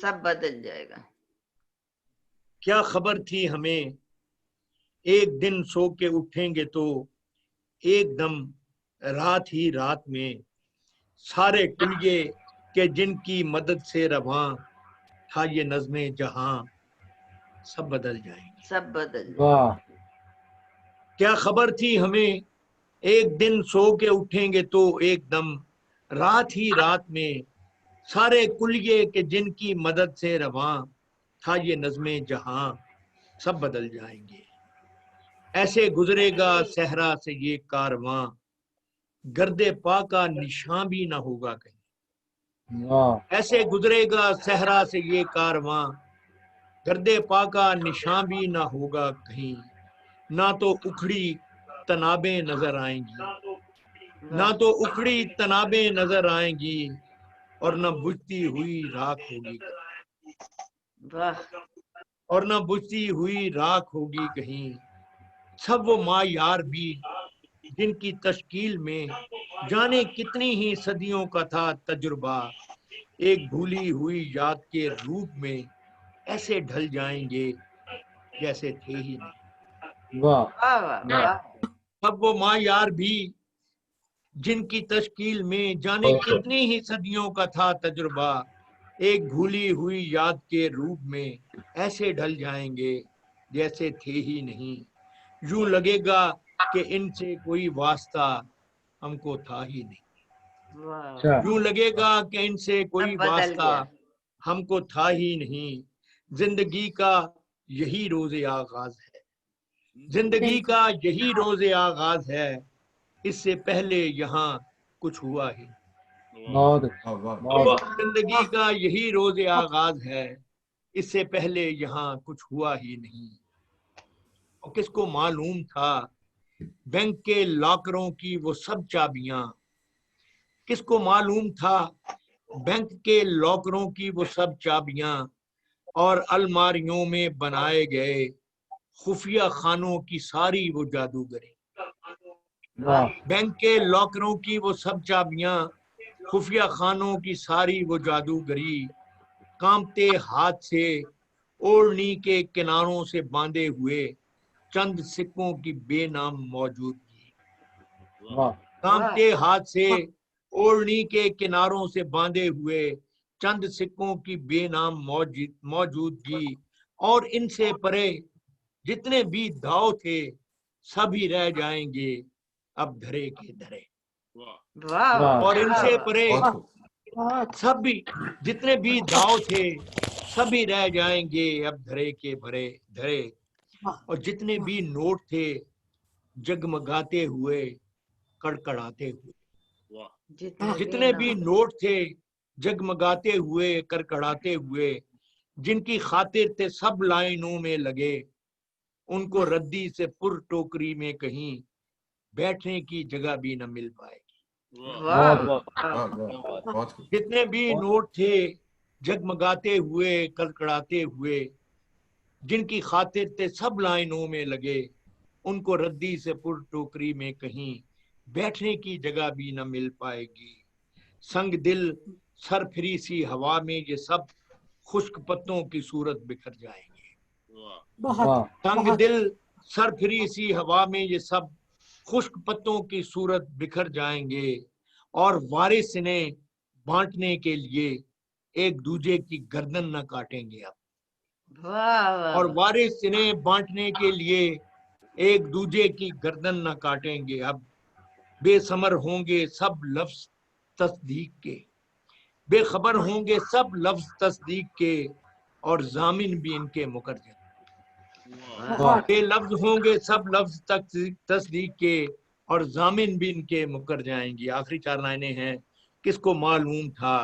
सब बदल जाएगा। क्या खबर थी हमें एक दिन सो के उठेंगे तो एकदम रात ही रात में सारे कुलिये के जिनकी मदद से रवां था ये नज़्मे जहां, सब बदल जाएंगे। सब बदल वाह क्या खबर थी हमें एक दिन सो के उठेंगे तो एकदम रात ही रात में सारे कुलिये के जिनकी मदद से रवां था ये नज़्मे जहां, सब बदल जाएंगे। ऐसे गुजरेगा सहरा से ये कारवां, गर्दे पा का निशान भी ना होगा कहीं। वाह ऐसे गुजरेगा सहरा से ये कारवां, गर्दे पा का निशान भी ना होगा कहीं। ना तो उखड़ी तनाबें नजर आएंगी, ना तो उखड़ी तनाबें नजर आएंगी, और न बुझती हुई राख होगी, वाह और न बुझती हुई राख होगी कहीं। सब वो माँ यार भी जिनकी तश्कील में जाने कितनी ही सदियों का था तजुर्बा, एक भूली हुई याद के रूप में ऐसे ढल जाएंगे जैसे थे ही नहीं। वाह वाह वाह वाह सब वो माँ यार भी जिनकी तश्कील में जाने कितनी ही सदियों का था तजुर्बा, एक भूली हुई याद के रूप में ऐसे ढल जाएंगे जैसे थे ही नहीं। यूं लगेगा कि इनसे कोई वास्ता हमको था ही नहीं। वाह यूं लगेगा कि इनसे कोई सब बदल वास्ता गया। हमको था ही नहीं। जिंदगी का यही रोज़े आगाज है, जिंदगी का यही रोज़े आगाज है, इससे पहले यहाँ कुछ हुआ ही। बहुत अच्छा बहुत जिंदगी का यही रोज़े आगाज है, इससे पहले यहाँ कुछ हुआ ही नहीं। और किसको मालूम था बैंक के लॉकरों की वो सब चाबियां, किसको मालूम था बैंक के लॉकरों की वो सब चाबियां, और अलमारियों में बनाए गए खुफिया खानों की सारी वो जादूगरी। वाह बैंक के लॉकरों की वो सब चाबियां, खुफिया खानों की सारी वो जादूगरी, कांपते हाथ से ओढ़नी के किनारों से बांधे हुए चंद सिक्कों की बेनाम मौजूदगी। वाह कांपते हाथ से ओढ़नी के किनारों से बांधे हुए चंद सिक्कों की बेनाम मौजूदगी, और इनसे परे जितने भी दाव थे सभी रह जाएंगे अब धरे के धरे। वाह और इनसे परे सभी जितने भी दाव थे सभी रह जाएंगे अब धरे के भरे धरे। और जितने भी नोट थे जगमगाते हुए कड़कड़ाते हुए, जितने भी नोट थे जगमगाते हुए कड़कड़ाते हुए, जिनकी खातिर थे सब लाइनों में लगे, उनको रद्दी से पुर टोकरी में कहीं बैठने की जगह भी न मिल पाएगी। जितने भी नोट थे जगमगाते हुए कड़कड़ाते हुए, जिनकी खातिर थे सब लाइनों में लगे, उनको रद्दी से पुर टोकरी में कहीं बैठने की जगह भी न मिल पाएगी। संग दिल सरफरी सी हवा में ये सब खुश्क पत्तों की सूरत बिखर जाएंगे। बहुत तंग बहुत दिल सरफिरी सी हवा में ये सब खुश्क पत्तों की सूरत बिखर जाएंगे और वारिस इन्हें बांटने के लिए एक दूजे की गर्दन न काटेंगे अब। और वारिस इन्हें बांटने के लिए एक दूजे की गर्दन न काटेंगे अब। बेसमर होंगे सब लफ्ज तस्दीक के, बेखबर होंगे सब लफ्ज तस्दीक के और जामिन भी इनके मुकर जाएंगे। बेलफ्ज होंगे सब लफ्ज तस्दीक के और जामिन भी इनके मुकर जाएंगी। आखिरी 4 लाइनें हैं। किसको मालूम था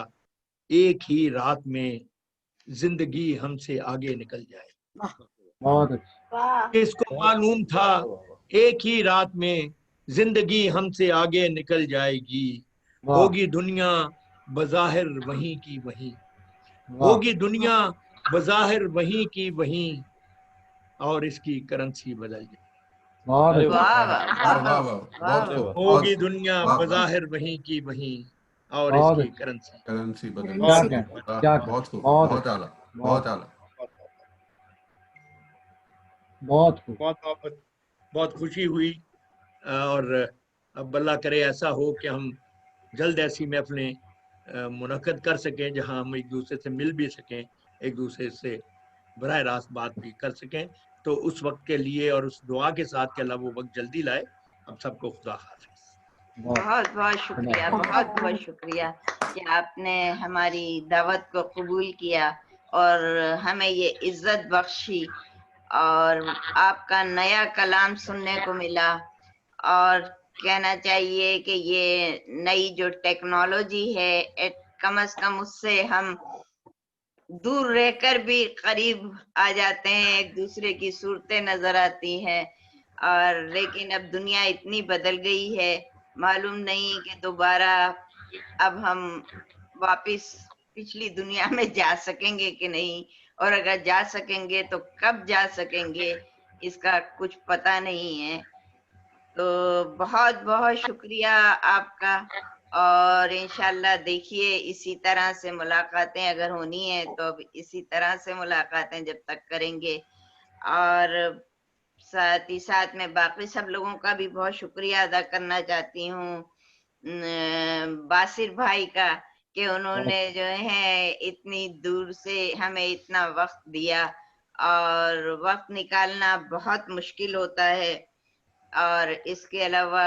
एक ही रात में जिंदगी हमसे आगे निकल जाए। बहुत अच्छा। किसको मालूम था एक ही रात में जिंदगी हमसे आगे निकल जाएगी। होगी दुनिया बज़ाहिर वहीं की वहीं, होगी दुनिया बज़ाहिर वहीं की वहीं और इसकी करेंसी बदल जाएगी। होगी दुनिया बज़ाहिर वहीं की वहीं और इसकी करेंसी बदल जाएगी। बहुत खूब, बहुत आला, बहुत आला। बहुत खुशी हुई और अब अल्लाह करे ऐसा हो कि हम जल्द ऐसी महफिलें मुनक्कद कर सकें जहां हम एक दूसरे से मिल भी सकें, एक दूसरे से बराह रास्त बात भी कर सकें। तो उस वक्त के लिए और उस दुआ के साथ कि अल्लाह वो वक्त जल्दी लाए। अब सबको खुदा हाफिज। बहुत बहुत शुक्रिया, बहुत बहुत शुक्रिया कि आपने हमारी दावत को कबूल किया और हमें ये इज्जत बख्शी और आपका नया कलाम सुनने को मिला। और कहना चाहिए कि ये नई जो टेक्नोलॉजी है कम से कम उससे हम दूर रहकर भी करीब आ जाते हैं, एक दूसरे की सूरतें नजर आती हैं। और लेकिन अब दुनिया इतनी बदल गई है, मालूम नहीं कि दोबारा अब हम वापस पिछली दुनिया में जा सकेंगे कि नहीं, और अगर जा सकेंगे तो कब जा सकेंगे इसका कुछ पता नहीं है। तो बहुत बहुत शुक्रिया आपका। और इंशाल्लाह देखिए इसी तरह से मुलाकातें अगर होनी है तो अब इसी तरह से मुलाकातें जब तक करेंगे। और साथ ही साथ में बाकी सब लोगों का भी बहुत शुक्रिया अदा करना चाहती हूँ बासिर भाई का, कि उन्होंने जो है इतनी दूर से हमें इतना वक्त दिया, और वक्त निकालना बहुत मुश्किल होता है। और इसके अलावा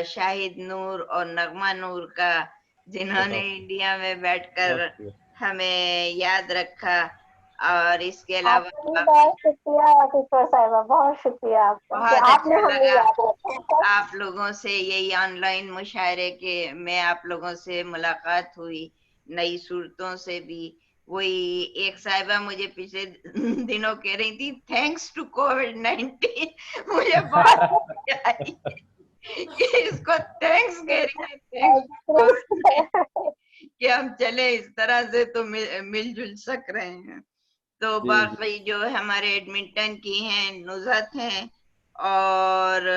शाहिद नूर और नगमा नूर का, जिन्होंने इंडिया में बैठकर हमें याद रखा। और इसके अलावा बहुत शुक्रिया किशोर साहिबा, बहुत शुक्रिया आपका, बहुत आपने अच्छा हमें लगा याद रखा। आप लोगों से यही ऑनलाइन मुशायरे के में आप लोगों से मुलाकात हुई, नई सूरतों से भी। वही एक साहिबा मुझे पिछले दिनों कह रही थी थैंक्स टू कोविड-19, मुझे बहुत आई कि इसको थैंक्स कह रही है, थैंक्स कि हम चले इस तरह से तो मिलजुल सक रहे हैं। तो बाकी जो हमारे एडमिंटन की हैं नुज़त हैं और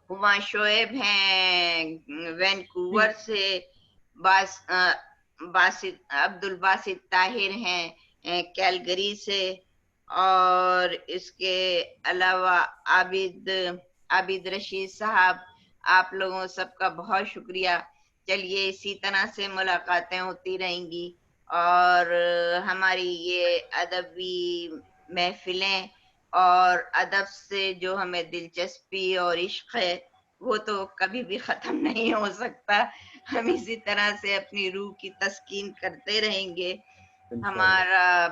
हुमा शोएब हैं वैनकूवर से, बासित अब्दुल बासित ताहिर हैं कैलगरी से, और इसके अलावा आबिद रशीद साहब, आप लोगों सबका बहुत शुक्रिया। चलिए इसी तरह से मुलाकातें होती रहेंगी और हमारी ये अदबी महफिलें और अदब से जो हमें दिलचस्पी और इश्क है वो तो कभी भी खत्म नहीं हो सकता। हम इसी तरह से अपनी रूह की तस्कीन करते रहेंगे। हमारा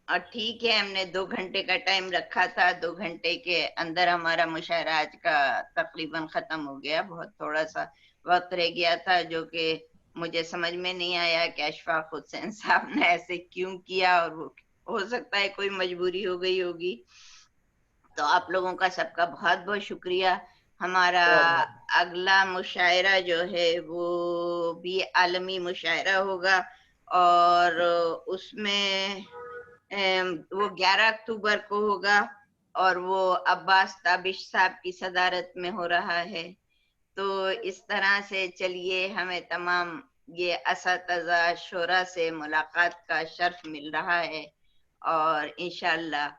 ठीक है, हमने 2 घंटे का टाइम रखा था, 2 घंटे के अंदर हमारा मुशायरा आज का तकरीबन खत्म हो गया। बहुत थोड़ा सा वक्त रह गया था जो कि मुझे समझ में नहीं आया कि अशफाक हुसैन साहब ने ऐसे क्यों किया, और वो हो सकता है कोई मजबूरी हो गई होगी। तो आप लोगों का सबका बहुत बहुत शुक्रिया। हमारा अगला मुशायरा जो है वो भी आलमी मुशायरा होगा और उसमें वो 11 अक्टूबर को होगा और वो अब्बास ताबिश साहब की सदारत में हो रहा है। तो इस तरह से चलिए हमें तमाम ये असतज़ा शोरा से मुलाकात का शर्फ मिल रहा है اور انشاءاللہ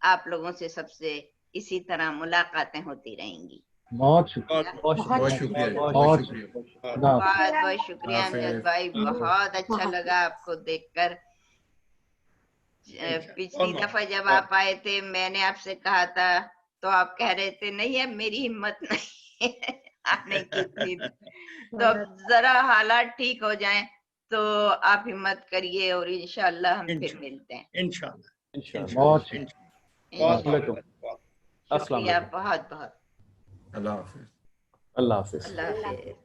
آپ لوگوں سے سب سے اسی طرح ملاقاتیں ہوتی رہیں گی. بہت شکریہ. بہت شکریہ. بہت شکریہ. بہت شکریہ امجد بھائی, بہت اچھا لگا آپ کو دیکھ کر. پچھلی دفعہ جب آپ آئے تھے میں نے آپ سے کہا تھا تو آپ کہہ رہے تھے نہیں اب میری ہمت نہیں آنے کی تھی, تو اب ذرا حالات ٹھیک ہو جائیں تو آپ ہمت کریے اور انشاءاللہ ہم پھر ملتے ہیں. انشاءاللہ. بہت شکریہ بہت بہت. اللہ حافظ. اللہ حافظ. اللہ حافظ.